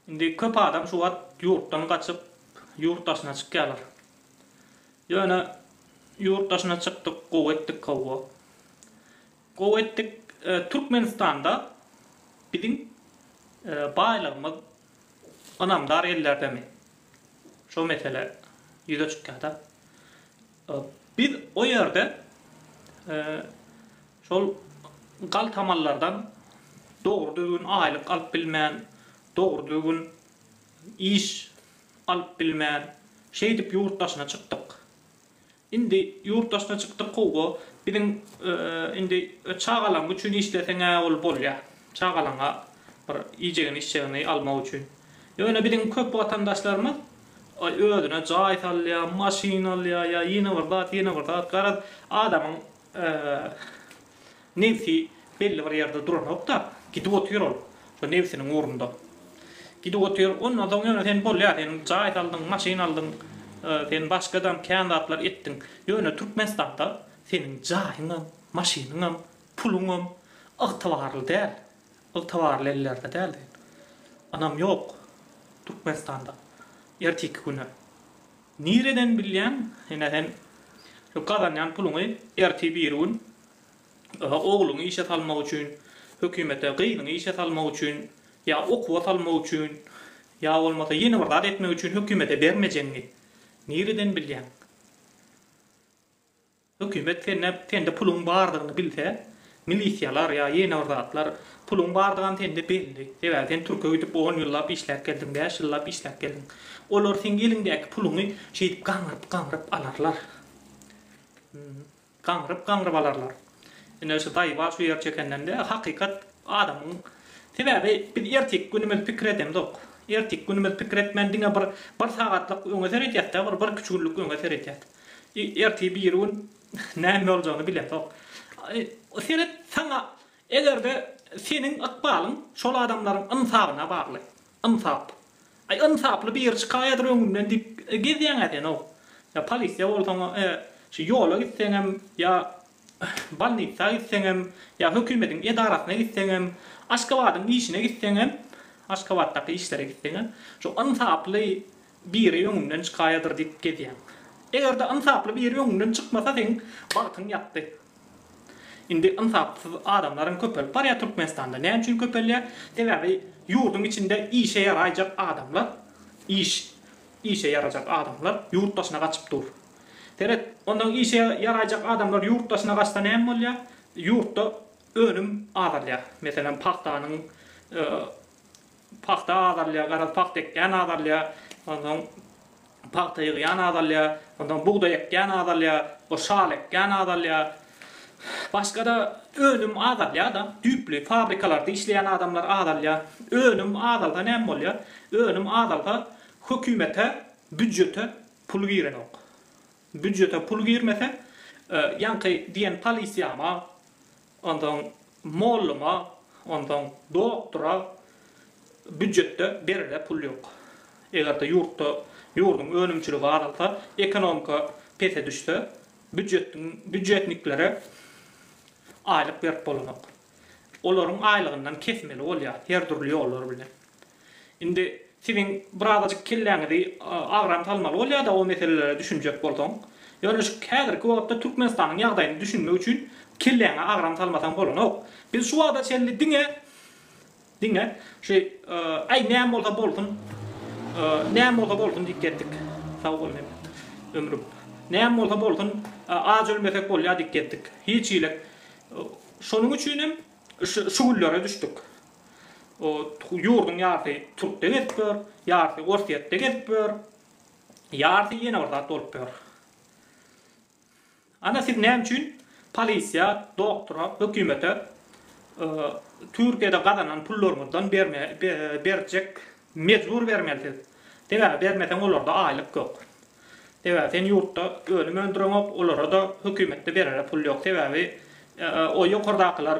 Indi köp adam şu wagt yurtdan kaçıp yurtdaşyna çykýarlar. Ýöne yurtdaşyna çykdyk, gowy etdik gowy. Gowy etdik Türkmenistanda biziň baýlygymyz anamdar ellerdemi. Şo mesele ýüze çykýarda. Biz o ýerde şol galtamallardan dogry düzgün aýlyk alyp bilmän, dogry düzgün iş alyp bilmän şeýdip yurtdaşyna çykdyk. Indi yurtdaşyna çykdyk gowy biziň indi çagalan üçin işleseňe ol bolýar. Çagalaňa bir ýejegini işlegini almak üçin. Ýöne biziň köp watandaşlarymyz özüne jaý salýar, maşina alýar, ýene bir zat garap adamyň nefsi belli bir ýerde duranokda gidip oturýar. Şo nefsiniň orunda. Gidip oturýar, ondan soň ýöne sen bolýar, sen jaý saldyň, maşina aldyň, sen başgadan kandatlar etdiň. Ýöne Türkmenistanda seniň jaýyň, maşinaň, puluň ygtybarly däl. Ygtybarly ellerde däl. Anam ýok Türkmenistanda. Ertiki günü. Nireden bilýän, ene sen şu kazanýan puluňy erti bir gün ogluňy işe salmak üçin, hökümete gyýyny işe salmak üçin, ýa okuwa salmak üçin, ýa bolmasa ýene bir zat etmek üçin hökümete bermejeňi nireden bilýän? Hökümet sende puluň bardygyny bilse, milisiýalar ýa ýene bir zatlar puluň bardygyny sende belli. Sebäbi sen Türkiýe gidip 10 ýyllap işläp geldiň, 5 ýyllap işläp geldiň. Olar sen gelingdäki puluňy şeýdip gaňryp alarlar. Gaňryp alarlar. Ene şu daýba şu ýer çekenden hakykat adamyň sebäbi biz ertek günümiz pikir edemdik. Ertek günümiz pikir etmän diňe bir sagatlyk öňe seretýär, bir küçüklik öňe seretýär. Ertek bir gün näme boljagyny bilemdik. O seret sana egerde senin akbalyň şol adamlaryň ynsabyna bagly. Ynsaap. Ynsaaply bir şikaýat öňünden dip gezýän eden o. Ya polisiýa bolsaň, şu ýola gitseňem, ya balnitsa gitseňem, ya hökümetiň edarasyna gitseňem, Aşgabatyň işine gitseňem, Aşgabatdaky işlere gitseňem, şu ynsaaply bir öňünden şikaýatyr dip gezýän. Egerde ynsaaply bir öňünden çykmasa sen bagtyň ýatdy. Indi ynsaapsız adamlaryň köpel barýa Türkmenistanda. Näme üçin köpelýär? Sebäbi ýurdun içinde işe ýaraýjak adamlar, işe ýarajak adamlar yurtdaşyna gaçyp dur. Teret, ondan işe ýaraýjak adamlar yurtdaşyna gaçsa näme bolýar? Yurtda önüm azalýar. Meselem paxtanyň paxta azalýar, garaz paxta ekýän azalýar, ondan paxta ýygan azalýar, ondan buğda ekýän azalýar, o şal ekýän azalýar. Başka da önüm azalýar da, düpli fabrikalarda işleyen adamlar azalýar. Önüm azalda näme bolýar? Önüm azalda hökümete, büdjete pul girenok. Büdjete pul girmese, ýanky diýen polisiýama, ondan molluma, ondan doktora büdjette berle pul ýok. Egerde ýurdun önümçiligi azalsa, ekonomika pese düşse, büdjetniklere aýlyk berip bolanok. Olaryň aýlygyndan kesmeli bolýar, her türlü ýollar bilen. Indi siziň birazajyk kelläňizi agram salmaly bolýar da o meselelere düşünjek bolsaň, ýöne şu häzirki wagtda Türkmenistanyň ýagdaýyny düşünmek üçin kelläňe agram salmasaň bolanok. Biz şu wagtda çelli diňe şu näme bolsa bolsun, näme bolsa bolsun diýip getdik. Sag bolmaýan ömrüm. Näme bolsa bolsun, az ölmesek bolýar diýip getdik. Hiç ýylek şonuň üçinem şugullere düşdük. O ýurdun ýarty Türkde getber, ýarty Orsiýetde getber, ýarty ýene bir zat bolup ber. Ana siz näme üçin polisiýa, doktora, hökümete Türkiýede gazanan pullarymyzdan berjek, mejbur bermelidir. Sebäbi bermeseň olarda aýlyk ýok. Sebäbi sen ýurtda ölüm öldüreňok, olara da hökümetde berere pul ýok. Sebäbi o ýokardakylar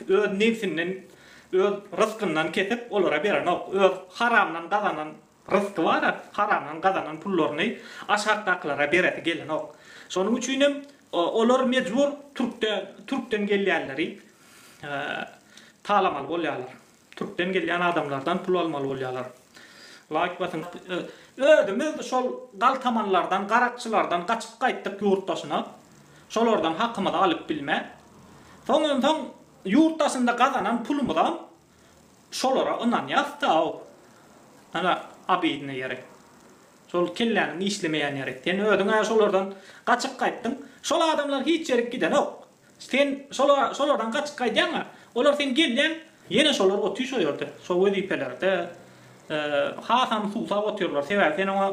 öz nefsinden, öz rızkyndan ketip olara berenok. Öz haramdan gazanan rızky bar, haramdan gazanan pullaryny aşagdakylara bereti gelenok. Şonuň üçinem olar mejbur Türkden gelýärleri talamaly bolýarlar. Türk'ten gelýän adamlardan pul almaly bolýarlar. Laýyk basyn ödümüz şol galtamanlardan, garakçylardan gaçyp gaýtdyk ýurtdaşyna. Şolardan hakkymyzy alyp bilme. Soňdan ýurtdaşynda gazanan pulumyzdan şolara ınan ýazda. Ana abidine gerek. Şol kelläniň işlemeýän ýeri. Sen ödüňe şolardan gaçyp gaýtdyň. Şol adamlar hiç ýerek giden ok. Sen şolardan gaçyp gaýdýaňa, olar sen gelýän ýene şolar oty şoýardy. Şol wezipelerde hasam suwsa otýarlar. Sebäbi sen oňa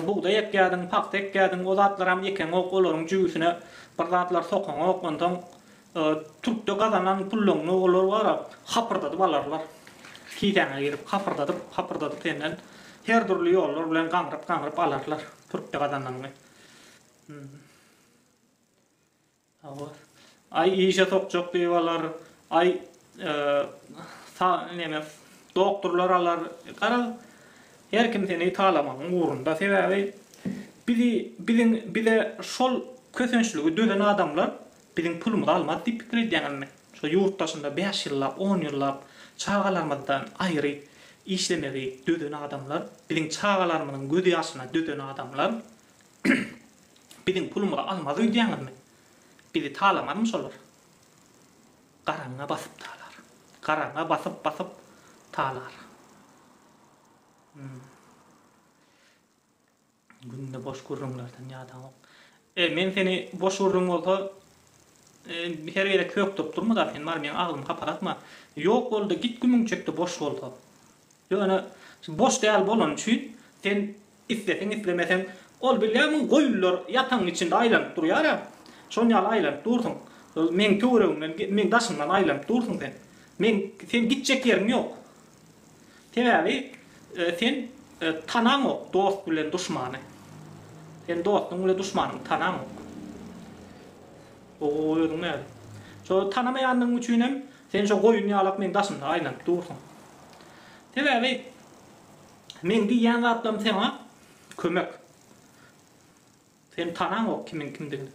buğda ekýädiň, paxta ekýädiň, o zatlar hem eken ok, olaryň jüýsüne bir zatlar sokan ok, ondan Türk'de gazanan pullaryny olar wara hapyrdadyp alarlar. Kiýdäňe girip hapyrdadyp senden her türlü ýollar bilen gaňryp alarlar Türk'de gazananyny. Ay işe tokjok diýýarlar, ay doktorlar alar, gara her kim seni talamanyň uğrunda. Sebäbi bize şol kösençligi döden adamlar biziň pulumuzy almady diýip pikir edýänmi? Şo ýurtdaşynda 5 ýyllap, 10 ýyllap çağalarymyzdan aýry işlemegi döden adamlar, biziň çağalarymyzyň gözi ýaşyna döden adamlar biziň pulumuzy almady diýýänmi? Bizi talamadym şolar. Garaňa basyp talar. Garaňa basyp talar. Günde boş gurrunlardan ýadan ok. Men seni boş gurrun bolsa her ýere kök topdurma da sen bar men aglym kapatma. Ýok boldy, git gümüňçekde boş boldy. Ýöne boş däl bolan üçin sen isleseň islemesen ol bilýärmi goýullar ýataň içinde aýlanyp durýar. Şoň ýaly aýlanyp dursun. Men töweregimden, men daşymdan aýlanyp dursun sen. Sen gitjek ýerim ýok. Sebäbi sen tanaň ok, dost bilen duşmany. Sen dostuň bilen duşmanyň tanaň ok. O ýöne. Şo tanamaýanyň üçin hem sen şo goýun ýalap men daşymdan aýlanyp dursun. Sebäbi men diýýän zatlarym sana kömek. Sen tanaň ok kimin kimdigini.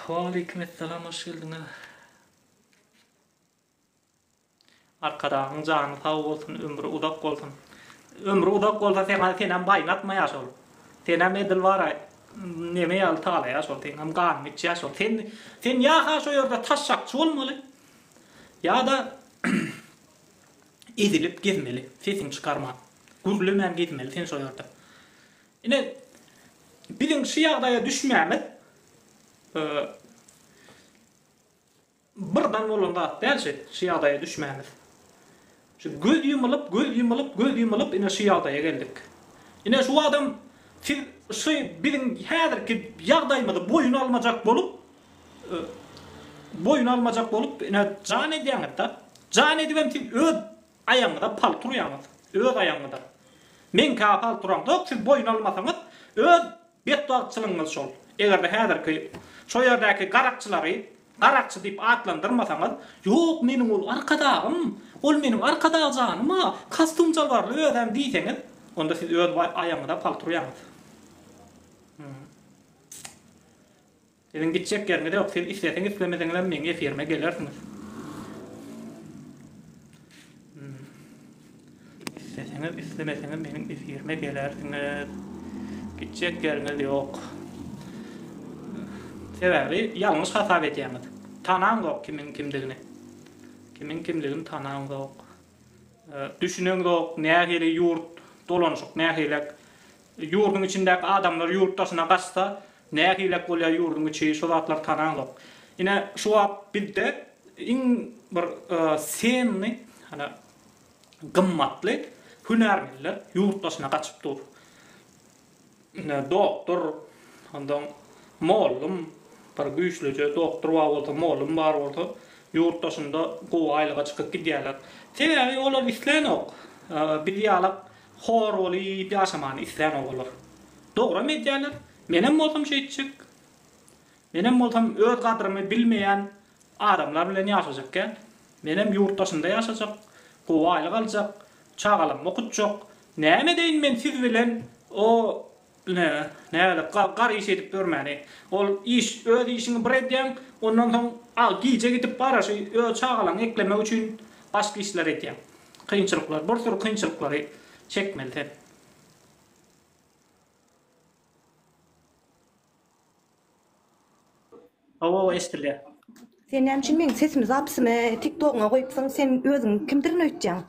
Waalaikumsalam, hoş geldin. Arkadaşın canı sağ olsun, ömrü udak olsun. Ömrü udak olsa sen hem baynatma yaşol. Sen hem edil var, neme yal tala yaşol, sen hem garmitçi yaşol. Sen ya haşo yörde taşşakçı olmalı, ya da edilip gitmeli, sesin çıkarma. Gürlümen gitmeli, sen soyarda. Yine bizim şu ýagdaýa düşmämiz birden bolanda dälşi şu ýagdaýa düşmämiz. Şu göz yumylyp ine şu ýagdaýa geldik. Ine şu adam şu bizim häzirki ýagdaýymyzy boyun almajak bolup ine jan edýäňizde, jan edibem öz aýaňyda palturýaňyz, öz aýaňyda. Men ka palturam, siz boyun almasaňyz öz betdagçylygyňyz şol. Egerde häzirki şo ýerdäki garakçy diýip atlandyrmasaňyz, ýok meniň ol arkadagym, ol meniň arkadagy janyma, kastum jalbarly ödem diýseňiz, onda siz öz aýaňyda palturýaňyz. Senin gitjek ýerinde ýok, sen isleseň islemeseňler meňe firme gelersiňiz. İslemeseňiz meniň firme gelersiňiz. Gitjek ýerinde ýok. Sebäbi ýalňyş hasap edýäňiz. Tanaň ýok kimin kimdigini. Kimin kimdigini tanaň ýok. Düşüneň ýok, nähili ýurt dolanşyk, nähili ýurduň içindäki adamlar ýurtdaşyna gaçsa, nähili bolýar ýurduň içi, şol atlar tanaň ýok. Ine şu wagt bizde iň bir senni, hana gymmatly hünärmenler ýurtdaşyna gaçyp dur. Doktor, ondan mollum, bir güýçlüje doktor bolsa, mollum bar bolsa, ýurtdaşynda gowy aýlyga çykyp gidýärler. Sebäbi olar islen ok. Bir ýalap hor bolyp ýaşamany islen olar. Dogry mi edýärler? Menem bolsam şeýtçik. Menem bolsam öz gadrymy bilmeýän adamlar bilen ýaşajak. Menem ýurtdaşynda ýaşajak, gowy aýlyk aljak, çağalam okutjak. Näme deýin men siz bilen o Gar iş edip görmäni. Ol iş öz işini bir edýän, ondan soň giýje gidip baraşy öz çagalan eklemek üçin başga işler edýän. Kynçylyklar, bir sürü kynçylyklary çekmeli. O estirler. Sen näme meň sesimi zapysymy TikTok'a goýupsaň sen özüň kimdirini öýtjäň?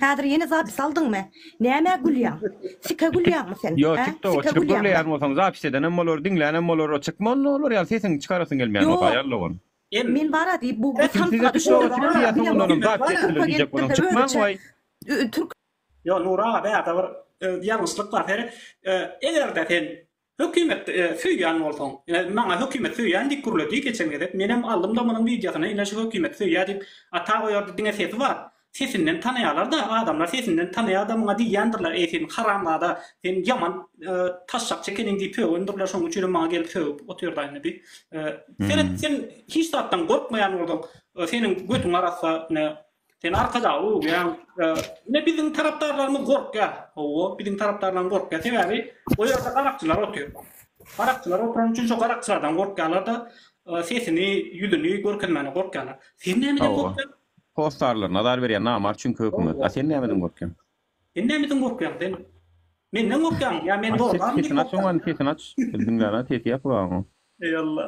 Häzir ýene zapys aldyňmy? Näme gülýäň? Sika gülýäňmi sen? Yo, TikTok'a çıkıp gürleýän bolsaň zapys eden hem bolar, dinlänem bolar, o çykman olur ýa sesini çykarasyň gelmeýän o aýarlawan. Men bara diýip bu tanpyga Türk. Yo, Nura bäda bir ýalňyşlyk bar. Eger de sen hökümet süýýän bolsaň, maňa hökümet süýýän dik gürledi geçen gedip, menem aldym da munyň wideosyny ine şu hökümet süýýär diýip ata goýardy diňe sesi bar. Sesinden tanıyalar da adamlar sesinden tanıya adamına diýýändirler sen haramada sen yaman taşak çekenin diýip öndürler şoň üçin maňa gelip oturdaýny bir sen hiç zatdan gorkmaýan boldun senin götüň arasy sen arkada ne bizim taraptarlarymız gorkýar bizim taraptarlarymız gorkýar sebebi o ýerde garakçylar oturuyor garakçylar oturan üçin şo garakçylardan gorkýarlar da sesini ýüzüni görkezmäni gorkýarlar sen näme diýip gorkýar Postarlar nazar berýän namar çünkü hökümet. A sen nämeden gorkýan? Men nämeden gorkýan? Men näme gorkýan? Ya men doğrudan sesini aç, oňan sesini aç. Dinläne sesi ýapýan. Ey Allah.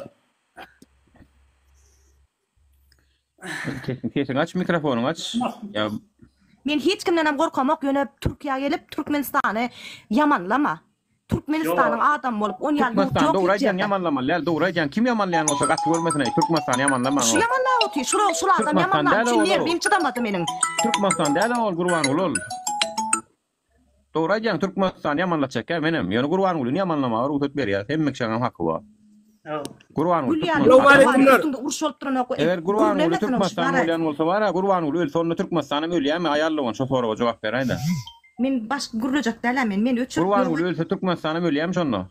Sesini aç, mikrofonuny aç. Ya Men hiç kimden hem gorkamak ýöne Türkiýe gelip Türkmenistany yamanlama. Türkmenistanyň adam bolup 10 ýyl Türkmenistan doğraýan yamanlama. Lel doğraýan kim yamanlayan bolsa gatty görmesin. Türkmenistan yamanlama. Şu yamanla oty, şura adam yamanla. Kim çydamady meniň. Türkmenistan däl ol Gurban ulul. Doğraýan Türkmenistan yamanlaçak menem. Ýöne Gurban ulun yamanlama ruhsat berýär. Hemmek şaňam haky bar. Gurban ul. Eger Gurban ul Türkmenistan bolýan bolsa bara Gurban ul ölsonda Türkmenistanam ölýärmi aýarlawan şo soraga jogap berýär-de. Men başga gürlejek dälemen. Men öçüp Gurban ul ölse Türkmenistanam ölýärmi şonda?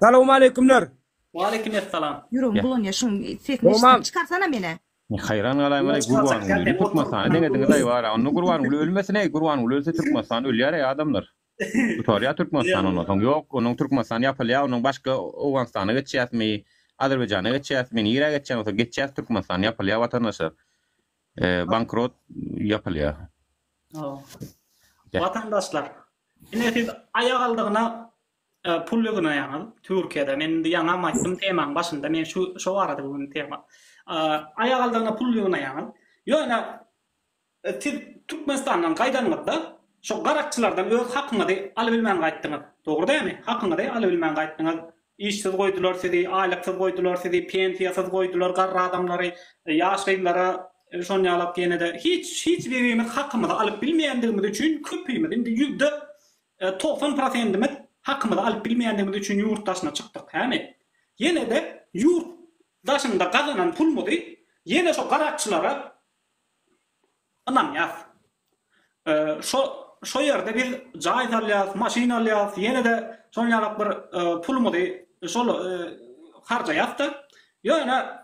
Salamu aleykumlar. Wa aleykum assalam. Ýürüm bulan ýa şuň sesini çykarsana mene. Hayran galayım alay Gurban ul Türkmenistan deňe daý bar. Onu Gurban ul ölmesine Gurban ul ölse Türkmenistan ölýär ýa adamlar. Tutarya Türkmenistan onu soň ýok, onun Türkmenistan ýapylýar, onun başga Owganstana geçýärmi, Azerbaýjana geçýärmi, Iraga geçýär, o geçýär Türkmenistan ýapylýar watandaşlar. Bankrot ýapylýar. Vatandaşlar. Ine siz aýak aldygyna pul ýögüne ýaňyl. Türkiýede men ýaňa maýtdym temaň başynda men şu arada bu tema. Aýak aldygyna pul ýögüne ýaňyl. Ýöne siz Türkmenistandan gaýdanmyda şu garakçylardan öz hakyňyzy alyp bilmän gaýtdyňyz. Dogry diými? Hakyňyzy alyp bilmän gaýtdyňyz. İşsiz goýdular sizi, aýlyksyz goýdular sizi, pensiýasyz goýdular, garra adamlary, ýaşlylary şonu alap ýene-de hiç birimiz hakymyzy alyp bilmeýändigimiz üçin köpüýmiz. Indi %90%imiz hakymyzy alyp bilmeýändigimiz üçin ýurtdaşyna çykdyk, hämi? Ýene-de ýurtdaşynda gazanan pulmuzy ýene şo garakçylara anam ýaz. Şo ýerde bir jaýz alýas, maşina alýas, ýene-de şonu alap bir pulmuzy şol harjaýas-da. Ýöne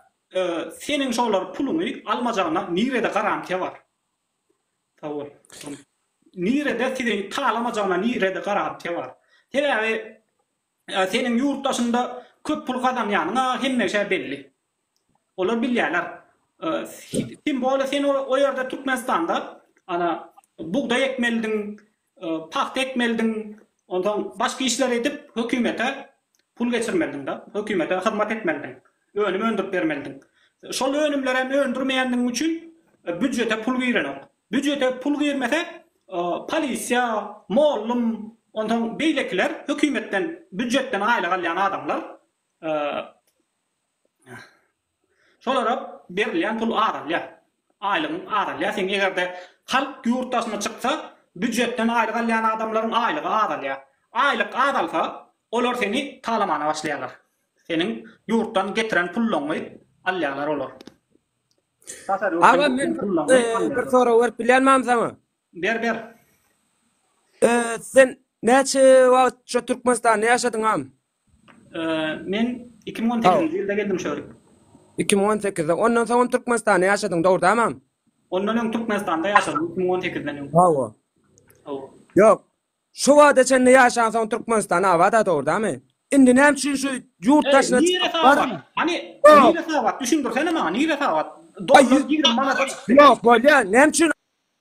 senin şolar puluny almajagyna nirede garantiýa bar. Tawar. Nirede senin talamajagına nirede garantiýa bar. Sebebi senin ýurtdaşynda köp pul kazanýanyňa hemme şey belli. Olar bilýärler. Kim bola sen o ýerde Türkmenistanda ana buğday ekmeldiň, paxta ekmeldiň, ondan başga işler edip hökümete pul geçirmeldiň da, hökümete hyzmat etmeldiň. Önüm öndürüp bermeldiň. Şol önümlere öndürmeýändiň üçin büdjete pul girenok. Büdjete pul girmese polisiýa, mollum, ondan beýlekler hökümetten, büdjetden aýlyk alýan adamlar şolara berilýän pul aralýar. Aýlyk aralýar. Sen egerde halk ýurtdaşyna çyksa, büdjetden aýlyk alýan adamlaryň aýlygy aralýar. Aýlyk aralsa, olar seni talamana başlaýarlar. Senin ýurtdan getiren pullaňy alýarlar olar. Ama men bir soru berip bilýärmem sana. Ber. Sen näçe wagt şu Türkmenistanda ýaşadyň am? Men 2018 ýylda geldim şöyle. 2018-de. Ondan soň Türkmenistanda ýaşadyň, dogry-dämi? Ondan öň Türkmenistanda ýaşadym 2018-den öň. Hawa. Yok. Şu wada çenne ýaşan soň Türkmenistan awada doğru dämi? Indi näme üçin şu ýurtdaşyna Hani nire savat düşündürsene ma nire savat. Dollar 20 manada çıktı. Yok bolýa, näme üçin?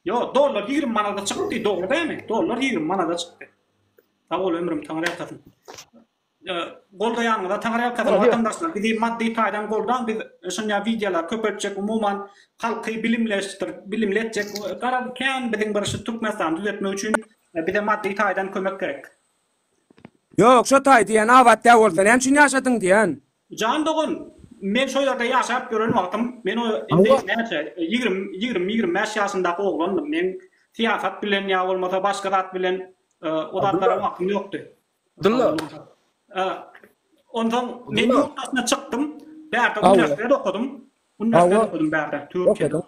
Yo dollar 20 manada çıktı doğru değil mi? Dollar 20 manada çıktı. Sağ ol ömrüm Tanrı yakasın. Golda yanında Tanrı yakasın vatandaşlar. Bir maddi taydan goldan biz şunja videolar köpürtecek umuman halkı bilimletecek. Karar kan bizim barışı Türkmenistan düzeltme için bize maddi taydan kömek gerek. Yok, şu tay diýen awatda bolsa näme üçin ýaşadyň diýen. Can doğun men şoýlarda ýaşap gören wagtym men o näçe 20-25 ýaşyndaky oglandym. Men siýasat bilen ýa bolmasa başga zat bilen odatlara wagtym ýokdy. Dilla. Ondan men ýurtdaşyna çykdym. Bärde üniversitede okudum. Üniversitede okudum bärde Türkiýede.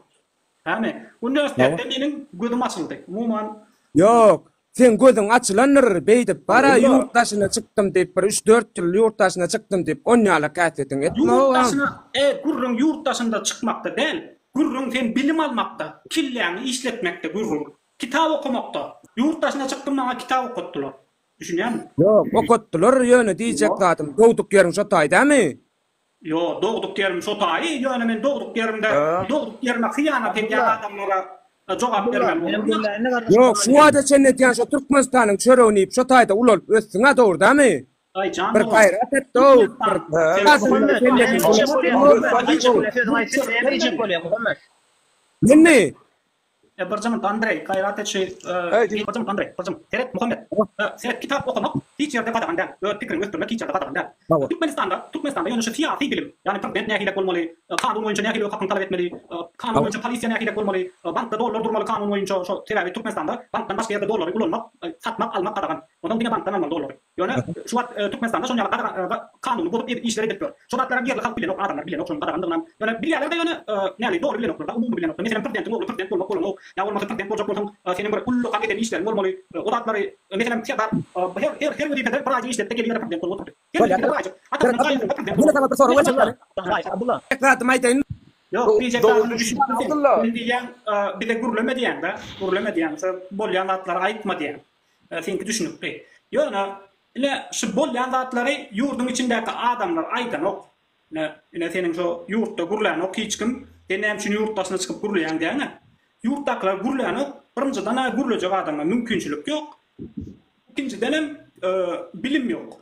Häme. Üniversitede meniň gözüm açyldy. Umuman Yok. Sen gözüň açylandyr beýdip bara ýurtdaşyna çykdym diýip bir 3-4 ýyl ýurtdaşyna çykdym diýip on ýaly käsetdiň etme. Yurttaşyna gurrun ýurtdaşynda çykmakda däl. Gurrun sen bilim almakda, killeňi işletmekde gurrun. Kitap okumakda. Yurtdaşyna çykdym maňa kitap okutdylar. Düşünýärmi? Yok, okutdylar ýöne diýjek zatym. Dowduk ýerim şo taý dämi? Yo, dogduk ýerim şo taý, ýöne men dogduk ýerimde, dogduk ýerime hyýanat edýän adamlara jogap bermem. Yok, şu wada çenne diýen şo Türkmenistanyň çöregini şo taýda ulap ösdiňe dogry dämi? Ay can. Bir gaýrat etdi. Minni. Barcam Andrei, gayret et barcam Andrei, barcam Seret Muhammed. Seret kitap okumak hiç yerde kadağında, fikrin göstermek hiç yerde kadağında. Türkmenistan'da yani şu siyasi bilim, yani Türkmen ne hilek olmalı, kanun boyunca ne hilek hakkını talep etmeli, kanun boyunca polisiye ne hilek olmalı, bankta dolar durmalı kanun boyunca şu tedavi Türkmenistan'da, banktan başka yerde doları kullanmak, satmak, almak kadağın. Ondan yine banktan almak doları. Yani şu an Türkmenistan'da şu an kanunu bulup işleri ediliyor. Şu an bir halk bilen, adamlar bilen, şu kadağından. Yani bir yerlerde yani ne doğru bilen, umum bilen. Mesela Türkmen'in oğlu Türkmen olmak olmalı. Ya olmasa Türkmen olacak olsam senin böyle kullu kaketen işler olmalı. Odatları mesela fiyatlar her bir kadar paracı işler tekeli yere Türkmen olmalı. Hatta bunu da sonra ulaşırlar. Ekrat maytayın. Yok diyecek zaten diyen bir de gurulma diyen de bolyan atları ayıtma diyen. Sen düşünüp be. Yani ile şu bolyan atları yurdun içindeki adamlar aydan ok. Ne senin şu yurtta gurulayan ok hiç kim denem için yurttasına çıkıp gurulayan diyen ne? Yurttakiler gurulayanı birinciden gurulacak adamlar mümkünçülük yok. İkinciden bilim yok.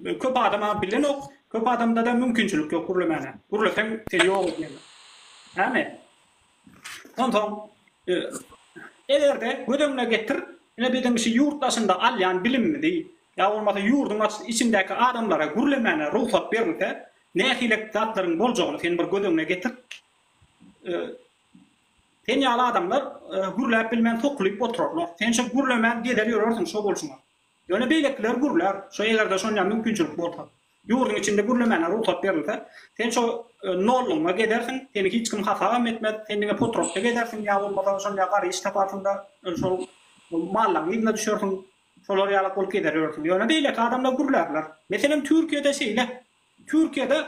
Köp adama bilen yok. Köp adamda da mümkünçülük yok gurulamana. Gurulasan seni yok diyorlar. Hemen. Ondan elerde gödümle getir. Yine bir şey yurttaşında alyan bilim mi değil. Ya olmasa yurdun içindeki adamlara gurulamana ruhsat verirse ne hilek zatların bolcağını sen bir gödümle getir. Sen yalı adamlar gurulap bilmen toklayıp otururlar. Sen şu gurulaman diye deriyorsun şu bolşuna. Yani beylekler gurular. Şu yerlerde şunca mümkünçülük bolsa. Yurdun içinde gurulamana ruhsat verirse sen şu nolluğuna gidersin. Seni hiç kim hafam etmez. Kendine potrokta gidersin. Ya olmadan şunca karı iş taparsında şu mallan ibne düşüyorsun. Şoları yalı kol gideriyorsun. Yani beylek adamlar gurularlar. Mesela Türkiye'de Türkiye'de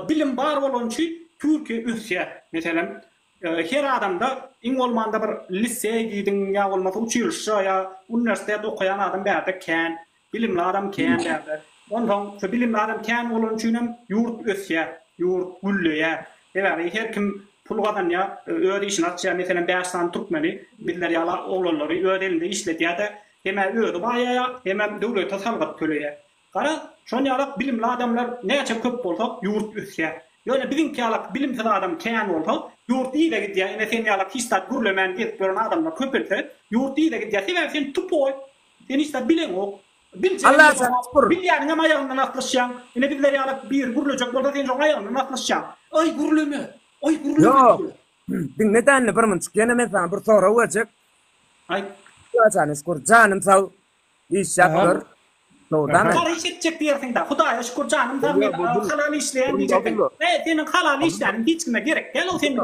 bilim var olan şey Türkiye üsye. Mesela her adamda in olmanda bir liseye gidin ya olmasa uçuyuluşa ya üniversitede okuyan adam berde ken, bilimli adam ken berde. Ondan şu bilimli adam ken olan için yurt ösye, yurt güllüye. Evet, her kim pulgadan ya öğre işin atça mesela 5 tane Türkmeni biller yala oğulları öğrenildi işledi ya da hemen öğre bayağı hemen devlete salgıt köleye. Kara şon yalak bilimli adamlar ne açıp köp olsa yurt ösye. Yani bizimki alak bilimsel adam ken olsa yurt iyi de gidiyor. Yani sen yalak histat gurlemen gidip gören adamlar köpürse yurt iyi de gidiyor. Sen tupoy. Sen işte bilen o. Allah sen kur. Bil yani ama ayağından atlaşacaksın. Yine birileri yalak bir gurulacak. Orada sen çok ayağından atlaşacaksın. Ay guruleme. Ay guruleme. Yok. Bin nedenle bir mıntık. Yine mesela bir soru olacak. Ay. Canım şükür. Canım sağ ol. İş yapıyor. Kara iş edecek diyorsun da. Hudaya şükür canım sağ halal işleyen diyeceksin. Senin halal işlerin hiç kime gerek. Gel o senin.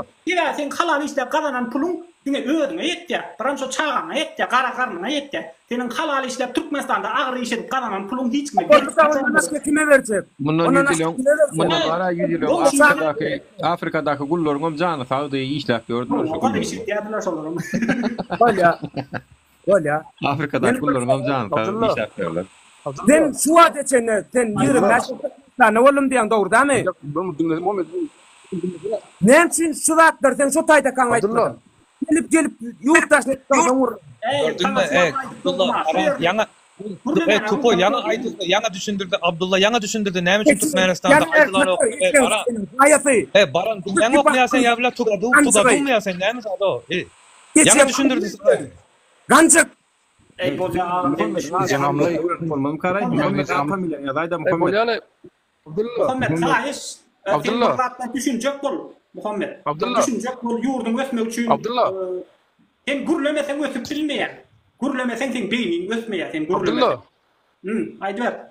Sen halal işle kazanan pulun yine öğüdüne yet ya. Branşo çağına yet ya. Kara karnına yet ya. Senin halal işle Türkmenistan'da ağır iş edip kazanan pulun hiç kime gerek. Onu nasıl kime verecek? Bundan yüzülüyor. Afrika'daki gullarım canı sağ diye işler gördünüz. O kadar iş ihtiyacına sorarım. Öyle. Öl ya. Afrika'da kullanmam canım. Abdullah. İş yapıyorlar. Sen şu adet sen yürü ne oğlum diyen doğru değil mi? Ne için şu zatlar sen şu tayda kan Abdullah. gelip yurttaşını vur. Abdullah yana Tupo yana düşündürdü Abdullah yana düşündürdü ne için Türkmenistan'da aydılar o para Baran dinlen okmaya sen ya bile tuga bulmaya sen ne mi sado yana düşündürdü Gancık Ey boca Olmam karay. Muhammed familia ya dayda Muhammed. Muhammed Saiş Abdullah. düşünecek bol Muhammed. Abdullah. Düşünecek bol yurdum ösmek için. Abdullah. Sen gurlemesen ösüp bilmeyen. Gurlemesen sen beynin ösmeyen sen gurlemesen. Abdullah. Haydi ver.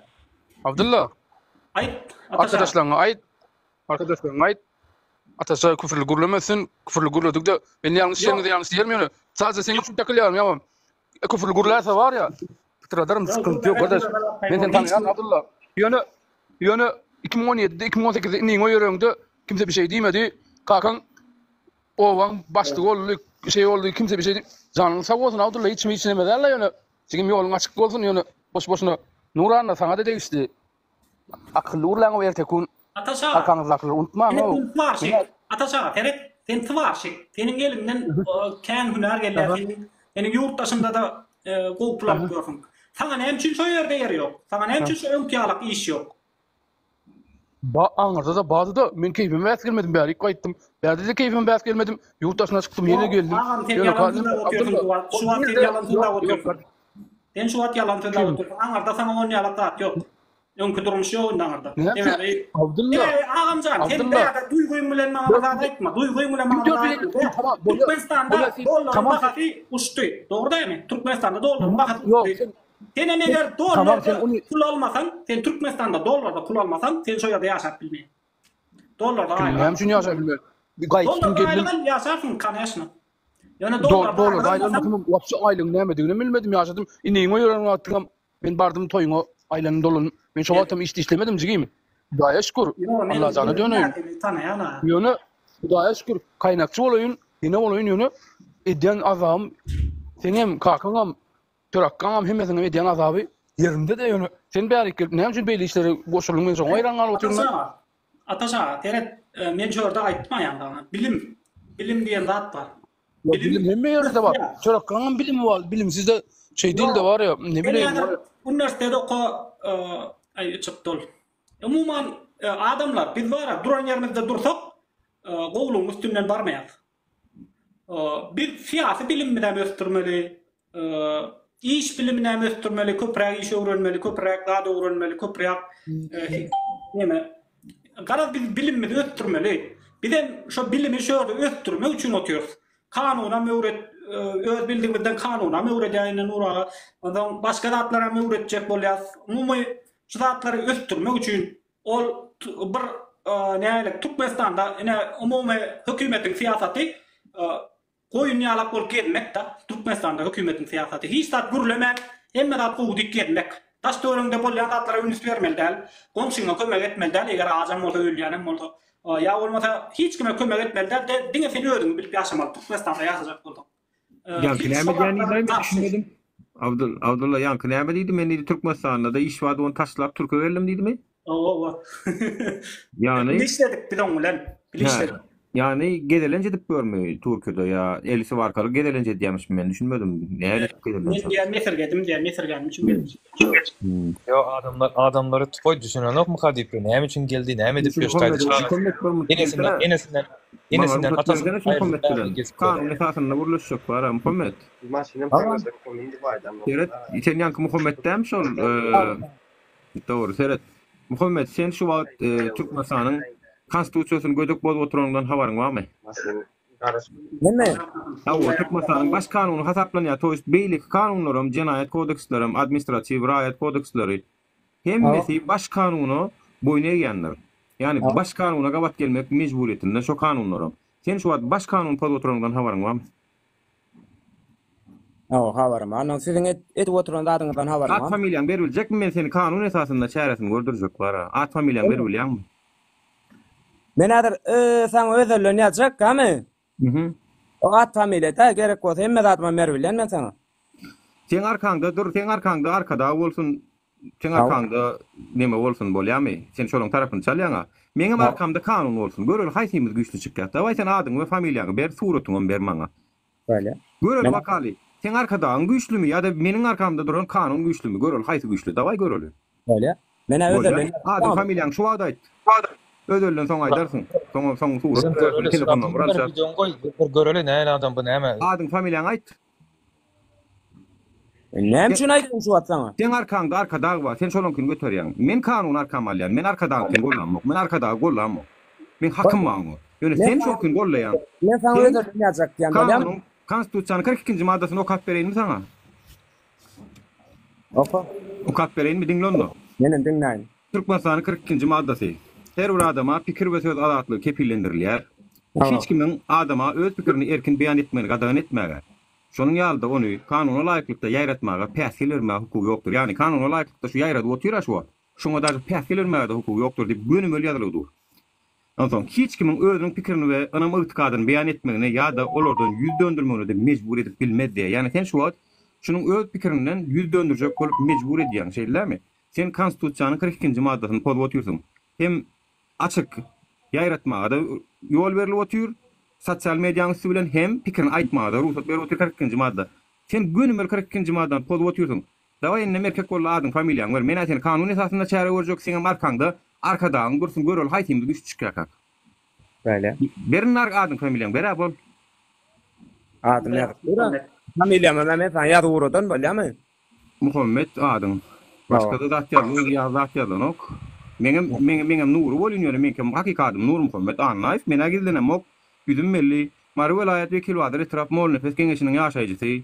Abdullah. Ayt. Arkadaşlarına ait. Atasay küfürlü gurlemesin. Küfürlü gurleduk da ben yanlış yermiyorum. Sadece senin için takılıyorum ya. Küfürlü gurlerse var ya. Tıradarım sıkıntı yok kardeş. Ben seni tanıyorum Abdullah. Yönü 2017'de 2018'de inin o yörüngde kimse bir şey demedi. Kakan ovan başlık oldu oldu kimse bir şey canın sağ olsun Abdullah hiç mi içinemediler yönü. Çünkü yolun açık olsun yönü boşuna. Nuran'la sana da değişti. Akıllı uğurlan ver tekun. Ataşa. Arkanızda akıllı unutma. Ataşa. Sen tvarşik. Senin elinden kan hüner geller. Senin yurttaşında da kopulap görün. Sana ne için şu yerde yer yok. Sana ne için şu önkiyalak iş yok. Anlarda da bazı da ben keyfime bas gelmedim bari kayıttım. Berde de keyfime bas gelmedim. Yurttaşına çıktım yeni geldim. Sen yalan oturuyorsun. Şu an sen yalan oturuyorsun. Sen şu an yalan oturuyorsun. Anlarda sana on yalan da yok. Önkü durmuş yok onlarda. Abdullah. Ağamcan sen de duyguyum bilen bana da etme. Duyguyum bilen bana da etme. Türkmenistan'da dolar bakatı uçtu. Doğru değil mi? Türkmenistan'da dolar bakatı uçtu. Sen eğer dolarda pul almasan, sen Türkmenistan'da dolarda pul almasan, sen şöyle yaşat bilmeyin. Dolarda ayrı. Hem şunu yaşar bilmiyorum. Bir gayet kim Dolarda geldim. ayrı yaşarsın kanyaşına. Yani Dolarda ayrılmasın. Vapşı aylığın ne emediğini bilmedim yaşadım. İneğin o yörenin attığım. Ben bardım toyun o aylanın dolun. Ben şu vatam işlemedim cigiyim. Daya şükür. Allah canı dönüyor. Yönü daya şükür. Kaynakçı olayın. Yine olayın yönü. Eden azam. Senem kakanam. Törakkanam hemesine eden azabı. Yerimde de yönü. Sen bari gelip ne için böyle işleri boşluğundan sonra ayranlar oturuyorsun. Ataşa, teret men şurada aytma yandan. Bilim diyen zat var. Bilim hem yerde var. Törakkanam bilimi var. Bilim sizde şey değil de var ya. Ne bileyim var. Üniversitede ay çıktı. Umuman adamlar biz var ya duran yerimizde dursak kovulun üstünden varmayız. Bir siyasi bilimden östürmeli, iş bilimden östürmeli, köprek iş öğrenmeli, köprek daha da öğrenmeli, köprek garaz biz bilimizi östürmeli. Bir de şu bilimi şöyle östürmek için oturuyoruz. Kanuna mı öz bildiğimizden kanuna mı öğreteceğinin uğrağı, başka zatlara mı öğretecek bolyaz. Umumi şu zatları östürmek için bir neylik Türkmenistan'da umumi hükümetin siyaseti koyun yalak ol gelmek de Türkmenistan'da hükümetin siyaseti. Hiç zat gürlemek, hem de kuğudik gelmek. Taş doğrunda bolyan zatlara ünlüs vermeli değil. Komşuna kömek etmeli değil. Eğer azam olsa ölüyenim olsa. Ya olmasa hiç kime kömek etmeli değil. Dine seni ödün bilip yaşamalı. Türkmenistan'da yaşayacak oldu. Yankı Nehmet yani ben düşünmedim. Abdullah Yankı Nehmet dedi men Türkmenistan'da da iş vardı onu taşlap Türkiye verelim dedi mi? Yani Bilişledik bir onu bilişledik. Yani gedelence dip görmüyor Türkiye'de ya. Elisi var kalı gedelence diyemiş ben düşünmedim. Ne öyle gedelence. Ben Mesir gelmişim. Yo adamları toy düşünen yok mu kadip ne için geldi ne edip gösterdi. Yenisinden atasını kanun esasında vuruluş yok var Muhammed. Evet, sen yankı Muhammed demiş ol. Doğru, seyret. Muhammed sen şu vaat Türkmenistan'ın konstitusiyasını gödük boz oturumdan havarın var mı? Ne? Tabii Türkmenistan'ın baş kanunu hesaplanıyor. Toyist beylik kanunlarım, cinayet kodekslerim, administratif riayet kodeksleri hemmesi baş kanunu boyuna eğenler. Yani baş kanuna gabat gelmek mecburiyetinde şu kanunlarım. Sen şu vaat baş kanun poz oturumdan havarın var mı? Havarım. Anam sizin et oturumdan adınızdan havarım. At familyan verilecek mi? Ben seni kanun esasında çaresini gördürecek var. At familyan verilecek mi? Men adır sana özürlüğünü yazacak mı? O at familiyete gerek olsa hem de atma mervilen ben sana. Sen arkaňda dur, sen arkaňda arkada bolsun. Sen arkaňda neme bolsun bolýarmy? Sen şolaň tarasyny çalýaňa. Meňem arkamda kanun bolsun. Görel haýsymyz güýçli çykýar. Daway sen adyň we familiýaňy ber, suratyňy ber maňa. Böyle. Görel bakaly. Sen arkadaň güýçlümi ýa-da meniň arkamda duran kanun güýçlümi? Görel haýsy güýçli? Daway göreli. Böyle. Mene özelden. Adyň familiýaň şu wagda aýt. Özelden soň aýdarsın. Soň Bizim surat göröle telefondan bir videon koy. Bir göröle näme adam bu näme? Adyň familiýaň aýt. Näme üçin aýdym şu atsaňa? Sen arkaňda arkada bar. Sen şolaňkyny göterýäň. Men kanun arkama alýan. Men arkada gollanmak. Men arkada gollanmak. Men hakym maňy. Ýöne sen şolkyn gollaýan. Men sana özelden ýazak diýen bolýam. Kanun Konstitusiýanyň 42-nji maddasyny okap bereyinmi sana? Opa. Okap bereyinmi diňlonno? Menen dinleýin. Türkmenistanyň 42-nji maddasy. Her bir adama pikir we söz azatlygy kepillendirilýär. Hiç kimin adama öz pikirini erkin beýan etmegine gadagan etmäge. Şonuň ýalda ony kanuny laýyklykda ýaýratmaga päsgel bermäge hukuky ýokdur. Ýani kanuny laýyklykda şu ýaýradyp otyrar şu. Şoňa da päsgel bermäge hukuky ýokdur diýip gönümel ýazylydyr. Ondan hiç kimin özüniň pikirini we anam ygtykadyny beýan etmegine ýa-da olardan ýüz döndürmegine de mejbur edip bilmedi. Ýani sen şu şunuň öz pikirinden ýüz döndürjek bolup mejbur edýän şeýlermi? Sen Konstitusiýanyň 42-nji maddasyny pozup otyrsyň. Hem açık ýaýratmaga da ýol berilip otyr. Sosial mediýanyň üstü bilen hem pikirini aýtmaga da ruhsat berip otyr 42-nji madda. Sen gönümel 42-nji maddany pozup otyrsyň. Daway enne merkek bolla adyň familiýaň ber. Men seni kanun esasynda çäre görjek, seňem arkaňda arkadaň dursun görel haýsymdy güç çykýar. Böyle. Berin adyň familiýaň ber bol. Adym ýazak. Familiýam men sana ýazyp uradan bolýarmy? Muhammed adyň. Başga da zat ýazan ok. Meňem Nur bolýar, meňem hakykatym Nur Muhammed Anlaýew. Men agildenem ok. Güdüm belli. Mary welaýat wekili wadyr etrap mol nefes geňeşiniň ýaşaýjysy.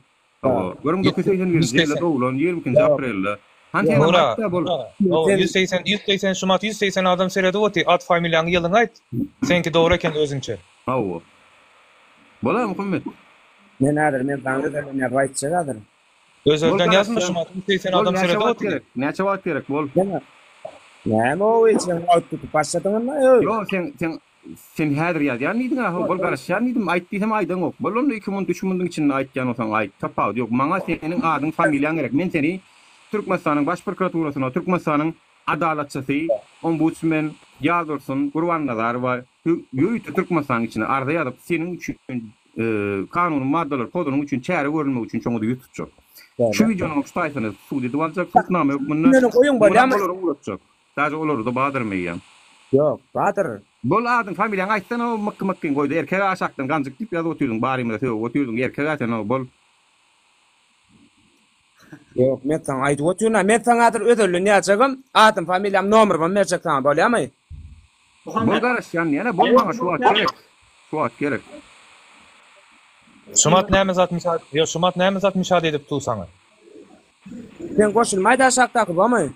Görüm dokusyň ýerde dowlan 20-nji aprelde. Hanti bol. 180 şumat 180 adam seredi oty at familiýaňy ýylyň aýt. Senki dogry eken özüňçe. Hawa. Bola Muhammed. Men häzir men sana özelden ýazyp Özölden ýazma şumat 180 adam seredi oty. Näçe wagt gerek bol? Näme o için aýtyp başladyňmy? Yo sen häzir ýazýan idin ha bol garaşýan idim aýtdysam aýdyň ok. Bol onu 2000-3000-nyň içinde aýtjan olsaň aýt. Tapawdy ýok. Maňa seniň adyň familiýaň gerek. Men seni Türkmenistanyň baş prokuraturasyna, Türkmenistanyň adalatçysy, ombudsman ýazdyrsyn, Gurban Nazarova ýöýte Türkmenistanyň içine arda ýazyp seniň üçin kanuny maddalar kodunyň üçin çäre görülmek üçin çoňudy ýutupjak. Şu videonyň ustaýsyny sudy diwaljak tutnamy hukmyny. Men goýun bolýarmy? Daja olary da badyrmaýan. Ýok, badyr. Bol adyň familiýaň aýtsan o mykky goýdy. Erkek aşakdan ganjyk diýip ýazyp otyrdyň, barymda söýüp otyrdyň. Erkek aýtan o bol. Ýok, men sana aýdyp otyrna, men sana adyr özelden ýazjagym, adym familiýam nomeryny berjek sana bolýarmy? Bol garaşýan ýene bol maňa şu wagt gerek. Şu wagt gerek. Şumat näme zat misal? Yo şumat näme zat misal edip tu sana? Sen goşulmaýda şakdaky bolmy?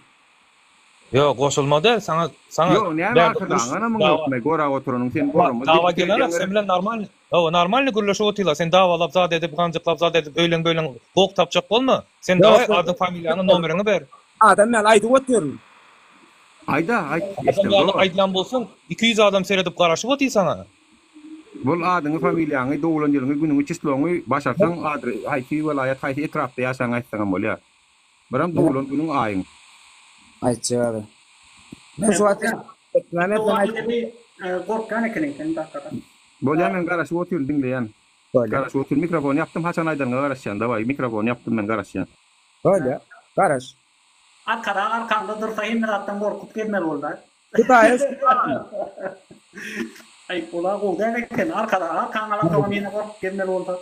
Yo goşulmady, sana Yo näme arkadan ana mı gitme gora oturanyň sen gorma. Dawa gelen sen bilen normal. O normalny gürleşip otylar. Sen dawalap zat edip ganjyklap zat edip öýlen gok tapjak bolma. Sen dawa adyň familiýanyň nomeryny ber. Adam men aýdyp otyryn. Ayda Adam aýdylan bolsun 200 adam seredip garaşyp otyr sana. Bol adyň familiýaňy dowlan ýylyňy günüňi çysloňy başarsaň adry haýsy welaýat haýsy etrapda ýaşaň aýtsaň bolýar. Biram dowlan günüň aýyň. Aýtjary. Men şu atym Gorkan ekenen dakikada. Bolýar men garaşyp otyryn diňleýän. Garaşyp otyryn mikrofon ýapdym Hasan Aýdarňa garaşýan. Daway mikrofon ýapdym men garaşýan. Böyle. Garaş. Arkanda dursa hem zatdan gorkup gelmeli boldy. Tutayız. Ay ola goldan eken arkana meni gorkup gelmeli boldy.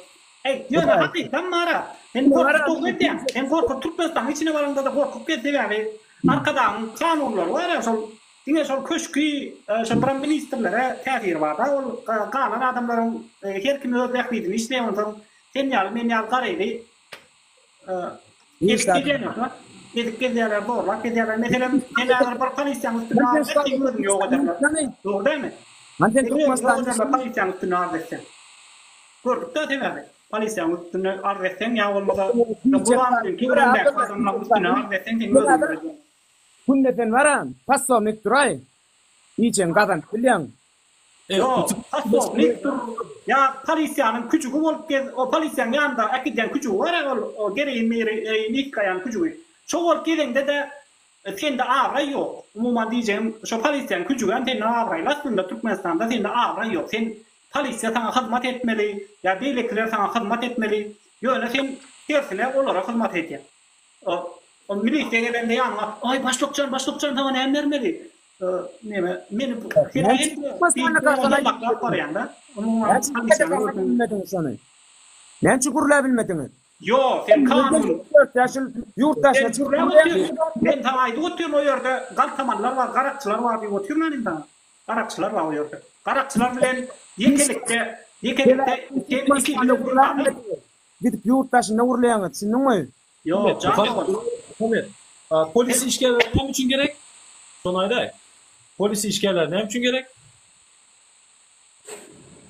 Ey ýöne hakykatan mara. Sen gorkup etdiň. Sen gorkup Türkmenistanň içine baranda da gorkup geldi. Arkadan kanunlar var ya şol köşkü şol pram ministrlere täsir bar da ol kalan adamlaryň her kim öz rehberdini işleýän sen ýaly men ýaly garaýdy. Edip gelýärler doğru, gelýärler meselem neler bir polisiýanyň üstüne ýok adamlar. Doğru dämi? Men sen Türkmenistan'da polisiýanyň üstüne ardeşsen. Gördük da demeli. Polisiýanyň üstüne ardeşsen ýa bolmasa Gurban kibrende adamlaryň üstüne ardeşsen Kunde sen varan, passo mikturay. İçen gadan bilýän. Yok, ya polisiyanın küçüğü olup o polisiyanın yanında akiden küçüğü var ya o gereğin nikayan küçüğü. Çok olup gidende de sende ağra yok. Umuman diyeceğim şu polisiyanın küçüğü sende ağrayla aslında Türkmenistan'da sende ağra yok. Sen polisiye sana hizmet etmeli ya devletler sana hizmet etmeli. Yöne sen tersine olarak hizmet et ya. O milisiye gelende yanına ay başlıkçan tamam ne vermeli. Meni Ne çukurlayabilmediniz? Yo, sen kanun. 4 yaşıl yurttaşla Ben tamaydı oturuyorum o yerde. Galtamanlar var, Karakçılar var diye oturuyorum ben. Karakçılar var o yerde. Karakçılar bilen yekelikte gidip yurttaşına uğurlayanı, sindin mi? Yo, canım. Polisi işgalleri ne için gerek? Sonayda. Polisi işgalleri ne için gerek?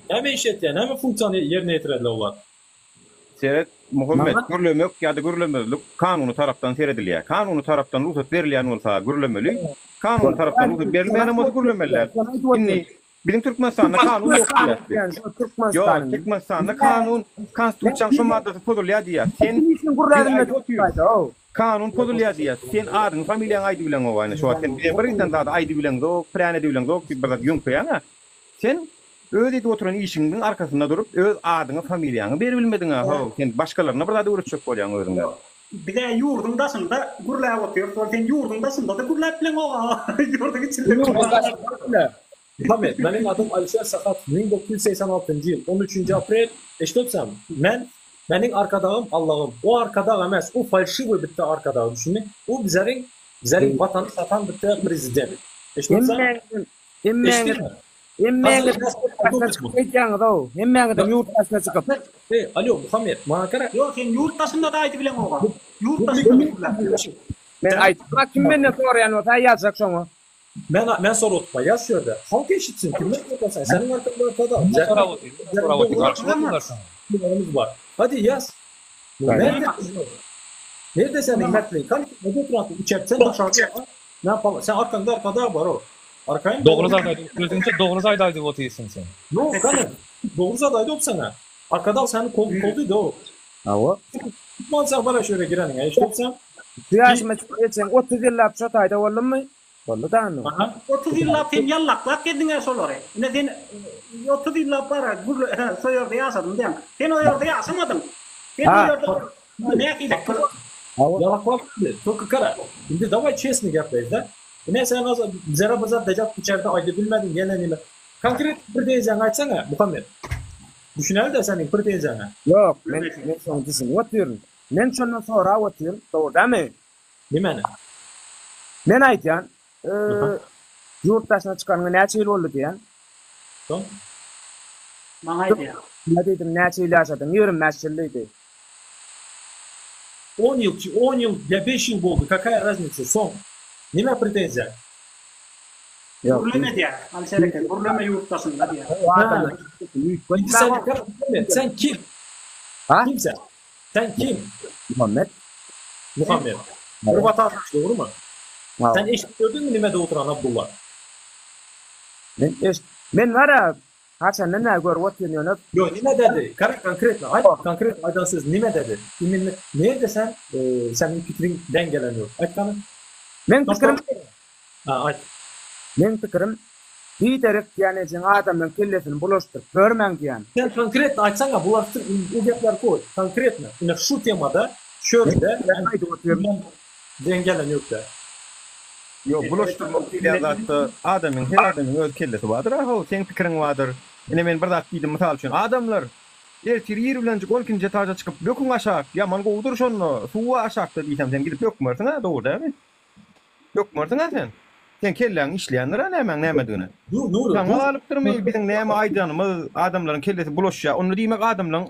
Hem işletken hem funksiyonu yerine getirediler onlar. Seyret Muhammed gürlemek ya da gürlemelik kanunu taraftan seyrediliyor. Kanunu taraftan ruhsat verilen olsa gürlemelik, kanunu taraftan ruhsat verilmeyen ama gürlemeler. Şimdi bizim Türkmenistan'da kanun yok diyor. Yok, Türkmenistan'da kanun, konstitüsyon şu maddesi pozuluyor diyor. Sen kanun pozuluyor diyor. Sen adın familyan aydı bilen o aynı şu an. Sen bir insan da aydı bilen o, prane bilen o, bir bazı gün koyana. Sen öyle oturan işinin arkasında durup öz adını, familyanı verebilmedin ha. Sen başkalarına burada uğraşacak olacaksın özünde. Bir de yurdundasın da gurlaya oturuyor. Sonra sen yurdundasın da gurlaya bilen o. Yurdun içinde. Muhammed, benim adım Alişer Sakat. 1986 yıl 13. April. Eşitopsam, benim arkadağım Allah'ım. O arkadağ emez. O falşivo bitti arkadağı düşünün. O bizlerin vatanı satan bitti prezident. Eşitopsam. Alo Muhammed, makara. Yok sen yurttasında da aydı bilen o. Yurttasında bilen. Ben aytmak kim benden sorayan o da yazacak sonra. Ben soru otma yaz şurada. Halk eşitsin. Kimden korkasan? Senin arkanda ortada. Bravo, karşılaştılar sana. Bunlarımız var. Hadi yaz. Nerede senin metreyi? Kan ne oturan içersen aşağıya. Ne yapalım? Sen arkanda var o. Arkayın. Doğruzadaydı. Gözünce Doğruzadaydı votu yesin sen. Yok kanım. Doğruzadaydı op sana. Arkada senin kolduydu o. Ava. Tutman sen bana şöyle girenin ya. İşte sen. Kıyasıma çıkıyorsun. 30 yıl lapşat ayda olur mu? Vallahi da anı. 30 yıl sen yallak kendine soruyor. Ne sen 30 yıl para soyurda yaşadın değil mi? Sen o yerde yaşamadın. Sen o yerde ne ki de? Yalaklar çok kara. Şimdi davay çesni yapmayız da. Ne sen az zara bazar dacak içeride aydı bilmedin geleni. Konkret bir diyeceğin açsana Muhammed. Düşünelim de senin bir diyeceğine. Yok ben sana diyeyim. Oturuyorum. Ben şundan sonra oturuyorum. Doğru değil mi? Ne mene? Ben aytyan. Yurttaşına çıkanın neçe yıl oldu diyen. Tamam. Manaydı ya. Ne dedim neçe yıl yaşadın. Yürüm meşguliydi. 10 yıl ya 5 yıl oldu. Какая разница? Son. Nime pretenziya? Gurleme diye. Alişer'e gurleme yurttasında diye. Sen kim? Ha? Kimsen? Sen kim? Muhammed. Muhammed. Bir vatandaş doğru mu? Sen eşit gördün mü Nime'de oturan Abdullah? Ben var ya. Haçan ne gör oturuyorsun? Yok Nime dedi. Konkret mi? Hayır konkret aydansız Nime dedi. Nerede sen? Senin fikrin dengeleniyor. Aç bana. Ben fikrim. Ben fikrim. Bir taraf yani adamın kellesini bulaştır. Görmen diyen. Sen konkret açsana bulaştır. Bu yapılar koy. Konkret mi? Yine şu temada şöyle de dengeleniyor da. Yok bulaştırmak değil zaten adamın her adamın öz kellesi vardır. Ha senin fikrin vardır. Yine ben bir dakika dedim misal için adamlar yer bilencik 12. etaja çıkıp dökün aşağı ya mango udur şonu suwa aşağıda diysem sen gidip yok mu ha doğru değil mi? Yok mu sen? Sen kellen işleyenlere nemediğini. Dur. Sen alıp durmayı bizim neme aydanımız adamların kellesi bulaşya onu demek adamların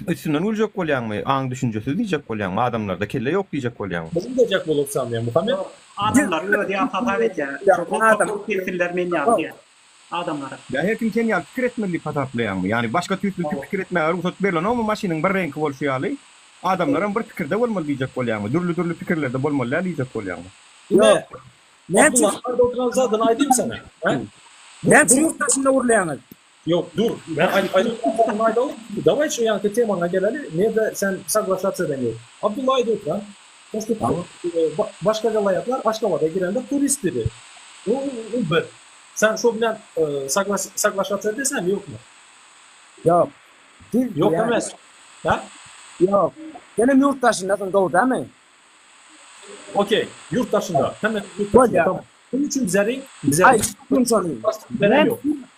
üstünden ulecek kolyan mı? An düşüncesi diyecek kolyan mı? Adamlarda kelle yok diyecek kolyan mı? Nasıl diyecek olup sanmıyorum Muhammed? Adamlar öyle diye hata et ya. Çok fikirler beni yaptı ya. Adamlara. Ya her kim kendi fikir etmeli patatlayan mı? Yani başka türlü fikir etmeye ruhsat verilen ama maşinin bir renk oluşuyalı. Adamların bir fikirde olmalı diyecek kolyan mı? Dürlü fikirlerde olmalı diyecek kolyan mı? Ne? Abdullah oturan zaten aydım sana. Ben şu yurttaşında uğurlayanız. Yok dur. Ben Aydalı. Davay şu yankı temana geleli. Nerede sen saklaşatsa deniyor. Abdullah Aydın lan. Başka galayatlar Aşkabad'a girende turist dedi. O bir. Sen şu bilen saklaşatsa desen yok mu? Yok. Yok demez. Ha? Yok. Benim yurttaşındasın doğru değil mi? Okey. Yurttaşında. Hemen Öyle. yurttaşında. Tamam. Bunun için bize Ay, kim sorayım? Ben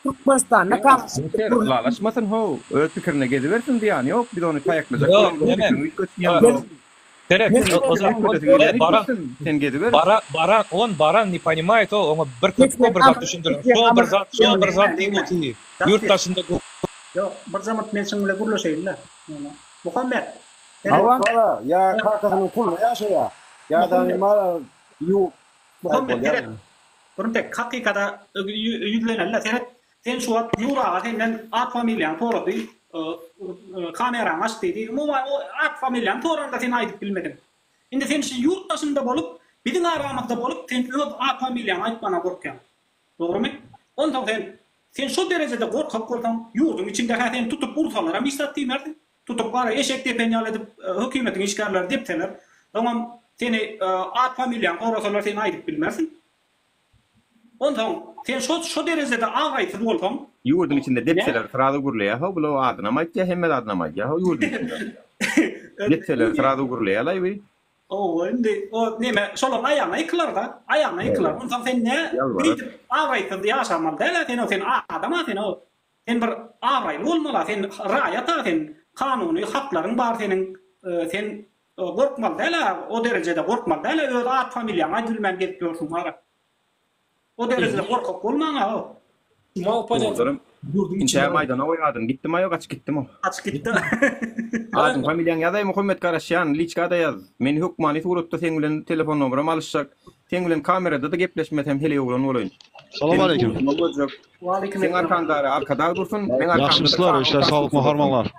Türkmenistan'da kalsın. Lalaşmasın ho. Öz fikrine gediversin diýan ýok. Bir de onu taýaklajak. Yok, demem. Terek, o zaman Baran, sen gediver. Baran ne понимает, он bir zat düşündürür. Şu bir zat değil mi? Yurttaşında Yok, bir zaman men şeňle gurlaşaýyn da. Muhammed. Awan bala ya kakasının kuluna yaşaya. Ya da mala yu. Muhammed gerek. Burun tek hakykata yüzlenelle sen şu at yura senden at familyan torady kamera açdydy. O at familyan toranda sen aýdyp bilmedin. Indi sen şu yurtdaşynda bolup, biziň aramyzda bolup sen öz at familyan aýtmana gorkýan. Dogrymy? Ondan sen şu derejede gorkap bolsaň, yurdun içinde sen tutup ursalara misat diýmerdin. Tutup bara eşek depenýal edip hökümetiň işgärleri depseler. Tamam seni at familyan orasalar sen aýdyp bilmersin. Ondan sen şu derejede ağaýsız bolsaň, Yurdun içinde depseler sırada gurlaya. Ha bu adına maýtja hemme adına maýtja. Ha yurdun içinde. Depseler sırada gurlaya laýby. o indi o neme şolar aýagyna ýyklar da, aýagyna ýyklar. Ondan sen ne? Bir ağaýsız ýaşamal däle sen adama sen bir ağaý bolmaly, sen raýata sen kanuny haklaryň bar senin sen gorkmal däle, o derejede gorkmal däle öz at familýaňa gülmän gelip ýörsün bara. O derejede gorkak bolmaňa. Mal paylaşım. İnşa maydana oýadym. Gitdim aýok açyk gitdim o. Açyk gitdi. Adım familýaň ýazy Muhammed Karaşyan liçkada ýaz. Men hökmany surutda sen bilen telefon nomeram alışjak. Sen bilen kamerada da gepleşmesem hele ýoglan bolaýyn. Salam aleykum. Waleyküm Sen arkada dursun. Men Yaxşysızlar, işler sağlık maharmanlar.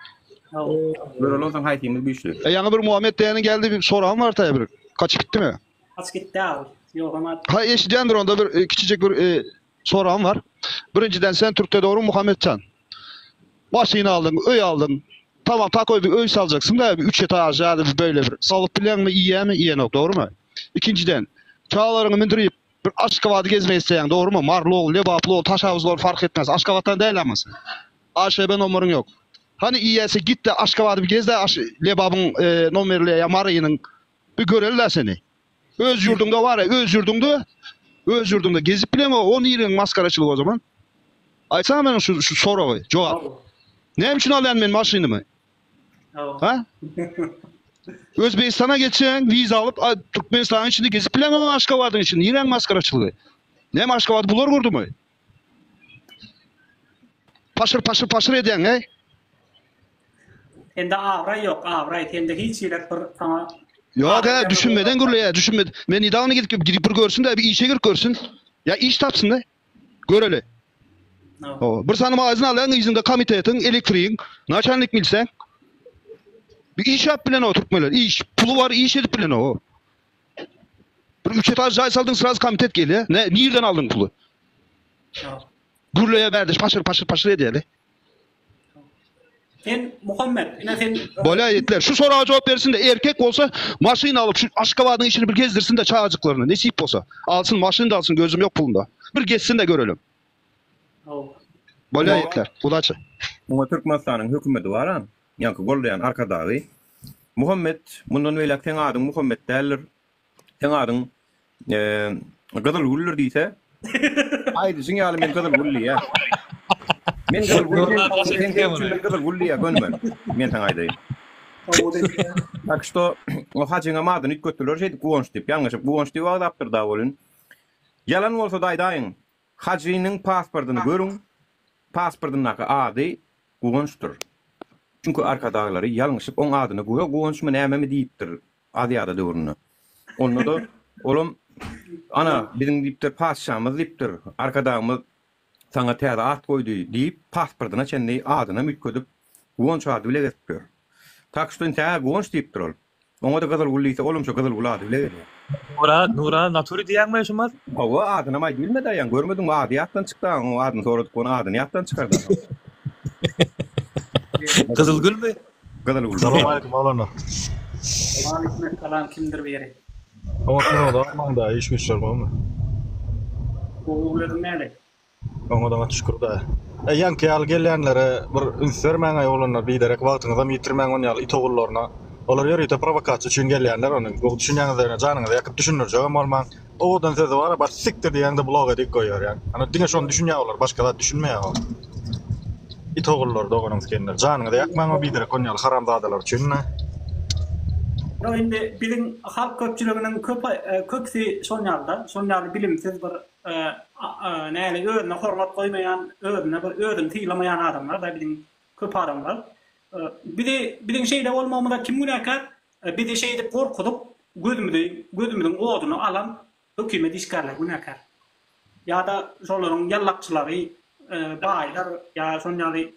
Böyle olsan haytimiz güçlü. Ýa-ni bir Muhammed diýeni geldi, bir soram var taýy bir. Kaçıp gitdimi? Açyk gitdi abi. Yok ama Ha eşidýändir onda bir kiçijek bir soram var. Birinciden sen Türk'te doğru Muhammedcan. Maşyny aldın, öý aldın. Tamam takoy bir öý salacaksın da 3 etaş ýa-da böyle bir. Salyp bilenmi, iýemi, iýenok, doğrumy? İkinciden çağlaryny mindirip bir Aşgabatdy gezmek isleýän, doğrumy? Marlol, Lebaplo, Taşawuzlar fark etmez. Aşgabatdan däl emas. AŞB nomeryň ýok. Hani iýesi gitdi Aşgabatdy bir gezde Lebabyň nomerli ýa Marynyň bir göreller seni. Öz yurdunda var ya, öz yurdunda gezip bileme o nirin maskaraçılık o zaman. Aytsana benim şu soruyu, cevap. Ne için alayan ben maşinimi? Ha? Özbekistan'a geçen vize alıp Türkmenistan'ın içinde gezip bileme o Aşgabat'ın için. Nirin maskaraçılığı. Ne Aşgabat bular kurdu mu? Paşır ediyen he? ende avray yok, avray ende hiç ýerek bir sana Yok he, düşünmeden gurlaya, düşünmeden. Men idağını gidip bir görsün de bir işe girip görsün. Ya iş tapsın da. Göreli. O, bir sanım ağzını alayan izinde komitetin, elektriğin, naçanlık milsen. Bir iş yap bilen o Türkmenler. İş, pulu var, iş edip bilen o. Bir 3 etaj jay saldın sırası komitet geliyor. Nereden aldın pulu? Gurlaya verdi, paşır ediyeli. Sen Muhammed, sen Böyle ayetler. Şu soruya cevap versin de erkek olsa maşını alıp şu Aşgabat'ın işini bir gezdirsin de çağcıklarını. Nesip olsa. Alsın maşını da alsın gözüm yok pulunda. Bir gezsin de görelim. Böyle ayetler. Ulaçı. Bu Türkmenistan'ın hükümeti var ha. Yankı gollayan arkadağı. Muhammed, bundan öyle sen adın Muhammed derler. Sen adın Gıdıl Gullur deyse. Haydi sen yâlı men Gıdıl Gulli ya. Men Gıdıl Gulli ya gönmem. Men sen haydi. Tak što o haçyňa madyny nyt götürler şey guwonç dip ýalňyşyp guwonç diýip agdapdyr da bolun. Yalan bolsa da aýdaýyn. Haçynyň pasportyny görüň. Pasportynyň ady guwonçdur. Çünkü arkadaşları ýalňyşyp oň adyny guwonçmy näme diýipdir. Ady ýa-da döwrüne. Onu da olum ana biziň diýipdir paşamyz diýipdir. Arkadaşymyz sana täze at goýdy diýip pasportyna çenli adyna mütködüp guwonç ady bile getipdir. Tak što sen guwonç diýipdir ol. Oňa da gyzyl gullysa olum şu gyzyl gulady bileýär. Nura naturi diýäňmi şumaz? Hawa adyna maý bilmedi ýa görmediň mi ady ýatdan çykdy, o adyny soradyk, onu adyny ýatdan çykardy. Kızılgülmi? Gyzyl gul. Assalamu alaykum oğlanlar. Aleyküm selam, kimdir beri? Ama da manda iş güç var mı? Oğullarım näle? Ona da şükür da. Yanki al gelenlere bir ünsörmäň oğlanlar biderek wagtyňyzy ýitirmäň onýal itogullaryna. Olar ýöre provokasiýa üçin gelýänler ony bu düşünýäňizlerine janyňyza ýakyp düşünürjegem bolmaň. Odan sözi bar bar siktir diýende blog edip goýar ýani. Ana diňe şonu düşünýär olar, başga da düşünmeýär. Itogullar doganyňyz kenler. Janyňyza ýakmaň biderek onýal haramzadalar üçin. No indi bilim halk köpçüliginiň köpsi şonýalda bilimsiz bir näle özüne hormat goýmaýan, özüne bir özüni tiýlamaýan adamlar da bilim köp adamlar. Biziň şeýle bolmamyza kim günäkär? Bizi şeýde gorkudyp gözümüziň oduny alan hökümet işgärler günäkär. Ýa-da şolaryň ýallakçylary, baýlar ýa şonýaly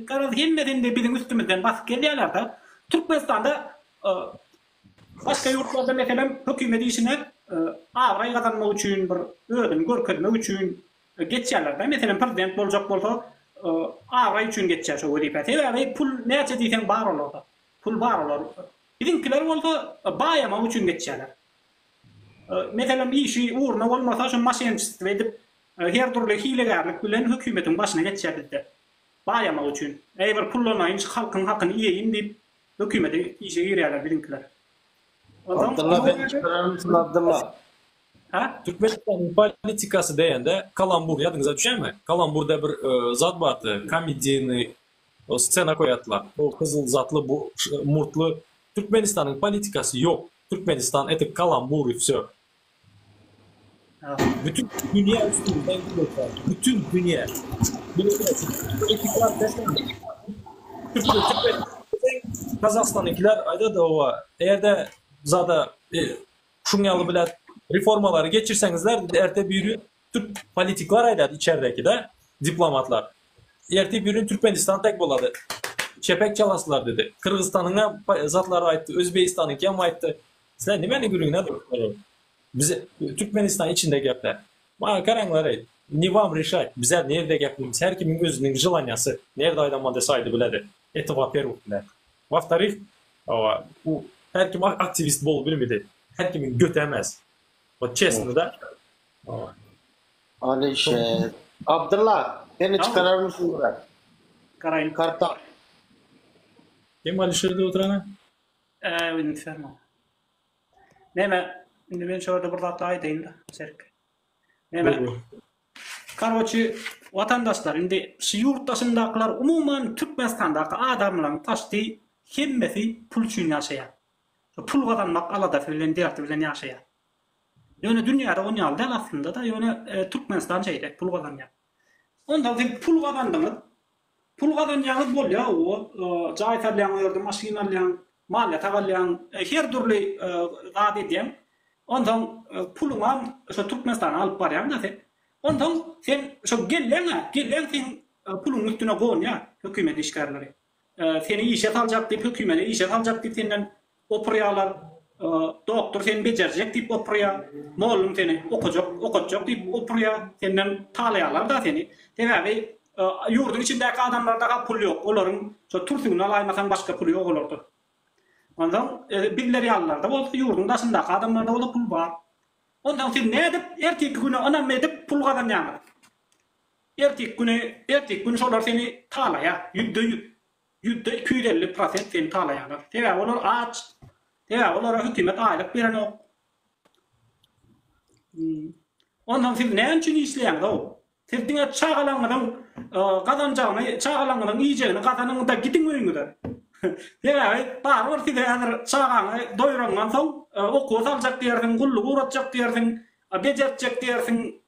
garaz hemmedinde biziň üstümizden basyp gelýärler da Türkmenistanda başka yurtlarda mesela hökümet işine avray kazanmak üçün, bir özünü görkezmek üçün geçýärler da. Mesela prezident boljak bolsa avray üçün geçýär şo wezipä. Ve pul näçe diýsen bar olar. Pul bar olar. Biziňkiler bolsa baýamak üçün geçýärler. Mesela işi uğruna bolmasa şu maşinçilik edip her türlü hilegärlik bilen hökümetiň başyna geçýärler. Baýamak üçün. Eýber pullanaýyn halkyň hakyny ýeýin diýip hökümete işe girýärler biziňkiler. Abdullah. Ha? Türkmenistan'ın politikası deyende kalambur yadınıza düşer mi? Kalamburda bir zat vardı. Komediyini o scena koyatlar. O kızıl zatlı bu murtlu. Türkmenistan'ın politikası yok. Türkmenistan etik kalambur ifsör. Bütün dünya üstünden gidiyor. Bütün dünya. Kazakstan'ınkiler ayda da o eğer de zada şunyalı bilen reformaları geçirseniz dedi erte bir Türk politiklar ayda içerideki de diplomatlar. Erte bir Türkmenistan tek boladı. Çepek çalasılar dedi. Kırgızistan'ın zatları ayttı, Özbekistan'ınki ama ayttı. Sen ne beni gülün ne bize Türkmenistan içinde gepler. Bana karanlar ne vam решать. Bize nerede geplimiz? Her kimin gözünün желаниясы. Nerede aydan desaydı biledi. Это во-первых. Во-вторых, bu her kim aktivist bol bilmedi. Her kimin götemez. O честно da. Aliş Abdullah beni çıkarır mısın buraya? Karayın. Kartal. Kim Alişer'de oturana? Ferman. Neme, şimdi ben şurada burada aytayım da Serk. Neme. Kardeşi vatandaşlar, şimdi şu yurttaşındakiler umuman Türkmenistan'daki adamların taştığı hemmesi pul üçün yaşayan. Pul kazanmak alada filan derdi bilen yaşayan. Yani dünyada oynayal değil aslında da yani Türkmenistan şeyde pul kazanyan. Ondan sonra pul kazandınız. Pul kazanyanız bol ya o caytarlayan, maşinalayan, malya tavallayan, her türlü gade edeyim. Ondan puluna şu Türkmenistan'a alıp barayan da sen. Ondan sen şu gelen sen pulun üstüne koyun ya hükümet işgärleri. Seni işe alacak deyip hükümete işe alacak deyip senden operalar doktor seni becerecek deyip opera moğlum seni okutacak deyip opera senden talayalar da seni. Demek yurdun içindeki adamlarda pul yok. Onların Türk'ün alaymasan başka pul yok olurdu. Ondan birileri alırlar olsa yurdun dışındaki adamlarda o da pul var. Ondan sen ne edip erteki günü anam edip pul kazanyanlar. Erteki günü solar seni talaya %250% seni talayanlar. Demek onlar aç. Demek onlara hükümet aylık veren yok. Ondan siz ne için işleyen de o? Siz dine çağalanmadan kazanacağını, çağalanmadan yiyeceğini kazanın da gidin önüne. Demek var var size eğer çağalanı doyurandan sonra okul alacak diyersin, kulluk uğratacak diyersin, becertecek diyersin.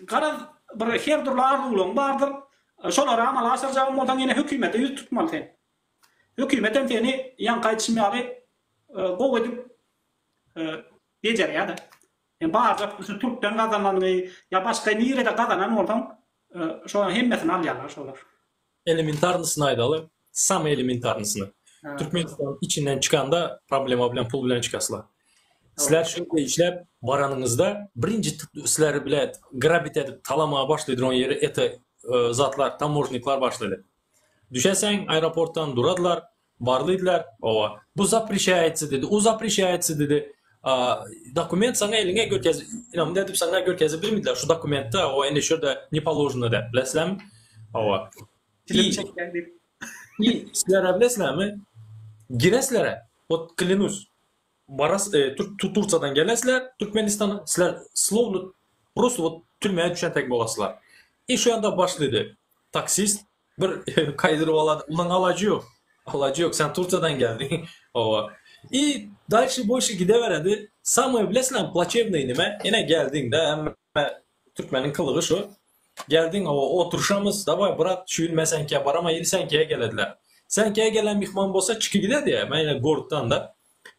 Karaz bir her türlü arzulan vardır. Şolara amal asıracağım olsan yine hükümete yüz tutmalı sen. Hükümetten seni yan kayıtışmayalı kov edip becer ya da. Yani bazı Türk'ten kazanan ya başka nerede kazanan olsan şu an hemmesini alıyorlar şolar. Elementarnısını aydalı, sam elementarnısını. Türkmenistan içinden çıkanda problema bilen pul bilen çıkasılar. Sizler şöyle işlep baranınızda birinci sizler bile grabit edip talamaya başladı o yeri eti zatlar, taможникlar başladı. Düşesen aeroporttan duradılar, barlıydılar. Ova. Bu запрещается dedi, o запрещается dedi. Dokument sana eline görkezi, inanın dedim sana görkezi bilmediler. Şu dokumenta o ene şurada ne положено da. Bilesem. Ova. Film çekken deyip. Sizler bilesler mi? Gireslere. O klinus. Baras Turçadan gelesler, Türkmenistan'a sizler slovlu просто türmeye düşen tek bolasılar. Şu anda başladı. Taksist bir kaydırıp aladı. Ulan alacı yok. Alacı yok. Sen Turçadan geldin. И дальше больше gideveredi. Самое bilesler плачевное nime. Yine geldin de hem Türkmenin kılığı şu. Geldin oturuşamız. Davay bırak şuyun senke barama yeri senkeye gelediler. Senkeye gelen mihman bolsa çıkı gider ya. Ben yine Gort'tan da.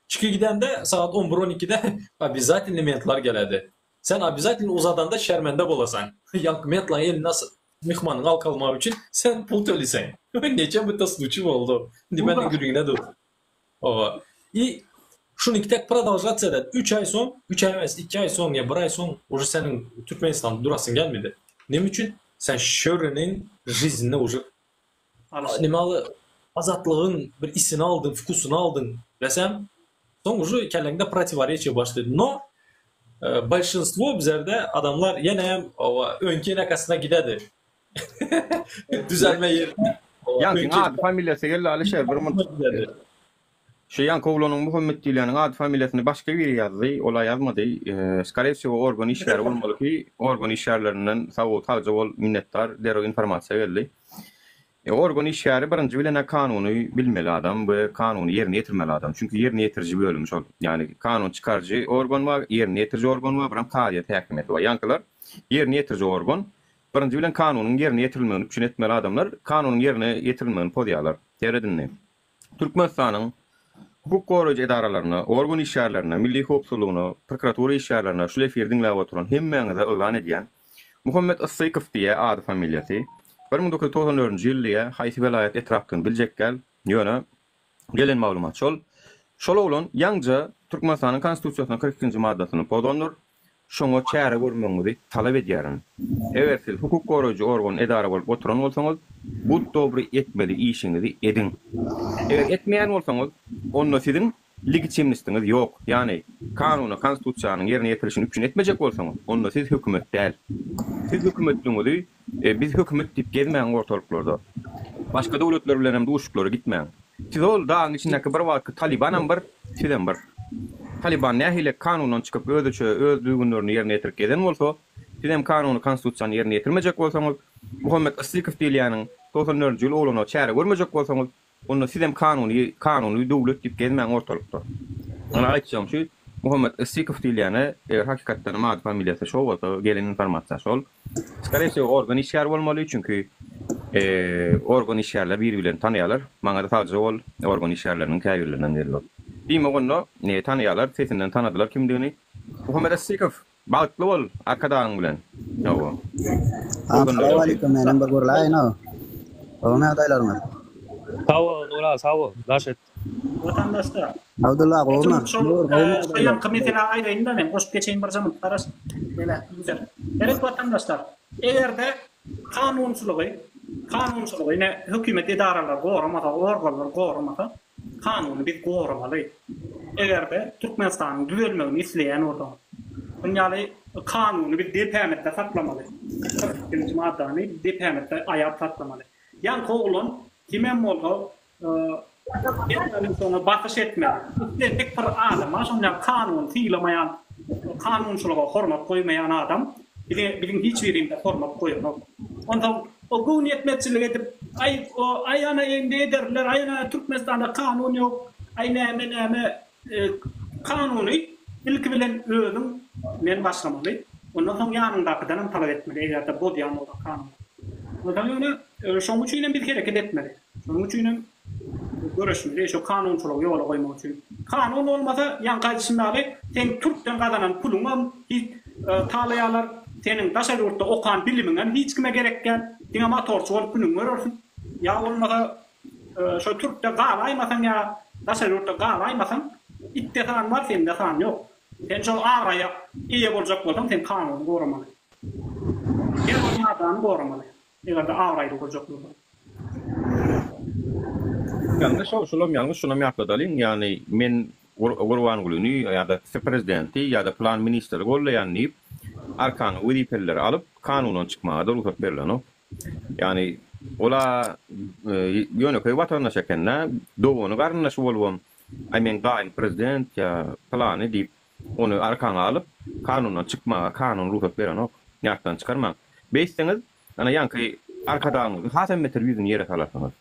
Çıkı giden de saat 11-12'de abizatin limentlar geledi. Sen abizatin uzadan da şermende bolasan. Yank metla el nasıl mihmanın al kalmak için sen pul tölisen. Nece bu tasluçum oldu. Dimenin gürüğüne dur. И şunu tek продолжаться da 3 ay son, 3 ay emez 2 ay son ya 1 ay son уже senin Türkmenistan'da durasın gelmedi. Ne için? Sen şöhrenin жизньine уже animalı azatlığın bir isini aldın, fıkusunu aldın desem son уже kellengde противоречие başladı. No большинство bizlerde adamlar yine önkü nakasına gidedi. Düzelme yerine. Yankı ad familyası geldi Alişer bir mıntı. Yankovlonun Muhammed Dilan'ın ad familyasını başka biri yazdı. Olay yazmadı. Скорее всего organ işler olmalı ki organ işlerlerinden sağ ol minnettar dero informasiya geldi. Organ işleri birinci bilene kanunu bilmeli adam ve kanunu yerine getirmeli adam. Çünkü yerine getirici bölünmüş ol. Yani kanun çıkarıcı organ var, yerine getirici organ var, biram kadiyet hakimiyeti var. Yankılar yerine getirici organ. Birinci bilen kanunun yerine getirilmeyeni üçün etmeli adamlar. Kanunun yerine getirilmeyeni podiyalar. Devredinli. Türkmenistan'ın hukuk koruyucu idaralarına, organ işyerlerine, milli hukukçuluğuna, prokuratura işyerlerine, şu leferdinle oturan hemmeğine de öğlan ediyen Muhammed As-Saykov diye adı familyası 1994 yıllıya Haysi velayet etrafını bilecek yöne gelen malumat şol. Şol olan yanca Türkmenistan'ın konstitusiyasının 42. maddasını podonur. Şoňa çäre görmeňizi talap edýärin. Eger siz hukuk koruyucu organ edara bolup oturan bolsaňyz, bu dobry etmeli işiňizi edin. Eger etmeýän bolsaňyz, onda sizin legitimliğiniz ýok. Ýani kanuny, konstitusiýanyň ýerine ýetirişini üçin etmejek bolsaňyz, onda siz hökümet däl. Siz hökümetliňizi biz hökümet diýip gezmeýän ortalyklarda. Başga dowletler bilen hem duşuklary gitmeýän. Siz ol daň içindäki bir wagt Talibanam bir, sizem bir. Taliban nähile kanundan çıkıp öz düýgünlerini ýerine ýetirip gelen bolsa, sizem kanuny, konstitusiýany ýerine ýetirmejek bolsaňyz, Muhammed As-Saykov diýilýäniň 94 ýyl olana çäre görmejek bolsaňyz, onda sizem kanuny dowlet diýip gezmeýän ortalykda. Ana aýtjam şu Muhammed As-Saykov diýilýäne hakykatdan mad familyasy şo bolsa gelen informasiýa şol. Skare şu organ işler bolmaly çünki organ işlerler bir-birini tanýarlar. Maňa da sadece ol organ işlerleriniň käýürlerinden berilýär. Dime onda ne tanıyalar, sesinden tanıdılar kimdiğini. Muhammed As-Saykov, bağıtlı ol, arkadaşın bilen. Assalamu alaikum, benim bagurlay no. Ome adaylar mı? Sağ ol, ola sağ ol. Raşit. Vatandaşlar. Abdullah Goma. Soyan kımetine ayrıyında ben hoş geçeyim bir zaman taraf. Böyle güzel. Evet vatandaşlar, eğer de kanunçuluğu ne hükümet idaralar gormada, organlar gormada kanunu biz gormalı. Eğer de Türkmenistan'ın düzelmegini isleyen orada. Bunyalı kanunu bir DPM'de saklamalı. 42. maddany DPM'de ayap saklamalı. Yani koğulun kimen oldu etmenin sonra bakış etmeli. İşte tek bir adam, sonra kanun fiilamayan, kanunçuluğa hormat koymayan adam bilin hiçbir yerinde hormat koyuyor. Ondan o gün yetmezçilik edip ayana ne ederler, ayana Türkmenistan'da kanun yok, ayna kanunu ilk bilen özüm men başlamalı. Ondan sonra yanındakinden talep etmeli. Eğer de bu diyan oldu kanun. Ondan sonra şoň üçin bir hareket etmeli. Şoň üçin görüşmeli. Şu kanunçuluğu yola koymak için. Kanun olmasa yan karşısındaly sen Türk'ten kazanan pulunu hiç talayalar. Senin taşalurda okan biliminden hiç kime gerekken, dine motorçu olup günün görürsün. Ya olmasa şu Türk'te galaymasan ya Tasarrufta galaymasan ittihan var sende kan yok. Sen şu araya iyi olacak bolsan sen kanunu goramaly. Gel adam goramaly. Eger de arayda olacak bolsa. Yanlış olsun, yanlış şunu yapadalyň. Yani men Gurban Gulüni ya da prezidenti ya da plan ministeri gollaýanny arkan wedipeler alıp kanunan çıkmağa da ruhsat berilen. Yani ola yönököy vatandaş ekenle doğunu garnaş bolwam men gaýyn prezident ya plany diýip onu arkana alıp kanunan çıkmağa kanun ruhsat beren ýakdan çıkarmak. Beýsteňiz ana ýanky arkadaňyzy hasan metre ýüzüni ýere salarsyňyz.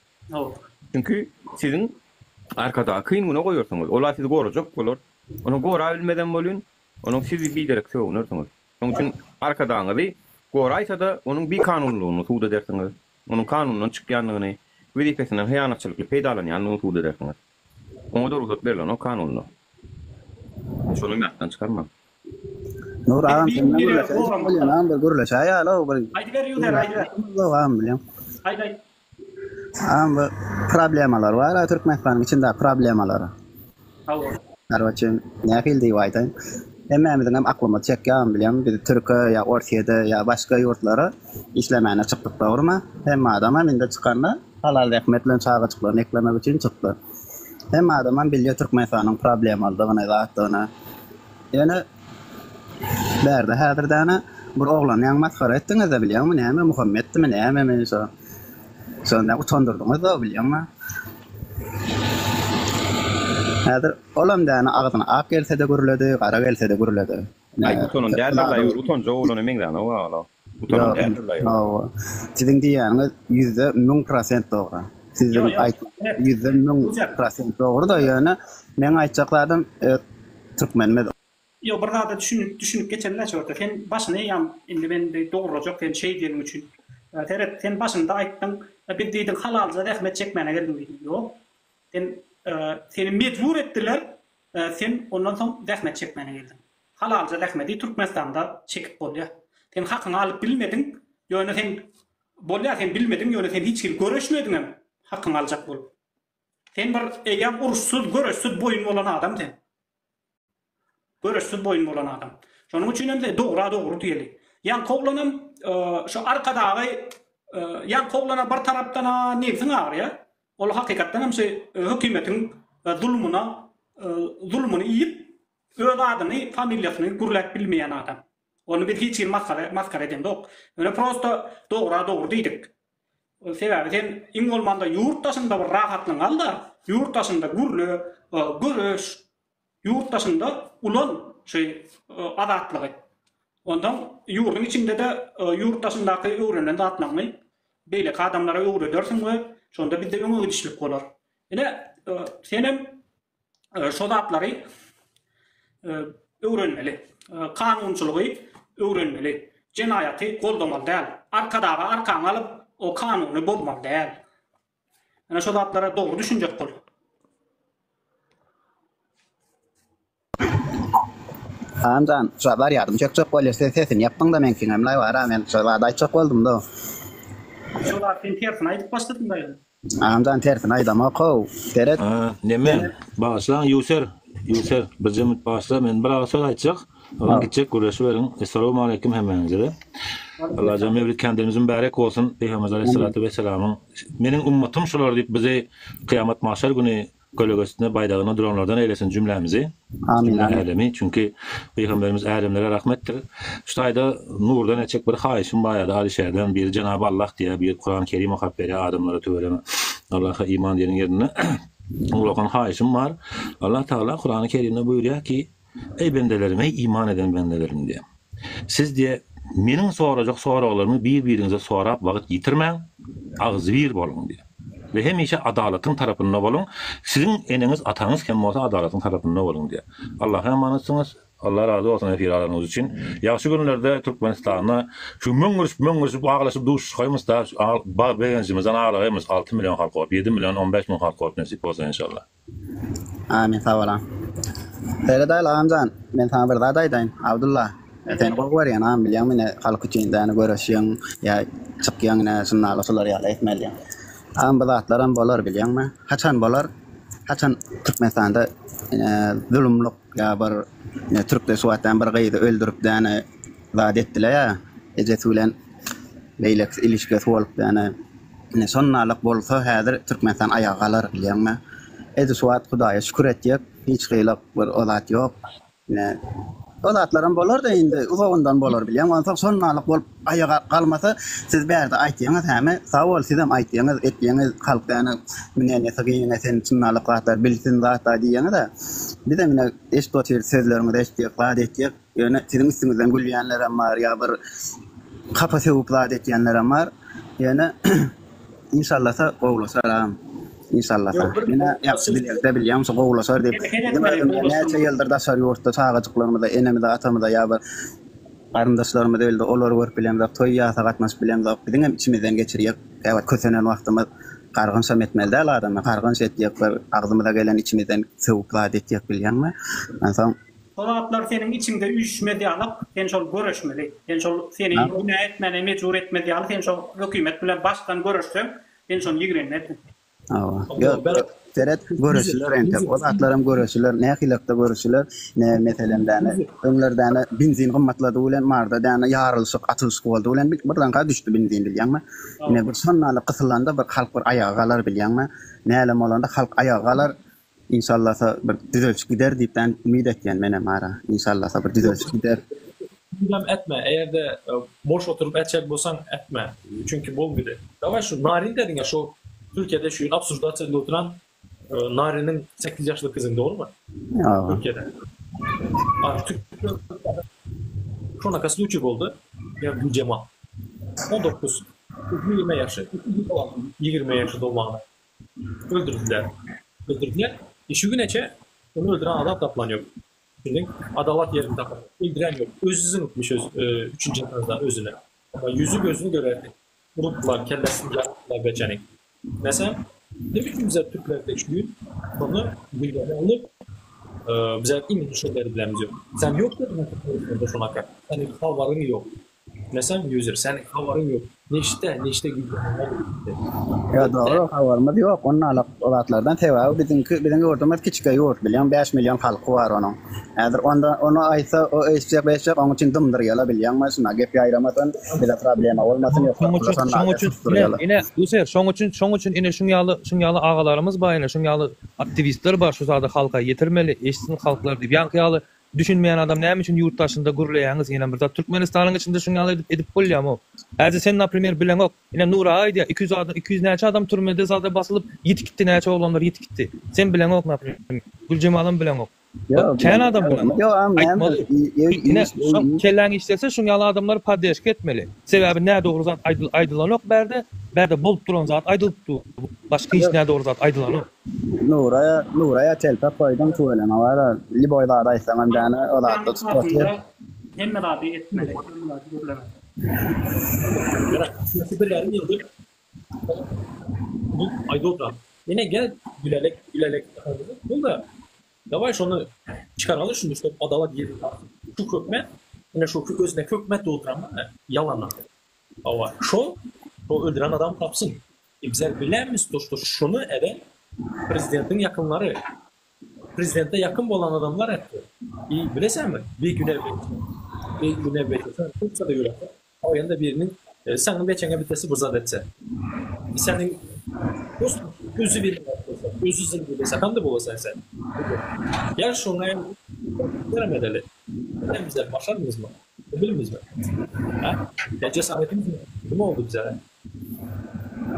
Çünkü sizin arkada kıyımına koyuyorsunuz. Ola sizi koruyacak olur. Onu korabilmeden bolun. Onun sizi bilerek söylüyorsunuz. Onun için arkadağınızı koraysa da onun bir kanunluğunu tuğda edersiniz. Onun kanunundan çıkyanlığını, vazifesinden hıyanatçılıklı peydalayanlığını tuğda edersiniz. Onu da ruhsat verilen o kanunlu. Şunu yaptan çıkarmam. Nur ağam sen ne gurleşe? Ağam da gurleşe ya la. Haydi ver yuder haydi ver. Ağam biliyorum. Haydi. Ama problemalar var. Türkmenistan'ın içinde problemalar. Arvaçın ne fildi waytan. Hemmemizin hem aklıma çekýän bilýän biz Türkiye ya Orsiýada ya başga ýurtlara işlemäne çykdyk dogrymy? Hem adama mende çykanda halal rahmet bilen çağa çyklar eklemek üçin çykdy. Hem adama bilýär Türkmenistan'ın problemaldygyny zatdygyny. Ýöne berde häzirden bir oglan ýa maskara etdiňiz de bilýärmi? Näme Muhammedmi näme men şo. Sonra utandırdım da bilýärmi? Häzir olamdan ağzına ak gelse de görüledi, gara gelse de görüledi. Ay utonun derlerler, utonca oğlunu meňden o. Utonun derlerler. Sizin diýäňiz 100% dogry. Sizin aýtýan 100% dogry da ýöne men aýtjaklarym Türkmenme. Yo bir da düşünüp geçenler şorta. Sen başyny ýam indi men de dograjak sen şey diýenim üçin. Teret sen başynda aýtdyň, bir diýdiň halalca rahmet çekmene geldim diýdim. Ýok. Seni mecbur ettiler, sen ondan soň rahmet çekmene geldin. Halalca rahmeti Türkmenistan'da çekip bolýar. Sen hakyny alyp bilmediň, ýöne sen bolýar, sen bilmediň, ýöne sen hiç kim görüşmediň hem hakyny aljak bolup. Sen bir eýär uruşsuz, görüşsüz boyun bolan adam sen. Görüşsüz boyun bolan adam. Şonuň üçin hem de dogry diýeli. Ýa koglanam şu arkadagy ýa koglana bir tarapdan nefsin agry. Ol hakykatdan hem hökümetiň zulmuna iyip öz adyny, familiýasyny gurlap bilmeýän adam. Onu bir hiç maskara eden dok. Öyle prosto dogry diýdik. Sebäbi sen iň bolmanda ýurtdaşynda bir rahatlyk al da, ýurtdaşynda gurle, görüş, ýurtdaşynda ulan şey adatlygy. Ondan ýurdun içinde de ýurtdaşyndaky öwrenen atlanmy beýle adamlara öwredersiň we şonda bizde öňe gidişlik bolar. Ene senem şo zatlary öwrenmeli. Kanunçylygy öwrenmeli. Jenayaty goldamaly däl. Arkadaga arkaň alyp o kanuny bozmaly däl. Ana şo zatlara dogry düşünjek bol. Amcan, şolar ýardym çekjek bolýar, sesini ýapmaň da men kiňemle bara, men şolarda aýtjak boldum da. Şolar sen tersin aýdyp başladym da. Amcan tersin aýdama gow. Teret. Neme? Başlan Ýuser, bir jemit başla men bir ağız aýtjak. Oňa gitjek görüşip berin. Assalamu alaykum hemmeňize. Allah jami kendimizin bärek bolsun. Peygamber aleyhissalatu vesselam'ın meniň ummatym şolar diýip bize kıyamat mahşer günü gölgesinde baydagyna duranlardan eylesin cümlemizi. Amin. Alemi. Çünkü Peygamberimiz äremlere rahmettir. Şu taýda nurdan etjek bir haýyşym baýada Alişerden bir Cenab-ı Allah diye bir Kur'an-ı Kerim okup beri adamlara töwereme. Allah'a iman diýen ýerine ulakan haýyşym bar. Allah Taala Kur'an-ı Kerimde buyurýar ki: "Ey bendelerim, ey iman eden bendelerim" diye. Siz diye meniň sorajak soralarymı bir-birinize sorap wagt ýitirmäň, agzy bir bolun diye. Ve hemişe adalatyň tarapynda bolun. Sizin eneňiz, ataňyz hem bolsa adalatyň tarapynda bolun diye. Allah'a emanetsyňyz. Allah razı olsun efiralarınız için. Ýaşy günlerde Türkmenistana şu möňgürsüp aglaşyp duş koýmys da beýenjimizden ağlaýmys 6 milyon halk bolup 7 milyon 15 milyon halk bolup nasip bolsa inşallah. Amin sağ olam. Seyreda amcan, men sana bir zat aýdaýyn. Abdullah, sen gowar ýa-na bilýän mene halk üçin däne görüşýän ýa çykýan näme şunlar ýaly etmelýän. Am zatlaram bolar bilýärmi? Haçan bolar? Haçan Türkmenistanda zulümlük ya bir Türkde suwatdan bir gaýdy öldürip däne zat etdiler ya. Ejesulen beýlek ilişkisi bolup däne sonnalyk bolsa häzir Türkmenistan ayağa galar bilýärmi? Edi suwat Hudaýa şükür etjek, hiç gylak bir ozat ýok. Ozatlaram bolar da indi uzagyndan bolar bilýän. Ondan sonnalyk bolup ayağa galmasa siz bärde aýtýaňyz häme sag bol sizem aýtýaňyz etýäňiz halkdaňy menen ýasagyňyz sen sonnalyk zatlar bilsin zatlar diýäňiz de bir de mene eşdotyr sözlerimi de eşdiýek zat etjek. Ýöne sizin üstüňizden gülýänler bar ýa bir kapasy uplat etýänler bar. Ýöne inşallah gowulasaram. İnşallah. Mene ýaxşy bilýär, bilýär, so gowulaşar diýip. Näçe ýyldyr daşar ýurtda çağajyklarymyzda, enemizde, atamyzda ýa bir garyndaşlarymyz öldü, olar görüp bilýär, toý ýa-da gatnaşyp bilýär, bizim hem içimizden geçirýek. Äwat kösenen wagtymyz gargynça metmelde adam, gargynça etýek, agzymyza gelen içimizden sowuklat etýek bilýärmi? Ansan Solatlar senin içinde üşmedi alıp, sen şol görüşmeli. Sen şol seni günah etmene mecbur etmedi alıp, sen şol hökümet bilen baştan görüşsün, sen şol ýigrenmedin. Seret görüşürler ente, o zatlarım görüşürler, ne hilakta görüşürler, ne meselen däne, öňlerdäne benzin gymmatlady bilen marda däne ýarylşyk, atylşyk boldy bilen birden düşdi benzin bilýärmi? Ne bir sonnaly kysylanda bir halk bir ayağa galar bilýärmi? Näle bolanda halk ayağa galar, inşallah bir düzelşik gider diýipden ümid etýän menem ara, inşallah bir düzelşik gider. Bilmem etme, eğer de boş oturup etecek bolsan etme, çünkü bol bir de. Ama şu narin dedin ya, şu Türkiye'de şu absürdatçıda oturan Nari'nin 8 yaşlı kızın doğru mu? Ya. Türkiye'de. Artık şu nakası uçuk oldu. Ya bu Cemal. 19, 20 yaşı, 20 yaşı dolmağına. Öldürdüler. Şu gün içe onu öldüren adam taplanıyor. Şimdi adalet yerini taplanıyor. İldiren yok. Özünü unutmuş 3. insanızda özüne. Ama yüzü gözünü görerdi. Unuttular, kellesini yaptılar becenik. Mesela ne biçim bize Türklerde şu gün onu bilgileri alıp bize imin şeyleri bilemiz yok. Sen yok dedin Türklerde şuna kadar. Senin havarın yok. Mesela user senin havarın yok. Neşte gidiyor. Ya doğru havarımız yok. Onun olatlardan teva bizim ortamız küçük yurt bilýän 5 milyon halkı var onun. Eğer onu aysa o eşek onun için dımdırýala bilýän şuna gep ýaýramadan bir problem olmasın yok. Şoň üçin ine user şoň üçin ine şuňaly agalarymız bar, ine şuňaly aktivistler bar şu zada halka ýetirmeli, eşsin halklar diýip ýankyýaly düşünmeyen adam näme üçin ýurtdaşynda gurlaýaňyz ýene bir zat Türkmenistanyň içinde şuňaly edip bolýarmy? Häzir sen naprimер bilen ok, ine Nura aýdy 200 näçe adam türmede zada basylyp ýitgitdi, näçe oglanlar ýitgitdi. Sen bilen ok naprimер. Gülcemalym bilen ok. Kän adam bilen. Yo, ine kelläň işlese şuňaly adamlar paddeşik etmeli. Sebebi näde doğru zat aýdylan ok berde bolup duran zat aýdylypdy. Başga hiç näde doğru zat aýdylan ok. Nuraya telpa koydum tuğlama var. Liboyda da istemem däne o da tutdu. Hemme abi etmeli. Nasibelerini yıldır. Bu ayda oturan. Yine gel gülerek. Bu da yavaş onu çıkaralım şunu işte adalet yeri. Şu kökme, yine şu özüne kökmet de oturan yalanlar. Ama şu öldüren adam tapsın. Bize bilen misin dostlar şunu eden prezidentin yakınları. Prezidente yakın olan adamlar etti. Bilesen mi? Bir güne bekliyorsan tutsa da yürüyorsa o yanında birinin senin beçene bitesi buzat etse. Senin gözü bir gözü zil gibi sakın da bulursan sen. Gel şuna veremedeli. Ne bize başar mıyız mı? Bilir miyiz mi? Ya cesaretimiz mi? Ne oldu bize?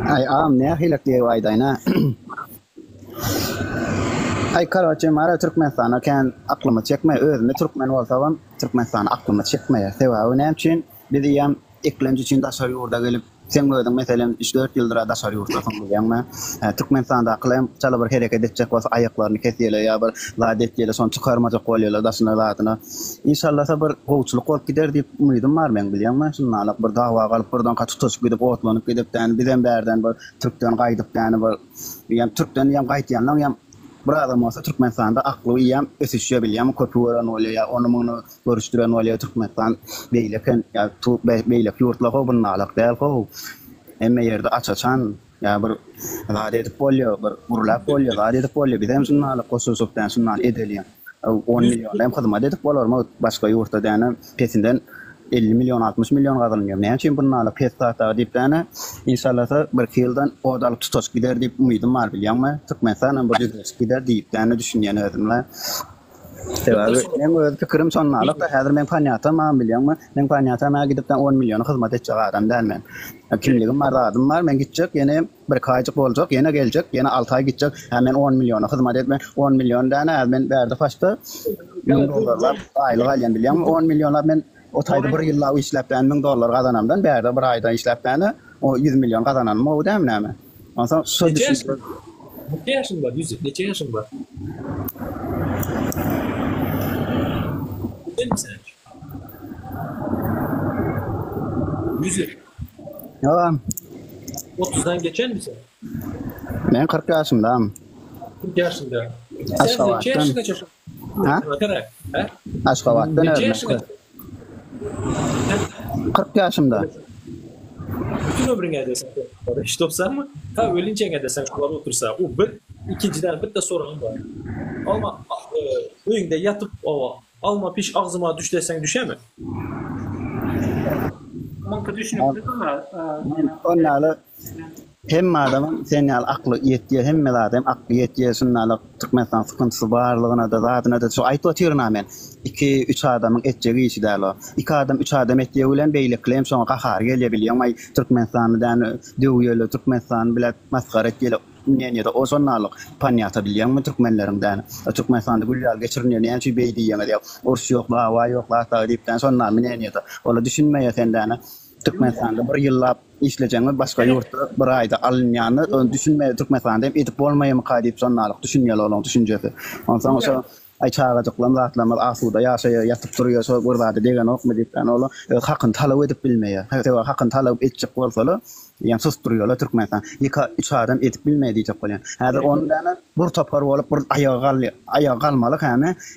Ay ağam ne hilak diye vaydayna. Ay karaçı mara Türkmenistan'a kan aklımı çekme özünde Türkmen olsam Türkmenistan'a aklımı çekmeye sebebi ne için biz yam iklenci için daşar yurda gelip sen gördün mesela 3-4 yıldır daşar yurda sanırım Türkmenistan'da aklım çalı bir hareket edecek olsa ayaklarını kesiyle ya bir ladetle son çıkarmacak oluyorlar daşına latına inşallah sabır kovçuluk olup gider deyip ümidim var ben biliyorum şunlarla bir dava kalıp buradan tutuş gidip otlanıp gidip yani bizden berden bir Türk'ten kaydıp yani bir Türk'ten yam kayıtyanlar yam burada olsa Türkmenistan'da aklı ýa ösüşýär bilýär, köpü ören bolýar, onu görüşdiren bolýar Türkmenistan beýleken ýa beýlek ýurtlar bunun alak däl go. Emme ýerde açaçan Ya bir zade edip bolýar, bir urlap bolýar, zade edip bolýar. Bizem şunnaly goşuşupdan şunnaly edeliň. 10 milyon hem hyzmat edip bolarmy başga ýurtda däne pesinden 50 milyon 60 milyon gazanýar. Näme üçin bunnaly pesata diýip däne inşallah bir ýyldan odalyp tutuş gider diýip umydym bar bilýärmi? Türkmenistan bu düzgün gider diýip däne düşünýän özümle. Sebebi men öz pikirim şonnaly da häzir men panyata man bilýärmi? Men panyata ma gidipden 10 milyon hyzmat etjek adam dälmen. Kimligim bar adam bar men gitjek ýene bir kaýjyk boljak ýene geljek ýene 6 ay gitjek hemen 10 milyona hyzmat etmen 10 milyon däne men berde paşda $1000 aýlyk alýan bilýärmi 10 milyona men o taýda bir ýylla işläpden $1000 gazanamdan berde bir aýda işläpden o 100 milyon gazananmy o däm näme? Ondan şo düşünýär. Neçe yaşın var? Neçe yaşın var? Değil mi sen? Yüzük. Ya. 30'dan geçen misin? Ben 40 yaşındayım. 40 yaşında. Sen neçe yaşında çalışıyorsun? Ha? Aşgabat'tan neçe yaşında? 40 yaşımda. Bütün ömrüne desen, hiç topsan mı? Ha ölünce desen şulara otursa, o bir, ikinciden bir de sorun var. Ama öğünde yatıp alma piş ağzıma düş desen düşer mi? Manka düşünüp ama onlarla hem adamın senal aklı yetdiği hem adam aklı yetdiği şunlarla Türkmenistan sıkıntısı varlığına da zatına da şu ayet oturuyorum hemen 2-3 adamın etjegi işi derler. 2 adam 3 adam etdiği bilen beyliklerim sonra qahar gelebiliyor ama Türkmenistan'dan döwýeli Türkmenistan bilen maskara etdiler. Yani da o sonnalyk panyata bilýärmi Türkmenlerinden. Türkmenistanda güýär geçirinýär näçe beýdi ýa-da urs ýoklar, wa ýoklar ta diýipden sonnaly menýär. Ola düşünmeýär senden. Türkmenistanda bir ýyllap işlejeňi başga ýurtda bir aýda alınýany onu düşünmeýär Türkmenistanda hem edip bolmaýarmy diýip sonnalyk düşünýär olaň düşünjesi. Ondan soň aýçagajyklam zatlamaz asuda ýaşaýar ýatyp durýar şo gurda degen okmy diýipden ola hakyny talap edip bilmeýär. Haýta hakyny talap etjek bolsalar yani susturýarlar Türkmenistan. 2-3 adam edip bilmeýär diýip bolýar. Häzir ondan bir topar bolup bir ayağa galmalyk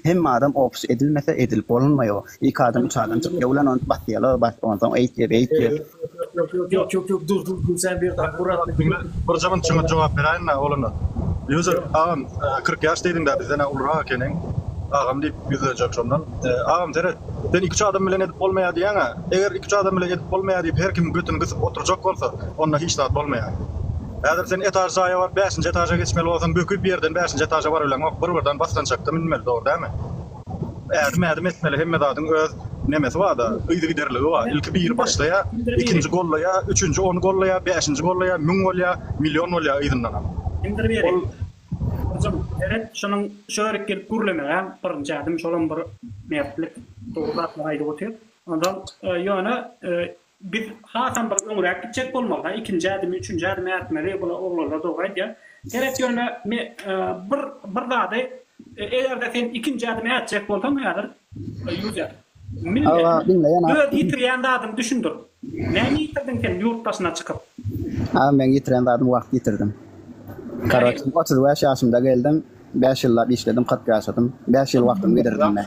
hem adam opus edilmese edilip bolmaýar. 2 adam 3 adam çykyp ýolan onu batýarlar, ondan eýtýär. Yok dur sen bir daha Murat bir zaman jogap berýän olana. Ýözer ağam 40 ýaş diýdiň-de bizden ulra ekeniň. Ağam diýip ýüzejek şondan. Ağam tere sen 2 adam bilen edip bolmaýar diýäň. Eger 2 adam bilen edip bolmaýar diýip her kim götüni gysyp oturjak bolsa, onda hiç zat bolmaýar. Häzir sen etaja var, 5-nji etaja geçmeli bolsaň, böküp bir ýerden 5-nji etaja bar bilen bir-birden baslançakda minmeli, dogry dämi? Ädim etmeli hemme dadyň öz nemesi var da, ýygy giderligi var. Ilki bir başlaýa, ikinji gollaýa, üçüncü 10 gollaýa, 5-nji gollaýa, 1000 bolýa, milyon bolýa ýygydan. Indir berýär. Evet, şunun şöhrek gelip gürlemeýän birinji adam şolan bir mertlik dogry aýdy otyr. Ondan ýöne biz hasan bir öňrek gitjek bolmaly. Ikinji adam, üçünji adam ätmeli, bula oglarlar dogry diýär. Gerek ýöne bir zady eger sen ikinji adam ätjek bolsaň ýa-da ýüzer. Millet ýitirýän adam düşündir. Näme ýitirdiň sen ýurtdaşyna çykyp? Ben ýitiren adam wagt ýitirdim. Karaçym 35 ýaşymda geldim. 5 ýyllap işledim, 40 ýaşadym. 5 ýyl wagtymy giderdim ben.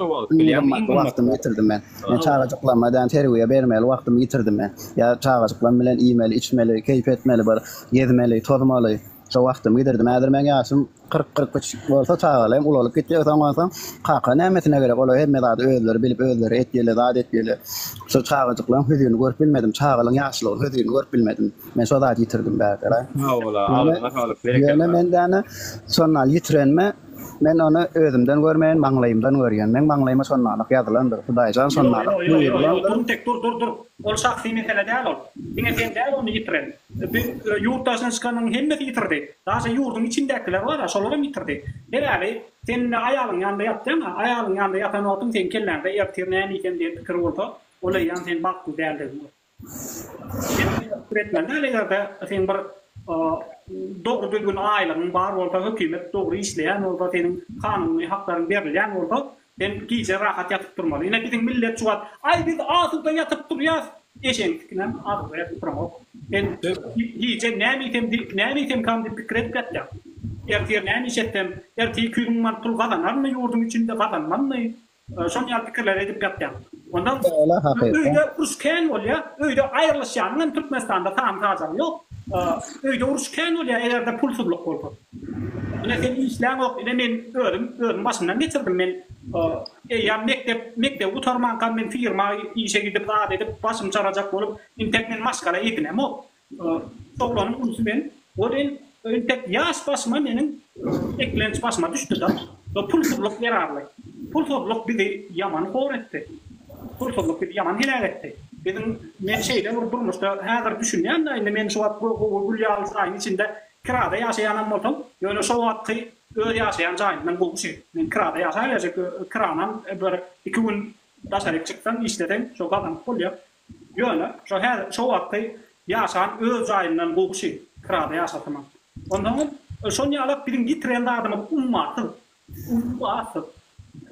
Wagtymy ýitirdim ben. Men çağajyklamadan terbiýe bermeli wagtymy ýitirdim ben. Ya çağajyklam bilen iýmeli, içmeli, keýp etmeli, bir gezmeli, tozmaly. Şo wagtymy giderdim. Häzir men ýaşym 40-43 bolsa çağalayım, ulalyp gitýär. Soňra kaka nämetine gerek olar hemme zady özleri bilip özleri etýärler, zat etýärler. Şo çağajyklam hödüni görüp bilmedim, çağalyň ýaşlygy hödüni görüp bilmedim. Men şo zat ýitirdim bädere. Ýöne menden sonal ýitirenme men onu özümden görmeýän, maňlaýymdan görýän. Men maňlaýyma sonnalyk ýazylandyr. Hudaýjan sonnalyk. Dur. Ol şahsy mesele däl ol. Diňe sen däl onu ýitiren. Bir ýurtdaşyna çykanyň hemmesi ýitirdi. Daşa ýurdun içindekiler bar, şolara ýitirdi. Beräli, sen aýalyň ýanynda ýatdyň, aýalyň ýanynda ýatan otuň sen kellände ýertirnäni eken diýip pikir bolsa, ola ýan sen bakdy däldi. Sen ýetmeli sen bir dogry düzgün aýlygyň bar bolsa, hökümet dogry işleýän bolsa, senin kanuny haklaryň berilýän bolsa, sen giýje rahat ýatyp durmaly. Ine biziň millet çugat, ay biz asyda ýatyp durýas, eşenkikden asyda ýatyp durmaly. Ben giýje näme kem kam diýip pikir edip ýatjak. Ertir näme işetdim, ertir küýüň pul gazanarmy, ýurdun içinde gazanmanmy? Şonýa pikirler edip ýatjak. Ondan öýde ursken bolýar, öýde aýrylyşýan, Türkmenistanda tam taýjak ýok. öýde uruşkan bolýar, egerde pulsuzlyk bolsa. Ine sen işläň ok, ine men öýdüm başymdan geçirdim men. Ýa mekdep utarman kan men firma işe gidip rahat edip başym çarajak bolup intekmen maskala edinem o. Toplanyň ulusy men. Oden tek ýaş başyma meniň eklenç başyma düşdi da. Pulsuzlyk yararly. Pulsuzlyk bizi yaman horetdi. Pulsuzlyk bizi yaman helak etdi. Bizim men şeyden durmuşda häzir düşünýän da indi men şu wagt bu ýaly saýyn içinde kirada ýaşaýan bolsam, ýöne şu wagty öýde ýaşaýan jaýyndan bu şey. Men kirada ýaşaýajak kiranan bir 2 gün daşaryk çykdan işleden şu gadan bolýar. Ýöne şu häzir şu wagty ýaşaýan öýde jaýyndan bu şey. Kirada ýaşatmam. Ondan şonýalyk birin gitrende adamy ummaty.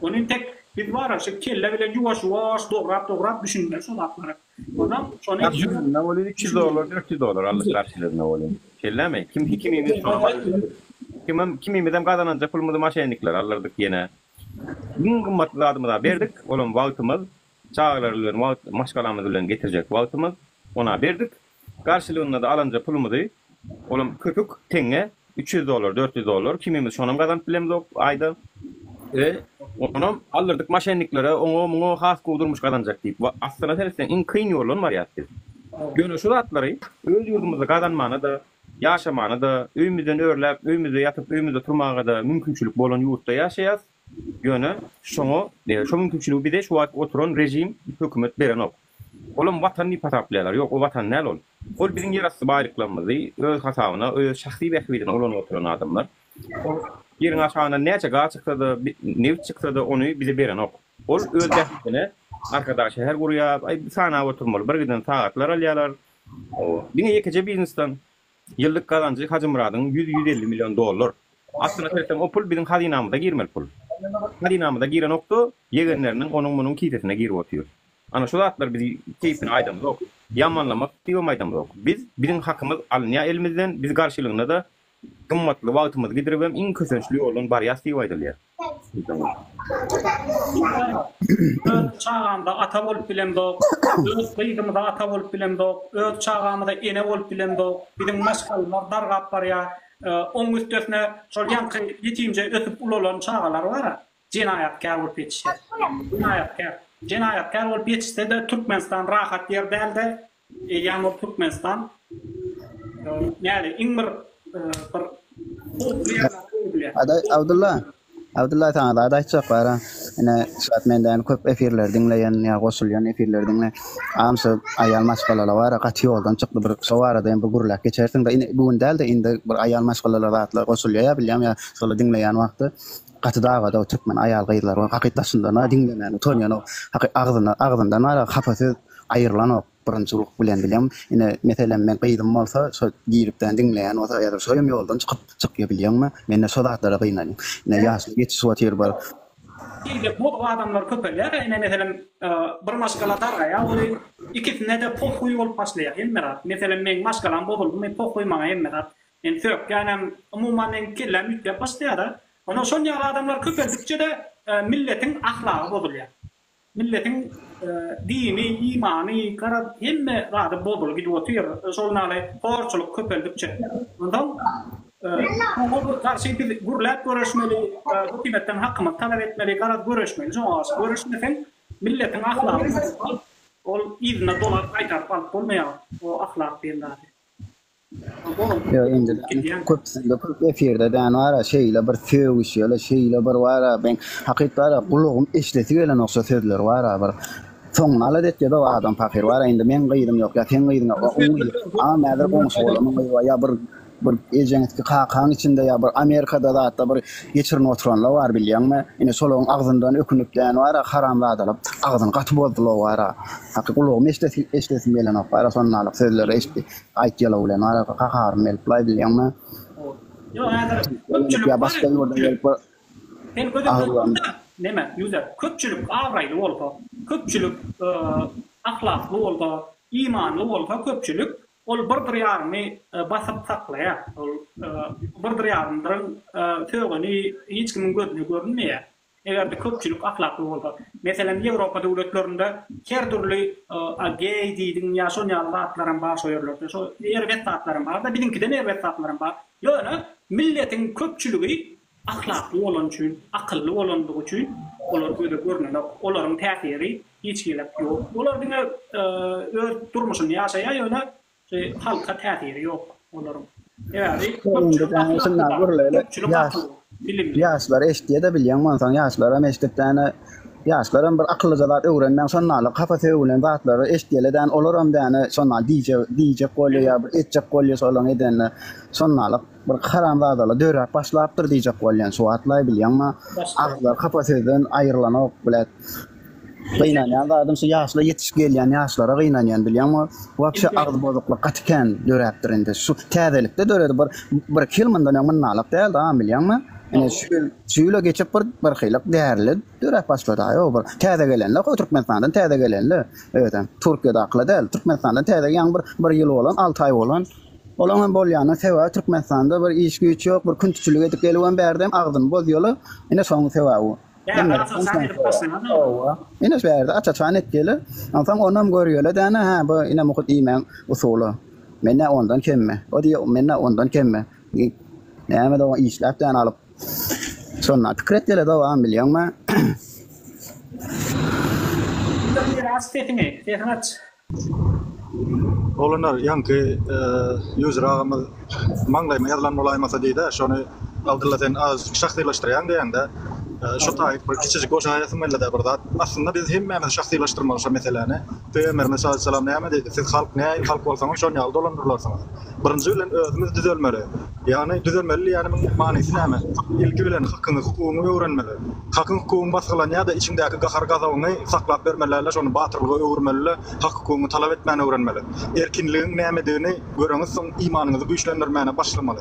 Onun tek bir var şu kelle bilen yuwaş dograp düşünme şu laflara. Ondan sonra ne olur $200 $400 allık karşılığında olur. Kelleme kimimizden kazanacak pulumuzu maşenlikler alırdık yine. Gün kımmatlı adımı da verdik. Oğlum vaktimiz çağlarıyla maşkalamızla getirecek vaktimiz ona verdik. Karşılığında da alınca pulumuzu oğlum köpük tenge $300 $400 kimimiz şonam kazanıp bilemiz yok ayda. Onu alırdık maşenliklere onu has kurdurmuş kazanacak deyip aslında tersten in kıyın yolun var ya siz. Gönü şu atları öz yurdumuzda kazanmağına da yaşamağına da öyümüzden örlep, öyümüzde yatıp öyümüzde turmağa da mümkünçülük bolan yurtta yaşayaz. Gönü şunu, şu mümkünçülüğü bir de şu oturan rejim, hükümet veren ok. Oğlum vatanını pataplayarlar, yok o vatan ne ol? O bizim yerası bayraklanmazı, öz hasavına, öz şahsi bekviden olan oturan adamlar. Yerin aşağına ne çıksa da ne çıksa da onu bize veren ok. Ol öz bekvine arkadaşı her buraya sana oturmalı, bir giden saatler alıyorlar. Dine yekece biznesten yıllık kazancı Hacı Murad'ın $100-150 milyon. Aslında tersten o pul bizim hazinamıza girmeli pul. Hazinamıza giren oktu, yegenlerinin onun bunun kitesine girip otuyor. Ana şu zatlar bizi keyfine aydamız ok. Yamanlamak diyorum aydamız ok. Bizim hakkımız alınıyor elimizden, biz karşılığında da kımmatlı vaktimizi gidirip en kösünçlü olan bariyas diyor aydılıyor. Çağamda ata bolup bilemdok, öz kıydımda ata bolup bilemdok, öz çağamda ene bolup bilemdok, bizim maşgallar dargap var ya, onun üstüne şol yankı yetimce ötüp ulolan çağalar var ya, cenayatkar bolup yetişir. Cenayatkar bolup yetişse de Türkmenistan rahat yer değil de, yani Türkmenistan, yani in bir Abdullah sana da çok var. Yine saat menden köp efirler dinleyen ya gosulyan efirler dinle. Amsa ayal maskalalar var. Qati yoldan çıktı bir sovarada bir gurlak geçersin de bugün değil de indi bir ayal maskalalar atlar gosulya ya bilýän ya şol dinleyen wagty qati dağda Türkmen ayal gaýlar var. Haqiqatda dinlemen tonýan o ağzından ara hapasy aýrylan o birinçilik bilen bilýän. Ine meselen men gaýdym bolsa şo giripden dinleyen o ýa-da şoýum ýoldan çykyp bilýänmi? Men de sodatlara gaýnalym. Ine ýaşly geçişwatýar bar. Şimdi bu adamlar köpeler, yani mesela bir maskalalar ya, o ikisine de pohuy olup başlıyor, emmerat. Mesela ben maskalam bozuldu, ben pohuy bana emmerat. Yani sök, yani umuman kelle mütle başlıyor da, ondan sonra adamlar köpeldikçe de milletin ahlakı bozuluyor. Milletin dini, imani, karar, hemme rahatı bozuluyor, gidiyor, sonra horçuluk köpeldikçe. Ondan o karşı bir gurlat görüşmeli, hükümetten hakkımı talep etmeli, karar görüşmeli. Sonra görüşmesen milletin ahlakı ol izne dolar kaytar falan olmuyor o ahlak birler. Yo indi köp efirde dan ara şeyle bir söwüş ýa-da şeyle bir wara ben hakykatda gulugum eşleti gelen oksa sözler wara bir soň aladet ýa-da adam fakir wara indi men gaýdym ýok ýa sen gaýdym ama näder goňş bolan ýa bir ejenetki kakan içinde ya bir Amerika'da da hatta bir geçirin oturanlar var bilýänmi? Ine şolun ağzından ökünüpden wara haramladalyp ağzyn gaty boldular wara. Hakykatly eşlesin bilen wara sonnalyk sözler eşdi. Aýtýarlar bilen wara kakarym elip bilýänmi? Yo häzir ya başga ýoldan gelip sen gözüm neme ýüzer köpçülük awraýly bolsa, köpçülük ahlakly bolsa, imanly bolsa köpçülük ol bir ýarmy basyp saklaýar. Ol bir ýarmyň tögüni hiç kimin gözüne görünmeýär. Eger de köpçülük ahlaklı bolsa. Meselem Ýewropa döwletlerinde her türlü gay diýdiň ýa şonýal zatlaryň baş öýerler. So erwet zatlaryň bar da bizinkiden erwet zatlaryň bar. Ýöne milletiň köpçüligi ahlakly bolan üçin, akylly bolandygy üçin olar göze görnenok, olaryň täsiri hiç gelip ýok. Olar diňe öz durmuşyny ýaşaýar ýöne halka täsiri ýok olaryň. Yaşlar eşdiye de bilýän bolsaň yaşlara meşgipden yaşlaryň bir akylly zat öwrenmäň sonnaly kafa söwülen zatlary eşdiýeleden olaram däne sonnaly DJ golýa ýa bir etjek golýa solan edenler sonnaly bir haram zadalar dörap başlapdyr diýjek bolýan şu atlay bilýänmi agzlar kafa söwden aýrylanyp bilet. Gynanýan adam şu yaşla yetişip gelýän yaşlara gynanýan bilýänmi? Wagşa agzy bozuklyk gatken dörapdyr indi. Şu täzelikde döredi bir kilmandan ýa-mınnalyk däl da bilýänmi? Yani şöyle geçip bir xeylik değerli dörep başladı. Bir täze gelenler, Türkmenistan'dan täze gelenler. Evet, Türkiye'de aklı değil. Türkmenistan'dan täze yan bir yıl olan, 6 ay olan. Olan bolýany sewa Türkmenistan'da bir iş güç yok, bir küntüçülük edip gelýän berdem agdyny bozýarlar. Ine soň sewa bu. Ine berde açaçan etgeli. Antam onam görýärler däne ha bu ine muhit iýmen usuly. Menne ondan kemme. O diýär menne ondan kemme. Näme de o işläpden alyp sonra fikretleri de var bilýänmi? Olanlar ýanky ýüzür agamy maňlaýma ýazylan bolaýmasa diýdi, şonu aldyladan az şahsylaşdyrýan diýende şu taýyk bir kiçik goşaýasym belle de bir zat. Aslında biz hemmemiz şahsylaşdyrmaly şu meseleni. Peygamber sallallahu aleyhi ve sellem näme diýdi? Siz halk näme halk bolsaňyz şonu ýaly dolandyrlarsyňyz. Birinji bilen özümiz düzelmeli. Yani düzelmeli yani manysy näme? İlki bilen hakyny, hukumy öwrenmeli. Hakyn hukumy basgylan ýa-da içindäki gahar gazawyny saklap bermelerle şonu batyrlyga öwrenmeli, hak hukumy talap etmäni öwrenmeli. Erkinligiň näme diýini göreňiz soň imanyňyzy güýçlendirmäne başlamaly.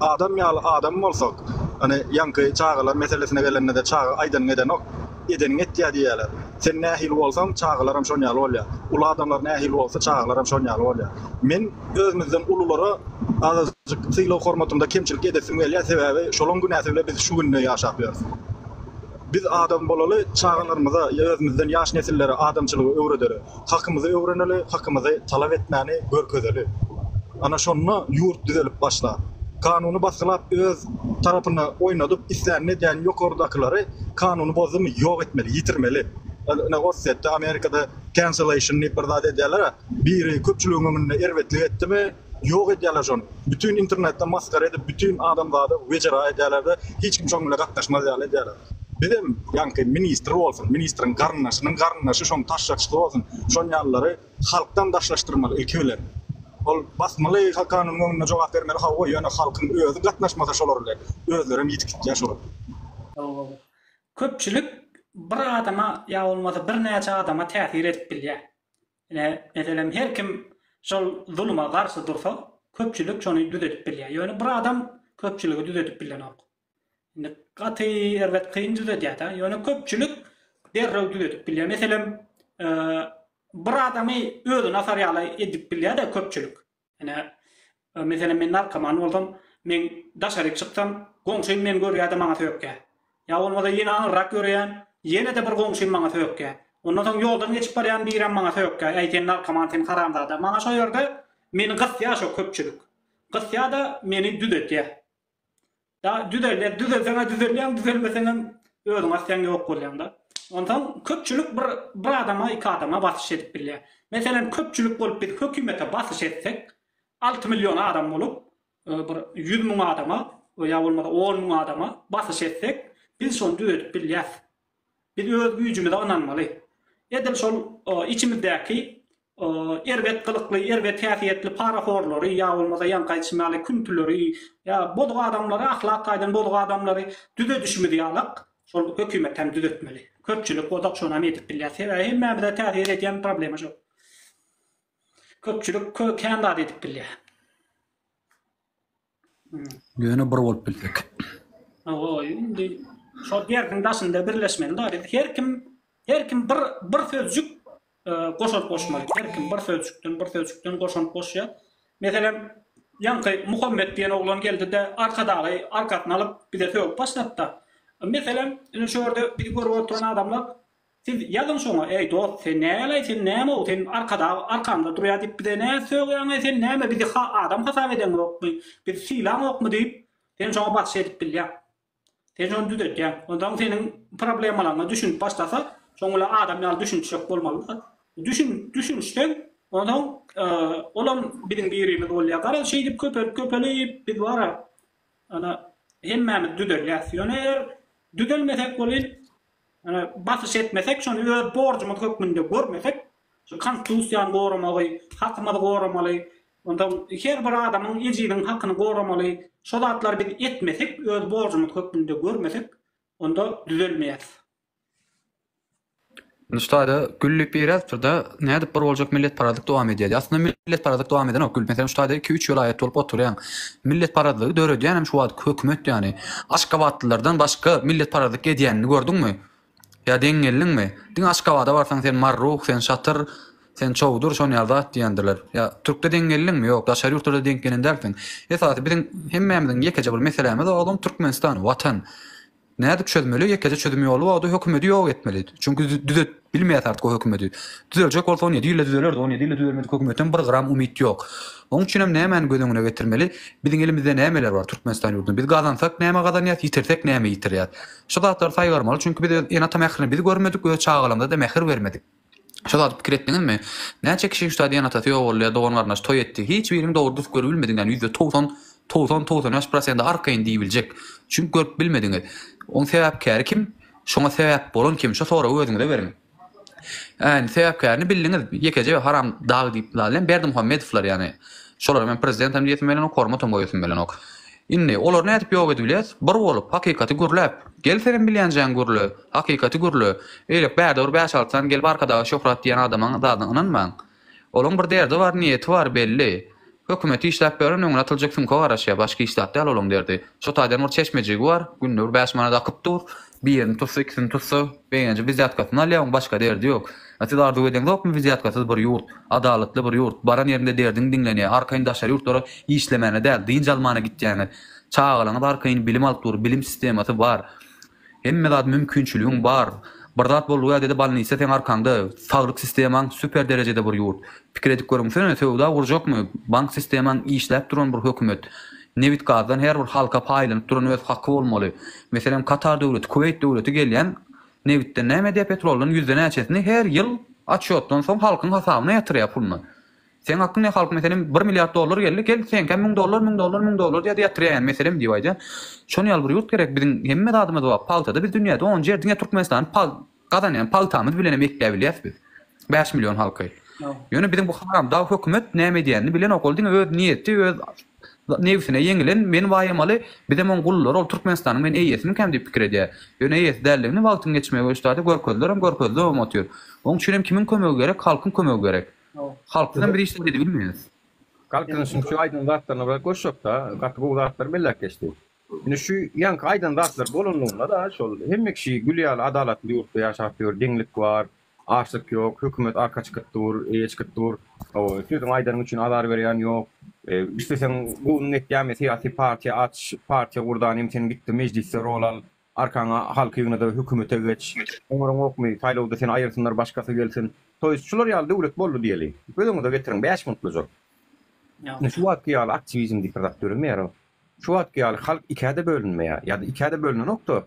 Adam ýaly adam bolsak, hani ýanky çağılar meselesine gelende de çağı aýdan edenok edenin etdiýär diýerler. Sen nähil bolsaň çağılaram şon ýaly bolýar. Ulu adamlar nähil bolsa çağılaram şon ýaly bolýar. Men özümizden ululara azajyk syýlaw hormatymda kemçilik edesim gelýär sebäbi şolon günäsinde biz şu günde ýaşap ýörüz. Biz adam bolaly çağlarymyza özümizden ýaş nesillere adamçylygy öwredeli. Hakymyzy öwreneli, hakymyzy talap etmäni görkezeli. Ana şonu ýurt düzelip başlar. Kanuny basgylap öz tarapyna oynadyp islärini edýän ýokordakylary kanuny bozumy ýok etmeli, ýitirmeli. Ne gorsetde Amerikada cancellation bir zat edýärler, biri köpçüligiň öňünde erwetlik etdimi, ýok edýärler şonu. Bütün internetde maskara edip bütün adamlary wejera edýärler, hiç kim şoňla gatnaşmaz edýärler. Bizim ýanky ministr bolsun, ministriň garnaşy şoň taşşakçy bolsun, şoň ýallary halkdan daşlaşdyrmaly ilki bilen. Ol basmaly kanun öňüne jogap bermeli, ha ýöne halkyň özü gatnaşmasa şolarlar. Özlerim ýetikip ýaşar. Köpçülük bir adama ýa bolmasa bir näçe adama täsir edip bilýär. Meselem her kim şol zuluma garşy dursa, köpçülük şonu düzeltip bilýär. Ýöne bir adam köpçüligi düzeltip bilýär. Indi gaty erwet kyn düzeltýär da. Ýöne köpçülük derrew düzeltip bilýär. Meselem bir adamy özüne nasaryaly edip bilýär da köpçülük. Meselem men narkoman boldum, men daşaryk çykdym, goňşym men görýärdi maňa söýükkä. Ya bolmasa ýene rak görýän, ýene de bir goňşym maňa söýükkä. Ondan soň ýoldan geçip barýan biram maňa söýükkä. Aýten narkoman sen haramda da. Maňa şo ýerde meni gysýa şo köpçülük. Gysýa da meni düzeltýär. Da düzelýän, düzelmeseň özüň asýan ýok bolýan da. Ondan köpçülük bir adama, iki adama basyş edip bilýär. Meselem köpçülük bolup biz hökümete basyş etsek, 6 milyon adam bolup, bir 100 000 adama, ýa bolmasa 10 000 adama basyş etsek, biz şonu düzeltip bilýär. Biz öz güýjümizde onanmaly. Edil şol içimizdäki erwet kılykly, erwet täsiýetli paraforlary, ýa bolmasa ýankaýçymaly küntüleri, ýa boduq adamlary, ahlak gaýdan boduq adamlary düzeltişimizi ýalyk, şol hökümet hem düzeltmeli. Köpçülük boduq şonu edip bilýär. Hemmemizde täsir edýän problem şo. Köpçülük kendi edip bilýär. Ýöne bir bolup bildik. Indi şo ýerdiň daşynda birleşmeli da. Her kim bir sözcük goşup goşmaly. Her kim bir sözcükden goşup goşýar. Meselem ýanky Muhammed diýen oglan geldi de arkadagy arkatyn alyp bir de söýüp başlatdy. Mesela şurada bir görüp oturan adamlar siz yazın şuna ey dost sen näle sen näme o sen arkamda duruyor deyip bir de ne söylüyorsun sen näme bir de adam hesap eden yok mu bir silah yok mu deyip sen şuna bak edip bil ya sen şunu düzelt ya ondan senin problemlarını düşünüp başlasa sonra adam ya düşünecek olmalı düşünüşten ondan olan bizim birimiz oluyor kara şey deyip köpeleyip bir var ana hemmemiz düzelýär. Düzelmesek bolýar. Basış etmesek, şonu öz borcumyz hökmünde görmesek, şu konstitusiýany goramaly, hakymyzy goramaly, ondan her bir adamyň ejinin hakyny goramaly, şol zatlar biz etmesek, öz borcumyz hökmünde görmesek, onda düzelmeýär. Şurada güllük bir yazıda ne edip bir olacak millet paradık devam ediyor. Aslında millet paradık devam eden o gül. Mesela şurada 2-3 yıl ayet olup oturuyan millet paradığı dörödü yani şu vaat hükümet yani. Aşkavatlılardan başka millet paradık ediyenini gördün mü? Ya dengellin mi? Din Aşkavada varsan sen marruh, sen şatır, sen çoğudur, şonu yarda diyendirler. Ya Türk'te dengellin mi? Yok. Daşarı yurtlarda dengelin derken. Esası bizim hemmemizin yekece bir meselemiz oğlum Türkmenistan, vatan. Näde çözmeli? Yekece çözüm ýolu wagty hökümeti ýok etmeli. Çünkü düzet bilmeýär artık o hökümeti. Düzeljek bolsa 17 ýylda düzelerdi, 17 ýylda düzelmedi hökümetten bir gram umyt ýok. Onuň üçin hem näme gödüňüne getirmeli? Biziň elimizde nämeler bar Türkmenistan ýurdunda? Biz gazansak näme gazanýar, ýitirsek näme ýitirýär. Şu zatlar saýgarmaly çünkü biz ýene tamährini biz görmedik, öz çağalamda da mähir bermedik. Şu zat pikir etdiňizmi? Näçe kişi şu ýana taty ýok bolýar, dogan toý etdi. Hiç birini dogry düz görülmediňden %90 arkaýyn diýiljek. Çünkü görüp bilmediňiz. Oň sebäpkäri kim? Şoňa sebäp bolan kim? Şo sora özüňize berin. Yani sebäpkärini bildiňiz. Ýekece haram dag diýip bilen Berdi Muhammedowlar yani. Şolar men prezidentim diýetim bilen kormatam goýusum bilen ok. Inni olar näde ýok edilýär? Bir bolup hakykaty gürläp, gelserin bilýänjäň gürlü, hakykaty gürlü. Eýlek bäder bäş alsan gelip arkada şöhret diýen adamyň dadyny inanmaň. Olaň bir derdi bar, niýeti bar belli. Hökümeti işläp beren öňüne atyljak sumka garaşýa, başga işläp däl olaň derdi. Şo taýdan bir çeşmejigi bar, günnür 5 manat akyp dur, birini tutsa, ikisini tutsa, beýençe viziatkasyny alýan, başga derdi ýok. Atydardy öden dopmy viziatkasyz bir ýurt, adalatly bir ýurt, baran ýerinde derdiň diňlenýär, arkaýyn daşary ýurtlara işlemene däl, diň almana gitýäni, çağalaňyz arkaýyn bilim alyp dur, bilim sistematy bar. Hemme zat mümkinçiligiň bar. Bardat bolýar dedi balnysa sen arkanda saglyk sistemaň süper derejede bir ýurt. Pikir edip görüňsen söwda gurjakmy? Bank sistemaň işläp duran bir hökümet. Nevit gazdan her bir halka paýlanyp duran öz hakkı bolmaly. Meselem Katar döwleti, Kuwait döwleti gelýän Nevitde näme diýip petrolun %näçesini her ýyl açýotdan soň halkyň hasabyna ýatyrýar pulny. Sen hakkında halk meselem 1 milyar dolar geldi, gel sen $1000 diye yatırýan meselem diýýär. Şonu ýal bir ýurt gerek biziň hemme adamymyz bar. Paltada biz dünýäde 10 ýerde Türkmenistan gadanýan paltamyz bilen emekli bilýäs biz. 5 milyon halky. Ýöne biziň bu haram da hökümet näme diýenini bilen okuldyň öz niýeti, öz nefsine ýeňilen men waýamaly bizim on gullar ol Türkmenistanyň men eýesini käm diýip pikir edýär. Ýöne eýes däldigini wagtyň geçmegi üçtadi görkezler omotyr. Onuň üçin hem kimin kömegi gerek? Halkyň kömegi gerek. Halkdan bir işler dedi bilmiyoruz. Halkın şu aydın zatlarına bırak koşup da katı bu zatlar bellek geçti. Yine şu yank aydın zatlar bolunluğunda da şol hem kişi gülyal adaletli yurtta yaşatıyor, denglik var, açlık yok, hükümet arka çıkıttır, çıkıttır. O sizin aydın için adar veren yok. İşte sen bu netgâme siyasi partiye buradan imtin gitti mecliste rol al. Arkana halkı yine de hükümete geç. Umarım okmayı, Taylow'da seni ayırsınlar, başkası gelsin. Toys şular ýaly döwlet boldy diýeli. Bölüňe de getirin 5 mutlujuk. Şu wagtky ýaly aktivizm diýip görünmeýär. Şu wagtky ýaly halk ikäde bölünmeýär. Ýa-da ikäde bölünen nokta.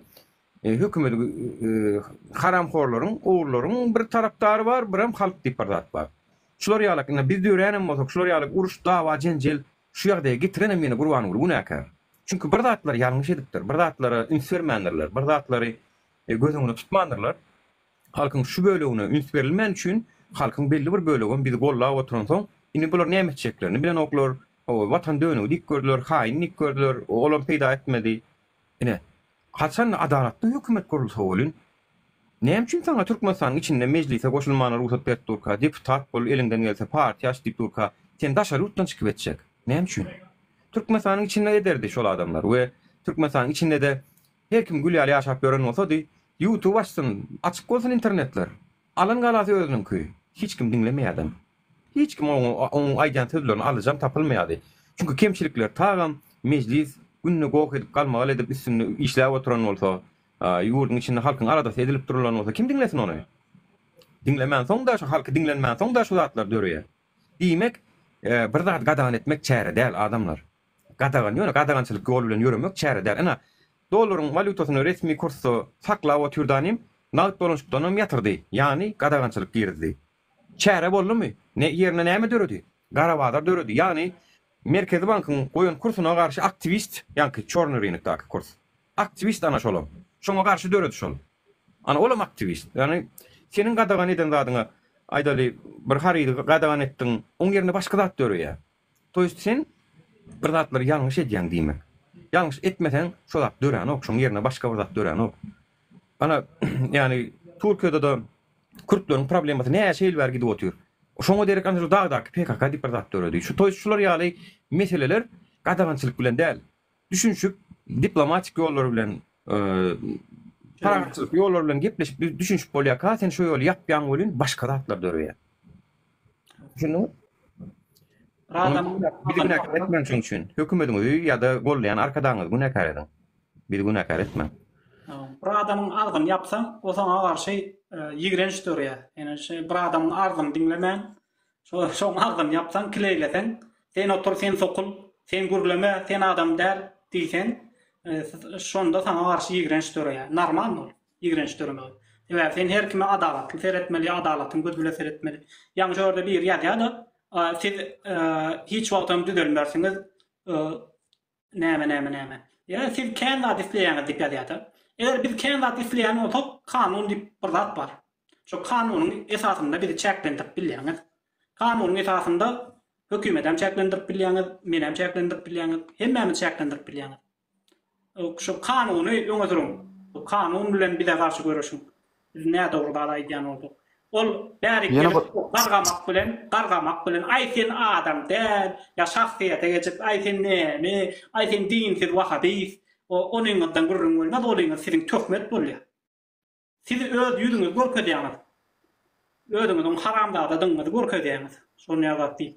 Hökümet haramhorlaryň, owurlaryň bir tarapdary bar, bir hem halk diýip bar. Şular ýaly biz döwrenem bolsak, şular ýaly uruş, dawa, jenjel şu ýagdaýa getirenem meni gurban günäkär. Çünkü bir zatlar ýalňyş edipdir. Bir zatlary üns bermändirler, bir zatlary gözüňe tutmandylar. Halkyň şu bölegine üns berilmen üçin halkyň belli bir bölegini biz gollap oturan soň indi bular näme etjeklerini bilen oklar, o watan döwüni dik gördüler, haýynlik gördüler, olam peýda etmedi. Ine haçan adalatly hökümet kurulsa bolun. Näme üçin saňa Türkmenistanyň içinde meclise goşulmana ruhsat berip durka, deputat bol elinden gelse partiýa diýip durka, sen daşary ýurtdan çykyp etjek. Näme üçin? Türkmenistanyň içinde ederdi şol adamlar we Türkmenistanyň içinde de her kim gülýär ýaşap gören bolsa di YouTube açsın, açık bolsun internetler. Alan galasy özüňki. Hiç kim dinlemeýär. Hiç kim onuň aýdan sözlerini alajam tapylmaýady. Çünkü kemçilikler tagam meclis günne gok edip galmagal edip üstünde işläp oturan bolsa, Ýurdun içinde halkyň arada edilip durulan bolsa kim dinlesin onu? Dinlemän soň da şu halky dinlenmän soň da şu zatlar dörüýär. Diýmek bir zat gadagan etmek çäre däl adamlar. Gadagan ýöne gadagançylyk gol bilen ýürümek çäre däl. Ana dollaryň valutasyny resmi kursy saklap otyrdanym naqd bolanşykdanam ýatyrdy. Ýani gadagançylyk girdi. Çäre boldumy? Ne ýerine näme döredi? Garabadar döredi. Ýani Merkezi Bankyň goýun kursyna garşy aktivist, ýa-ni çorny rynykdaky kurs. Aktivist ana şolam. Şoňa garşy döredi şol. Ana olam aktivist. Ýani senin gadagan eden zadyňa aýdaly bir harydy gadagan etdiň, oň ýerine başga zat dörüýär. Toýst sen bir zatlar ýalňyş edýän diýmek. Ýalňyş etmesen şo zat dörän ok, şoň ýerine başga bir zat dörän ok. Ana ýani Türkiýede de Kürtlerin problemati näçe ýyl bergi dip otyr. Şoňa derek anjy dagdak PKK diýip bir zat döredi. Şu toýst şular ýaly meseleler gadagançylyk bilen däl. Düşünşük diplomatik ýollar bilen paragrafçylyk ýollar bilen gepleşip düşünşip bolýar. Sen şu ýoly ýapýan bolyn başga zatlar dörüýär. Şunu bir günäkar etmän şoň üçin. Hökümetiň ýa-da gollayan arkadaňyz günäkar edin. Bir günäkar etmän. Bir adamın argyn yapsaň, o sana garşy ýigrenç dörüýär. Ýani bir adamın argyn dinlemän, şoň argyn yapsaň, kileýlesen, sen otur, sen sokul, sen gürleme, sen adam däl diýsen, şonda sana garşy ýigrenç dörüýär. Normalmy? Ýigrenç dörümek. Ýa sen her kime adalatly seretmeli, adalatyň gözüle seretmeli. Ýa-ni şurada bir ýa-da siz hiç wagtym düzelmersiňiz, näme. Ya siz kendi adisleýäňiz diýip ýa-da. Eger biz kendi adisleýän bolsak, kanun diýip bir zat bar. Şu kanunyň esasynda bizi çäklendirip bilýäňiz. Kanunyň esasynda hökümetem çäklendirip bilýäňiz, menem çäklendirip bilýäňiz, hemmämiz çäklendirip bilýäňiz. Şu kanuny öňe bu kanun bilen bize garşy görüşüň. Biz näde dogry aýdýan boldyk. Ol bäri gargamak bilen ay sen adam däl, ya şahsiýete geçip ay sen näme, ay sen dinsiz wahabis, onuň ýolundan gurrun bolmaz, onuň siziň töhmet bolýar. Siz öz ýüzüňiz görkezýäňiz. Özüňiziň haramdadyňyzy görkezýäňiz. Şonu ýazat diýip.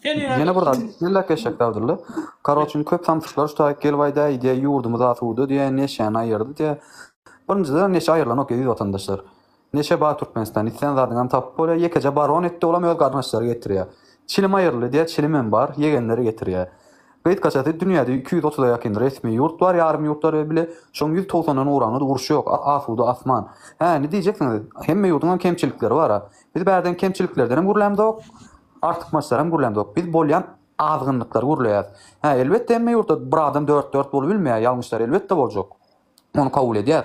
Ýene bir zat illa keşek dawdyrly. Karoçun köp samsyşlar şu taýyk gelbaýda ýa ýurdumyz asuwdy diýen neşäni aýyrdy diýe. Birinjiden neşe aýrylan ok edi watandaşlar. Neşe ba Türkmenistan isen zadyňam tap bolýar, ýekece baron etdi, olam öz garnaşlary getirýär. Çilim aýrly diýe çilimem bar, ýegenleri getirýär. Beýt kaçaty dünýäde 230-a ýakyn resmi ýurt bar, ýarym ýurtlar bile şoň 190-dan urany uruşy ýok, asuwda asman. Ne diýjeksiňiz? Hemme ýurduň kemçilikleri bar. Biz bärden kemçiliklerden hem gurlamdok, artykmaçlar hem gurlamdok. Biz bolýan azgynlyklar gurlaýar. Elbetde hemme ýurtda bir adam 4 bolup bilmeýär, ýalňyşlar elbetde boljak. Onu kabul edýär.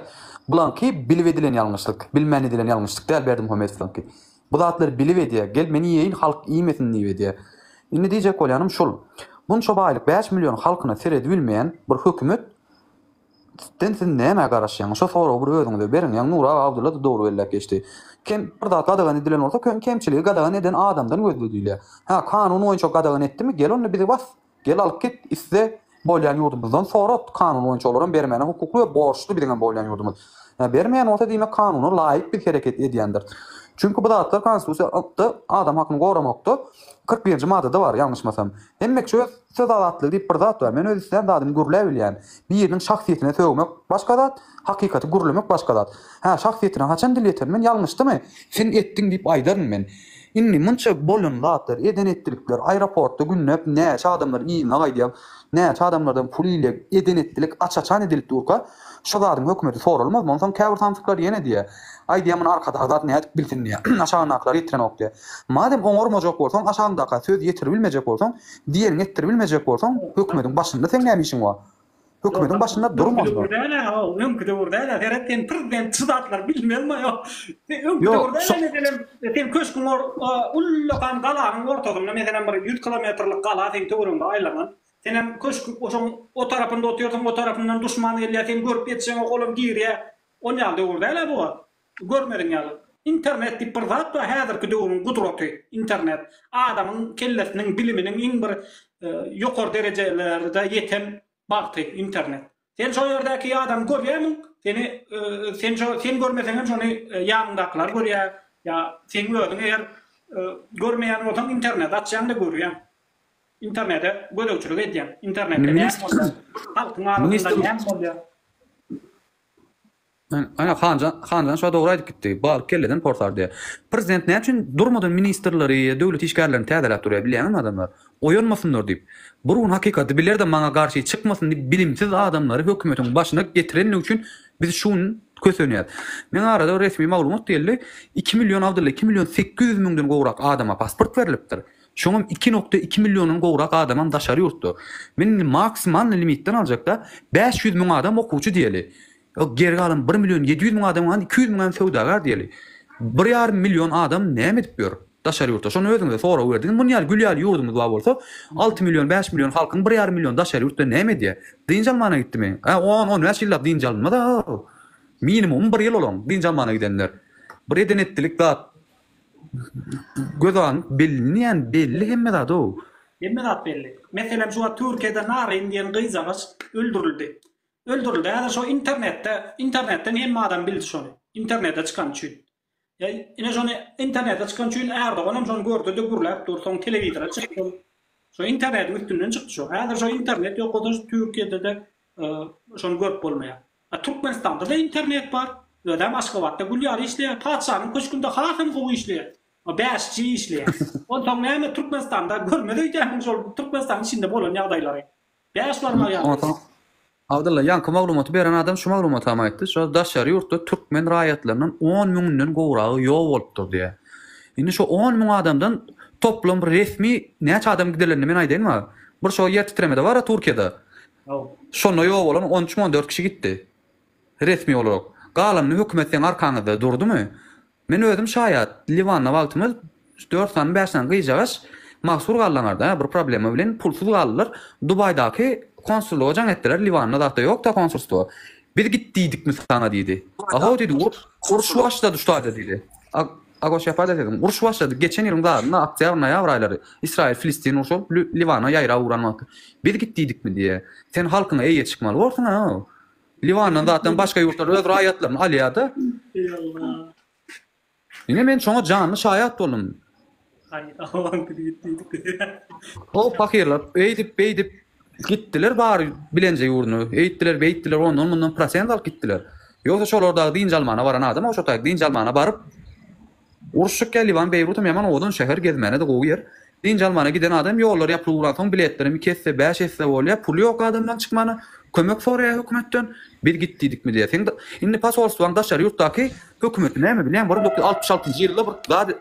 Bulanki bilip edilen ýalňyşlyk, bilmän edilen ýalňyşlyk däl berdim Muhammed Franki. Bu zatlar bilip edýär, gel meni ýeýin halk iýmetin diýip edýär. Indi diýjek bolýanym şol. Bunça baýlyk 5 milyon halkyna seredip bilmeýän bir hökümet sen näme garaşýan? Şo soraw bir özüňde beriň, ýa Nura Abdulla da dogry bellek geçdi. Kim bir zat gadagan edilen bolsa, kemçiligi gadagan eden adamdan gözlediler. Kanun oýunça gadagan etdimi? Gel onu bize bas. Gel alyp git, iste bolýan ýurdumyzdan sorat. Kanun oýunça olaram bermäne hukukly we borçly bilen bolýan ýurdumyz. Bermeýän bolsa diýmek kanuny laýyk bir hereket edýändir. Çünkü bu zatlar konstitusiýada adam hakyny goramakda 41-nji maddada bar, ýalňyşmasam. Hemmek şu söz azatlygy diýip bir zat bar. Men öz isläp dadymy gürläp bilýän. Bir ýeriniň şahsiýetine söwmek başga zat, hakykaty gürlemek başga zat. Şahsiýetine haçan dil ýetermen, ýalňyşdymy? Sen etdiň diýip aýdaryn men. Inni munça bolun zatlar, eden etdilikler, aeroportda günnep, näçe adamlar iýine gaýdyp, näçe adamlardan pul ile eden etdilik, açaçan edilip durka, şu zadyň hökümeti sorulmaz, ondan käbir tansyklar ýene diýe. Aýdýamyň arkada zat näçe bilsin diýe, aşaňdaklar ýetiren ok diýe. Madem oňormajak bolsaň, aşaňdaka söz ýetirip bilmejek bolsaň, diýerini ýetirip bilmejek bolsaň, hökümetiň başynda sen näme işiň bar? Hökümetiň başynda durmaz. Öňküde urda, heretden prezident çydatlar bilmezmi ýok. Öňküde urda sen köşkün ullakan galagyň ortagynda, meselem bir 100 kilometrlik gala sen töwerinde aýlanan. Sen hem köşkün o tarapynda oturýarsyň, o tarapyndan duşman gelýär, sen görüp ýetseň golum girýär. On ýalda urda bu. Görmeriň ýaly. İnternet diýip bir zat da häzirki döwrüň gudraty, internet adamyň kellesiniň biliminiň iň bir ýokary derejelerde ýeten bakty internet. Sen şo ýerdäki adam görýärmiň? Sen görmeseň hem şonu ýanyndakylar görýär. Ya sen özüň eger görmeýän bolsaň internet açýanda görýär. İnternete gödökçülük edýän. Internetde näme bolýar? Halkyň arasynda näme bolýar? Aynen Hancan şo doğru aýdyp gitdi. Balyk kelleden portar diye. Prezident näçin durmadan ministerleri, döwlet işgärlerini täzelap durýar bilýän adamlar. Oýanmasynlar diýip. Burun hakykatdy biler de maňa garşy çykmasyn diýip bilimsiz adamlary hökümetiň başyna getirenlik üçin biz şun kösönýär. Men arada resmi maglumat diýildi. 2 milyon Abdulla 2 milyon 800 miňden gowrak adama pasport berilipdir. Şoňam 2.2 milyonyň gowrak adamam daşary ýurtdy. Men maksimal limitden aljakda 500 miň adam okuwçy diýeli. O geri kalan 1 milyon 700 bin adam 200 bin sewdagar diýeli. 1,5 milyon adam näme edip ýör? Daşary ýurtda. Şonu özüňize sora berdiň. Munyal gülýär ýurdumyz bar bolsa 6 milyon 5 milyon halkyň 1,5 milyon daşary ýurtda näme diýär? Diň jalmana gitdimi? 10 ýyllap diň jalmada. Minimum 1 ýyl bolan diň jalmana gidenler. Bir edenetlik dat gözan belli hemme da do. Hemme da belli. Meselem şu Türkiýede Narin diýen gyzagaç öldürildi. Öldürildi. Häzir şo internetten hemme adam bildi şonu. İnternete çıkan üçin. Ya ine şonu internete çıkan üçin Erdoğan şonu gördü de gurlap dursoň telewizora çykdy. Şo internet üstünden çykdy şo. Häzir şo internet ýokdur Türkiýede de şonu görüp bolmaýar. Türkmenistanda da internet bar. Ödem Aşgabatda gülýär işleýär. Paçanyň köşkünde hasam gowy işleýär. O 5G işleýär. Ondan näme Türkmenistanda görmedi ýa-ni şol Türkmenistanyň içinde bolan ýagdaýlary. Beşler ýa. Abdullah yankı maglumaty beren adam şu maglumaty aýtdy. Şo daşary ýurtda türkmen raýatlarynyň 10 miňden gowragy ýok bolupdyr diýe. Indi şu 10 miň adamdan toplam resmi näçe adam giderlerini men aýdaýynmy? Bir şo ýer titremede bar Türkiýede. Şonu ýok bolan 13-14 kişi gitdi. Resmi olarak. Galanyny hökümetiň arkaňyzda durdumy? Men özüm şaýat Livanna wagtymyz 4 san 5 san gyjagaş mahsur galanlarda bir problemi bilen pulsuz galdylar. Dubaýdaky konsulluğa can ettiler. Livanna da yok da konsulluğa. Bir gitdik mi sana diýdi. Aha dedi uruş başladı şuada dedi. Agoş yapardı dedim. Uruş başladı. Geçen ýylyň galyna oktýabr noýabr aýlary İsrail Filistin uruşy Livanna ýaýra uranmakdy. Bir gitdik mi diye. Sen halkyna eýe çykmaly bolsaň ha. Livanna zaten başga ýurtlar öz raýatlaryny alýardy. Eyvallah. Ine men şoňa janly şaýat boldum. Hani awan gitdik. O pakirler eýdip gittiler bari bilence ýurduny. Eýtdiler, ondan prosent alyp gittiler. Ýoksa şolarda diň jalmana baran adam o şotaýy diň jalmana baryp uruşyk Livan Beýrutym ýaman odan şäher gezmene de gowy ýer. Diň jalmana giden adam ýollar ýapylan soň biletlerimi kesse 5 esse bolýar, pul ýok adamdan çykmany. Kömek soraýar hökümetden. Bir gitdik mi diýsen. Indi pasolstwaň daşary ýurtdaky hökümet näme bilen 1966-njy ýylda bir gady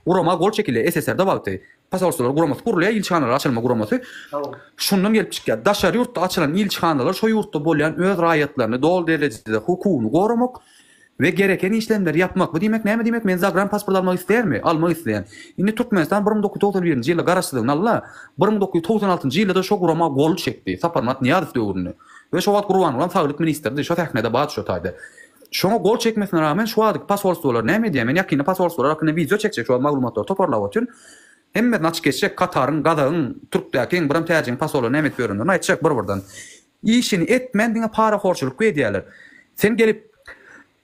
urama gol çekildi SSR'de bagty. Pasolstwalar guramasy kurulýar, ilçhanalar açylma guramasy. Şundan gelip çykýar. Daşary ýurtda açylan ilçhanalar şo ýurtda bolýan öz raýatlaryny dol derejede hukukyny goramak we gereken işlemleri yapmak. Bu diýmek näme diýmek? Men zagran pasport almak istermi? Almak isteýän. Indi Türkmenistan 1991-nji ýylda garaşdyryň Allah 1996-njy ýylda şo gurama gol çekdi. Saparmat Niýazow döwründe. We şo wagt Gurban bolan saglyk ministrdi. Şo tähnede bat şo taýdy. Şoňa gol çekmesine rağmen şu adyk pasolstwalar näme diýär? Men ýakyny pasolstwalar hakkynda video çekjek şo maglumatlar toparlap otyryn. Hemme naçyk geçecek Kataryň, Gadagyň, Türkdäki biram täjin pasolar näme etýärler? Aýtjak bir-birden. İşini etmen diňe para horçuluk edýärler. Sen gelip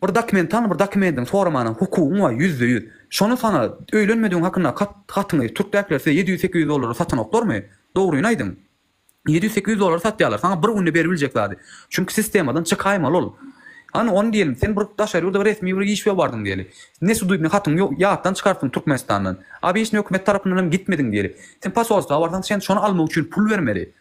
bir dokumentin soramanyň hukugy var %100. Şonu sana öýlenmediň hakynda katyny Türkdäkiler $700-800 satan oklarmy? Dogruýyny aýdym. $700-800 satýarlar. Sana bir günde berip biljek zady. Çünki sistemadan çykaýmaly ol. Ana onu diyelim, sen bir daşary ýurda resmi bir iş bardyň diýeli. Näse duýup hatyn ýatdan çykartdyň Türkmenistandan. Abi hiç hökümet tarapyndan gitmediň diýeli. Sen pasolstwa bardyň, sen şonu almak üçin pul bermeli.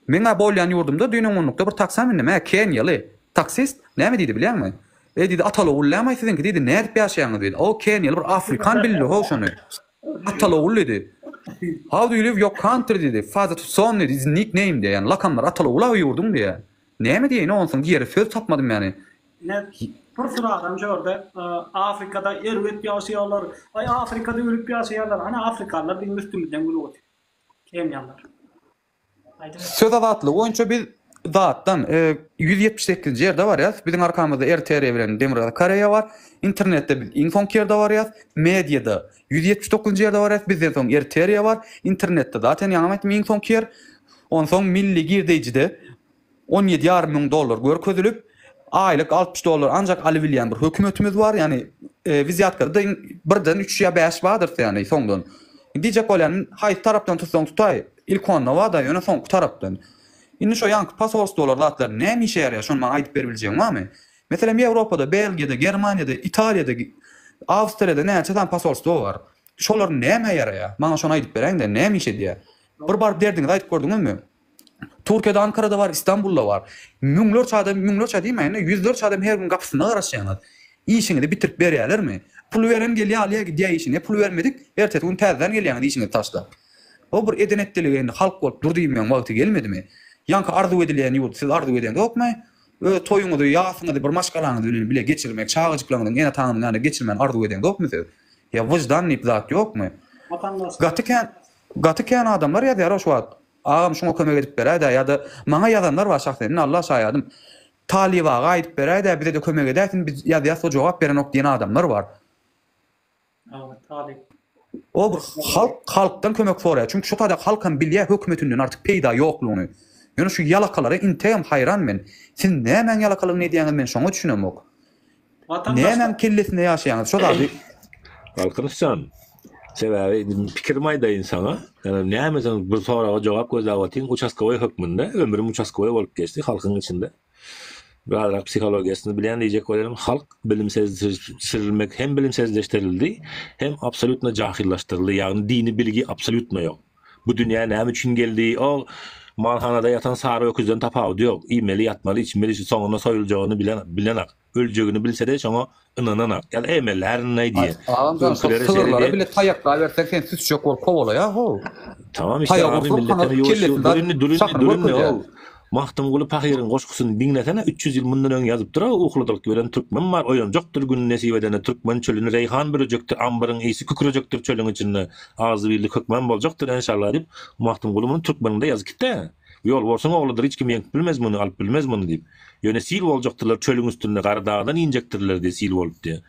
Men bolýan ýurdumda dünýäňde bir taksam indim. Kenýaly taksist näme diýdi bilýärmi? Diýdi Atalowul näme siziňki diýdi, näde ýaşaýaňyz diýdi. O Kenýaly bir Afrikan bildi ho şonu. Atalowul diýdi. How do you live your country diýdi. Father to son diýdi, his nickname diýdi. Yani lakamlar Atalowul ýurdum diýdi. Näme diýeni onsoň diýeri söz tapmadym ýani. Bir sürü adam gördü. Afrika'da ölüp ýaşaýarlar. Ay Afrika'da ölüp ýaşaýarlar. Hani Afrikalılar diň üstünden gülüp otyr. Kenýalylar. Söz adatly oýunça biz zatdan 178 ýerde var ýa. Biziň arkamyzda RTR bilen Demir Kareýa var. Internetde biz Infonker'de var ýa. Mediada 179 ýerde var ýa. Bizden soň RTR var. Internetde zaten ýa-ni Infonker. Onsoň milli girdejide $17,5 milyon görkezilip aylyk $60 ancak alybilýän bir hökümetimiz var. Yani viziyatkada birden 3 ýa 5 bardyr yani soňdan. Diýjek bolýan haýsy tarapdan tutsaň tutay. İlk onda wada ýöne soňky tarapdan. Indi şo ýanky pasportlar zatlar näme işe ýarar? Şonu maňa aýdyp berebiljegiň barmy? Meselem Ýewropada, Belgiýada, Germaniýada, Italiýada, Awstriýada näçe tan pasportlar bar. Şolar näme ýarar? Maňa şonu aýdyp bereň-de, näme işe diýär? Bir bar derdiňizi aýdyp gördüňizmi? Türkiýede, Ankara'da var, İstanbul'da var. Müňlerçe diýmeýin, yüzlerçe adam her gün gapysyna garaşýar. İşini de bitirip berýärlermi? Pul veren gelýär, diýär işine, pul vermedik, ertesi gün täzeden gelýär işini taşda. O bir edenetdiligi endi halk bolup durdy diýmeýän wagty gelmedimi? Ýanky arzu edilýän ýurt, siz arzu edende okmy? Toýuňyzy, ýasyňyzy, bir maşgalaňyzy bile geçirmek, çağıjyklaryňyň ene tanymyny geçirmen arzu edende okmy siz? Ya wyjdan nipzat ýokmy? Gatyken adamlar ýa-da şu wagt ağam şoňa kömek edip berýär ýa-da maňa ýazanlar bar şahsen, Allah şaýadym. Taliba gaýdyp berýär, bize de kömek edersin, biz ýa-da jogap beren ok diýen adamlar bar. O bir halkdan kömek soraýar. Çünki şu taýda halkam bilýär hökümetinden artık peýda ýoklugyny. Ýöne şu ýalakalara intäm hayran men. Siz nämen ýalakalyk ne diýäňiz men şoňa düşünemok. Nämen kellesinde ýaşaýaňyz şo da bir Alkırışcan. Sebäbi pikir maýda insana. Yani näme bir soraga jogap gözläp uçaskowy hökmünde ömrüm uçaskowy bolup geçdi halkyň içinde. Birazrak psihologiýasyny bilen diýjek bolarym, halk bilimsizleştirilmek hem bilimsizleştirildi, hem absolutna jahillaştyryldy. Ýagny dini bilgi absolutna ýok. Bu dünýä näme üçin geldi? O malhanada yatan sary öküzden tapawdy ýok. Iýmeli ýatmaly, içmeli, soňuna soýuljagyny bilenak. Öljegini bilse de şoňa ynananak. Ýa-da emeller näýdi? Sırlara bile taýakla bersek sen süs ýok bolup kowalaya ho. Tamam işte abi milletine ýoşuyor. Mahtumguly Pahyryň goşgusyny diňletene 300 ýyl mundan öň ýazyp durar, ukludyk gören türkmen bar, oýanjokdyr gün nesip edene türkmen çölüni reyhan birecekdir, ambaryň ýyzy kükrejekdir çölüň içinde, azy birlik hökmen boljakdyr inşallah diýip Mahtumguly muny türkmeninde ýazypdy. Ýol bolsaň ogludyr, hiç kim ýeňip bilmez muny, alyp bilmez muny diýip. Ýöne sil boljakdylar çölüň üstünde gardağdan injekdirler diýip sil bolupdy.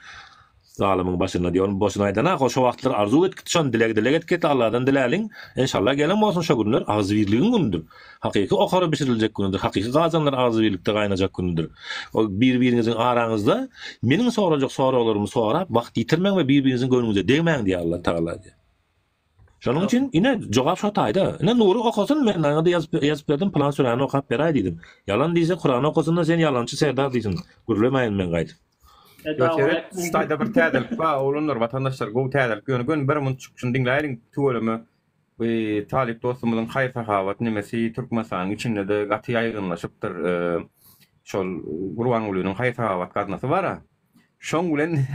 Zalymyň başyna diýen boşuna aýdana, goşo wagtlar arzu etdik, şon dilek etket Allahdan diläliň. Inşallah gelen bolsun şo günler azy birligiň günüdür. Hakyky okara bişiriljek günüdür. Hakyky gazanlar azy birlikde gaýnajak günüdür. O bir-biriňiziň araňyzda meniň sorajak soralarymı sorap, wagt ýitirmeň we bir-biriňiziň gönlüňize degmeň diýär Allah Taala diýär. Şonuň üçin ine jogap şo taýda. Ine nury okasyn men ýa-da ýazyp berdim, plan süräni okap beräý diýdim. Yalan diýse Kur'an okasynda sen yalançy serdar diýsin. Gürlemeýin men gaýdy. Ýökeret staýda bir täzelik bar, olanlar watandaşlar gowy täzelik gön bir mun çykşyn diňläýin töwerimi we talip dostumyzyň haýy sahawat nemesi Türkmenistan içinde de gaty ýaýgynlaşypdyr. Şol Gurban Ulynyň haýy sahawat gaznasy bar. Şoň bilen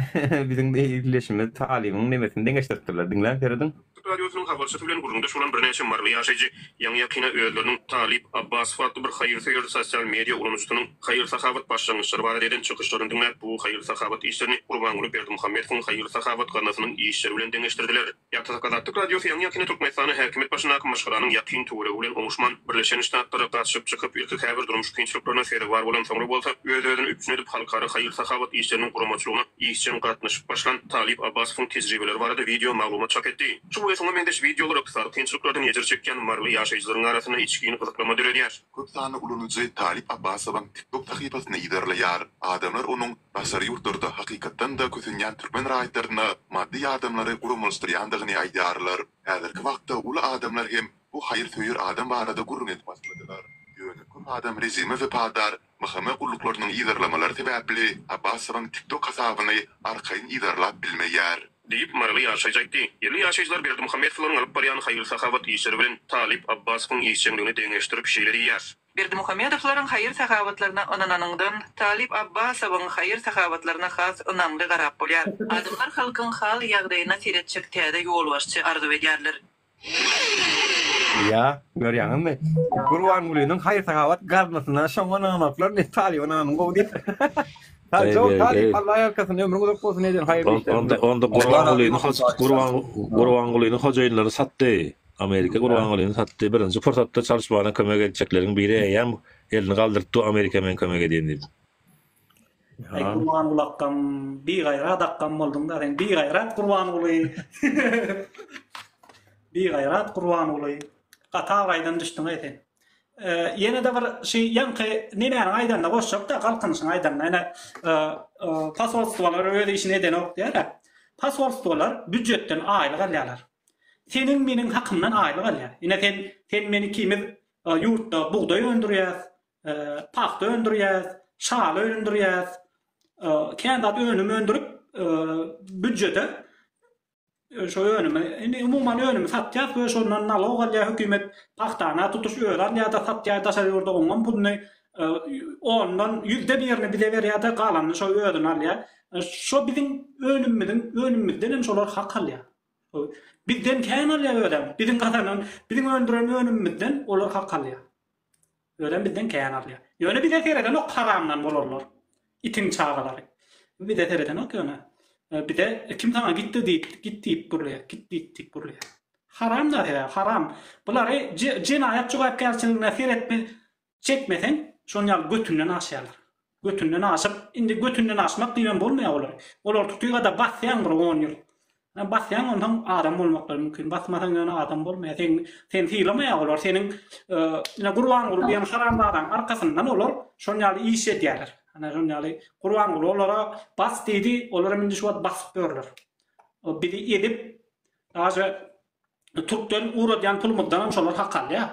biziň de ýerleşmemiz talybyň nemesini deňeşdirdiler. Diňläp berdim. Radyosynyň habarçysy bilen gurulmda şolan bir näçe marly ýaşaýjy ýaňy ýakyna öýleriniň Talip Abbas fatly bir haýyr sosial media ulanuşynyň haýyr sahawat başlangyçlary barada eden çykyşlaryny dinläp bu haýyr sahawat işlerini Gurban Uly Berdimuhammedowyň haýyr sahawat ganasynyň işleri bilen deňeşdirdiler. Ýa-da Radyosu ýaňy ýakyna Türkmenistany häkimet başyna maşgalaryň ýakyn töwre bilen oňuşman Birleşen Ştatlara gaçyp çykyp ýerki häzir durmuş kynçylyklaryna seri bar bolan soňra bolsa özüni üpsün edip halkara haýyr sahawat işleriniň guramaçylygyna işçiň gatnaşyp başlan Talip Abbasowyň tejribeleri barada video maglumat çap etdi. Şoňa mendeş videolar öpsar kynçylyklardan ýetir çekýän marly ýaşaýjylaryň arasyna içgini gyzyklama döredýär. Köp sany ulanyjy Talip Abbasowyň TikTok tahypasyny ýerleýär. Adamlar onuň başary ýurtlarda hakykatdan da kösünýän türkmen raýatlaryna maddi ýardamlary gurulmaşdyrýandygyny aýdarlar. Häzirki wagtda ulu adamlar hem bu haýyr söýür adam barada gurrun etip başladylar. Ýöne köp adam rejimi we padar mahkeme gulluklarının ýerlamaları sebäpli Abbasowyň TikTok hasabyny arkaýyn ýerlap bilmeýär. Deyip marly ýaşaýjakdy. Ýerli ýaşaýjylar Berdimuhammedowyň alyp barýan haýyr sahawat işleri bilen Talip Abbasowyň işçiligini deňeşdirip şeýleri ýer. Berdimuhammedowyň haýyr sahawatlaryna onananyňdan Talip Abbasowyň haýyr sahawatlaryna has önamly garap bolýar. Adamlar halkyň hal ýagdaýyna seretjek täze ýol başçy arzu edýärler. Ya, görýäňizmi? Gurban Ulynyň haýyr sahawat gaznasyna şoňa namaklar ne Talip onanyň gowy diýip. Talip Allah ýarkasyny ömrüň uzak bolsun diýen haýyrly işler. Onda Gurban Ulyny hojaýynlary satdy. Amerika Gurban Ulyny satdy. Birinji fursatda çalışmagyna kömek edecekleriň biri ýa elini galdyrtdy Amerika men kömek edýän diýip. Gurban Ulakam bir gaýra dakkam boldum da sen bir gaýra Gurban Uly. Bir gaýra Gurban Uly. Qatar aýdan düşdüň eten. Ýene de bir şey ýanky näme aýdanda goşjak da galkynyşyň aýdanda ene pasportlar öýde işine eden ok diýär. Pasportlar büdjetden aýlyk alýarlar. Senin meniň hakymdan aýlyk alýar. Ine sen meni kimiz yurtda buğday öndürýäs, paxta öndürýäs, şal öndürýäs, kendat önüm öndürüp büdjete şu önümü, umuman önümü satýas we şondan nalog alýar hökümet paxtana tutuş öýran ýa-da satýar daşary ýurda ondan bunu ondan %1'ni bize berýär galanny şo öýdün alýar. Şo bizim önümüzden hem şolar hak alýar. Bizden kän alýar öýdem. Bizim gazanan, bizim öndüren önümüzden olar hak alýar. Öýdem bizden kän alýar. Ýöne bize tereden ok haramdan bolarlar. İtin çağalary. Bize tereden ok ýöne. Bir de kim sana gitti buraya. Haram da ya, haram. Bunları cinayet cevapkarçılığına çekmesen şonyal götünden aşarlar. Götünden aşıp, indi götünden aşmak diyen bolmaya olur. Olur tutuyor da basyan bir 10 yıl. Basyan ondan adam olmaklar mümkün. Basmasan yana adam olmaya. Sen hilamaya olur. Senin Kurban olup yan haramlardan arkasından olur. Şonyal iş edýärler. Ana şonyal Kurban olup onlara bas dedi, onlara mindi şu wat basıp görürler. Biri edip Türk'ten uğrayan pulmuddan şolar hak alýar.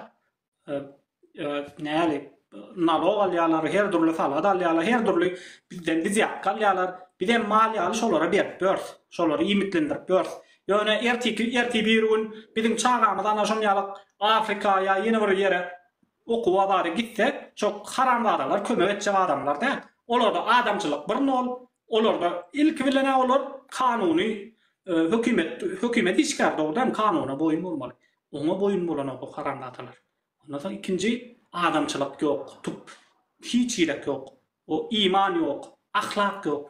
Näli nalog alýarlar, her türlü salat alýarlar, her türlü bizden ziyat alýarlar. Bir de mal ýaly şolara berip börs, şolary imitlendirip börs. Ýöne erti bir gün bizim çağamyzdan şonýalyk Afrikaýa ýene bir ýere okuwa bary gitsek, çok haramlarlar, kömek etjek adamlar da. Olarda adamçylyk bir nol, olarda ilk bilen olur kanuny hökümet işgärdigden kanuna boyun bolmaly. Ona boyun bolan o haramlarlar. Ondan soň ikinji adamçylyk ýok, hiç ýerek ýok. O iman ýok, ahlak ýok.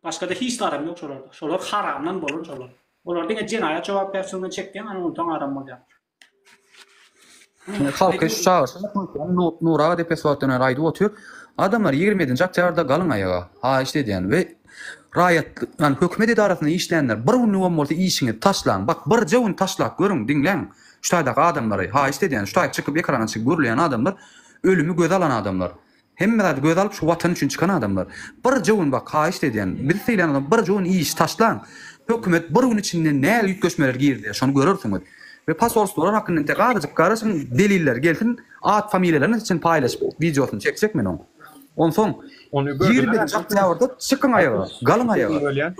Başga da hiç adam ýok şolarda. Şolar haramdan bolan şolar. Olar diňe jinayat jogapkärçiliginden çekýän ana ondan adam bolýar. Halka şu çağırsın. Nura dep eswatdan raýdy otur. Adamlar 20-nji aktýarda galyň ayaga. Ha işte diýen we raýat, yani hökümet idarasynda işleýänler bir gün bolsa işiňi taşlan. Bak bir jewun taşlap görüň, diňleň. Şutaýdaky adamlar, ha işte diýen, şutaýda çykyp ekrana çykyp görülýän adamlar, ölümü göz alan adamlar. Hemmeler göz alıp şu watan üçin çıkan adamlar. Bir jewun bak ha işte diýen, bir seýlen adam bir jewun iş taşlan. Hökümet bir gün içinde näle ýükleşmeler girdi, şonu görürsiňiz. Ve pasportlar hakkında tekrar karışın deliller gelsin, ad familielerini için paylaşıp videosunu çekecek mi onu? Ondan sonra 20 çaktığında çıkın ayağı, galın ayağı.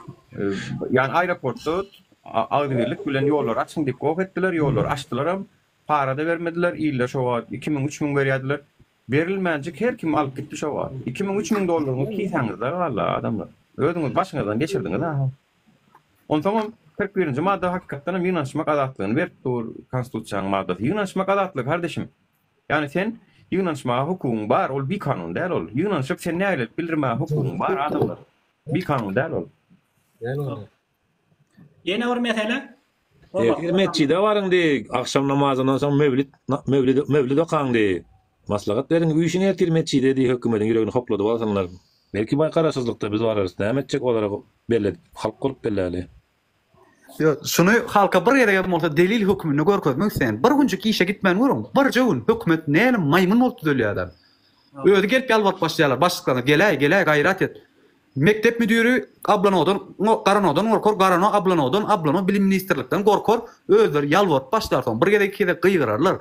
Yani aeroportta ağırlık bilen yollar açın deyip kok ettiler, yollar açtılar, para da vermediler, illa şu var 2000-3000 veriyadiler. Verilmeyecek her kim alıp gitti şu var. 2000-3000 dolarını kiysanız da valla adamlar. Ödünüz başınızdan geçirdiniz ha. Ondan sonra 41. madde hakikaten yığınlaşmak adatlığını ver doğru konstitüsyon maddesi. Yığınlaşmak adatlığı kardeşim. Yani sen yığınlaşma hukukun var, ol bir kanun değil ol. Yığınlaşıp sen ne aylık bildirme hukukun var adamlar. Bir kanun değil ol. Yine var mesele? Mescide varın de, akşam namazından sonra mevlid okan de. Maslahat verin, bu işini ertir mescide de hükümetin yüreğini hopladı vatanlar. Belki baykarasızlıkta biz vararız. Devam edecek olarak belli, halk olup belli. Şunu halka bir ýere gelip bolsa delil hükmüni görkezmek sen. Bir günjük işe gitmän görüň. Bir jewun hökümet näle maymun bolupdy dölýär adam. Öýde gelip ýalbat başlaýarlar, başlyklana gelä gaýrat et. Mektep müdiri ablanodan, garanodan gorkor, garano ablanodan, ablano bilim ministerlikden gorkor, özleri ýalbat başlardan bir gede gyýgyrarlar.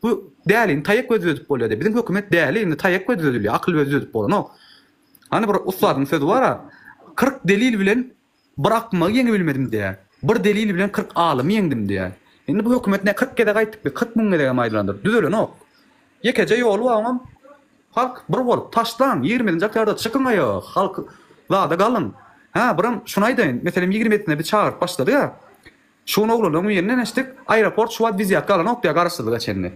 Bu dälin taýak gözüdip bolýar. Bizim hökümet dälini taýak gözüdip, akıl gözüdip bolan. Hani bir ustadyň sözü bar, 40 delil bilen bir aklyma ýeňi bilmedim diýär. Bir delil bilen 40 alymy ýeňdim diýär. Endi bu hökümet ne 40 gede gaýtyp 40 000 gede maýlandyr. Düzelen ok. Ýekeje ýolu awam halk bir bolup taşlan 20-nji aktýarda çykyň ayaga. Halk wada galyn. Ha, biram şunu aýdyn. Meselem 20-nde bir çağırt başlady ýa. Şunu oglanyň ýerine näçdik? Aeroport şu wad viziýat galan ok diýär garaşdyrlyk açenni.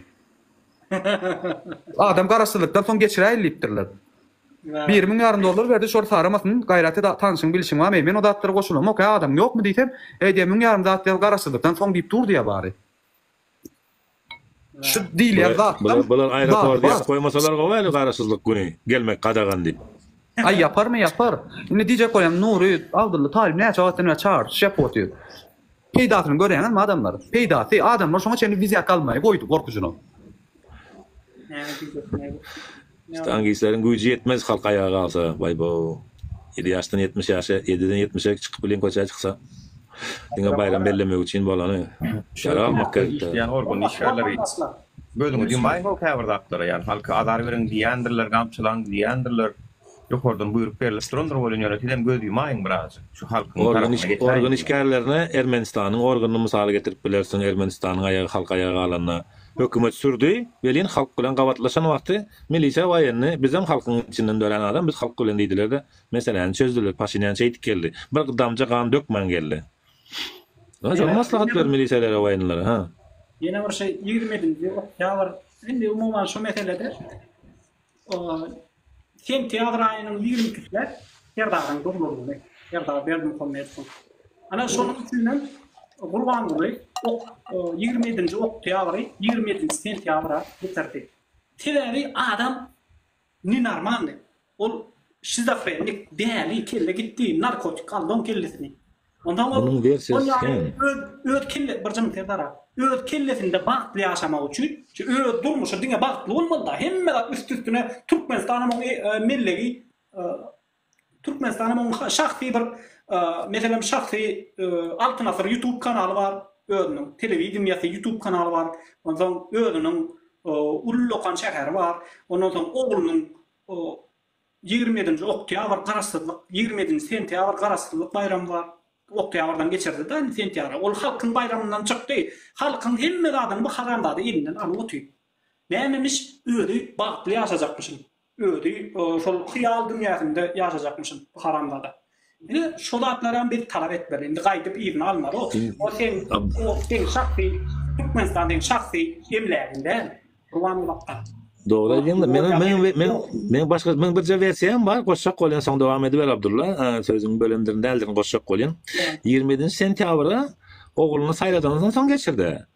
Adam garaşdyrlykdan soň geçiräýilipdirler. 1.000 dolar verdi şor saramasın gaýraty da tanışyň bilişiň wa men o datlara goşulam. Ok adam ýokmy diýsem, 1.000 datlar garaşdyrlykdan soň diýip durdy ýa bary. Şu diýilýär zat. Bular aeroport ýap goýmasalar gowy garaşsyzlyk güni gelmek gadagan diýip. Ay yaparmy yapar. Indi diýjek goýam Nury Abdulla Talip näçe wagtdan çağır şep otyr. Peýdatyny görýän adamlar. Peýdaty adamlar şoňa çeni viziýa kalmaý goýdy gorkujuny. İşte hangilerin gücü yetmez halk ayağa kalsa, vay bu 7 yaştan 70 yaşa, 7'den 70'e çıkıp bilen koçaya çıksa, dine bayram bellemek için bolanı şara almak gerekli. Yani organ işgalleri Gözüňe diýmaýyn o käbirdaklary, ýani halka azar beren diýendirler, gamçylan diýendirler. Ýokardan buýrup berilip durandyr bolan ýönetim göz diýmaýyn biraz. Şu halkyň Organ işgärlerine Ermenistanyň organyny misaly getirip bilersiň. Ermenistanyň aýagy halka aýagy alanda hökümet sürdü. Welin halk bilen gawatlaşan wagty milisiýa waýanny bizem halkyň içinden dölen adam biz halk bilen diýdiler de meseleni çözdüler. Paşinyan çeýtip geldi. Bir damja gan dökmen geldi. Näçe maslahat ber milisiýalere waýanlara, ha? Ýene bir şey 20-nji ýalar indi umuman şu meselede sentyabr aýynyň 22-sinde Erdağdan guruldy. Erdağ Berdimuhammedow. Ana şonuň üçin Gurban Guly 27-nji oktýabry 27-nji sentyabra bitirdi. Teleri adam ninormalny. Ol şizofrenik däli kelle gitdi, narkotik aldan kellesini. Ondan onun versiýasy öd kelle birjim terdara. Öd kellesinde bagtly ýaşamak üçin, öd durmuşy diňe bagtly bolmanda hemme üst-üstüne Türkmenistanyň milligi Türkmenistanyň şahsy bir meselem şahsy Altınasır YouTube kanaly bar, ödüniň telewiziýasy YouTube kanaly bar, ondan ödüniň Ullukan şäheri bar, ondan soň oglunyň 27-nji oktýabr garaşsyzlyk, 27-nji sentyabr garaşsyzlyk bayramy bar. Oktýabrdan geçirdi da sentyabr. Ol halkyň bayramyndan çykdy. Halkyň hemme adamy bu haramdady elinden alyp otyp. Nämemiş öýdi bagtly ýaşajakmyşyn. Öýdi şol hyýal dünýäsinde ýaşajakmyşyn bu haramdada. Indi şolatlaran bir talap etmeli. Indi gaýdyp iýini almady. O sen şahsy Türkmenistanyň şahsy emlärinde ruwanlykda. Doğru diýende men başga men bir versiýam bar, goşak bolýan soň dowam ediber Abdullah. Sözüň bölümlerinde däldirin goşak bolýan. 27-nji sentyabra ogluny saýladandan soň geçirdi.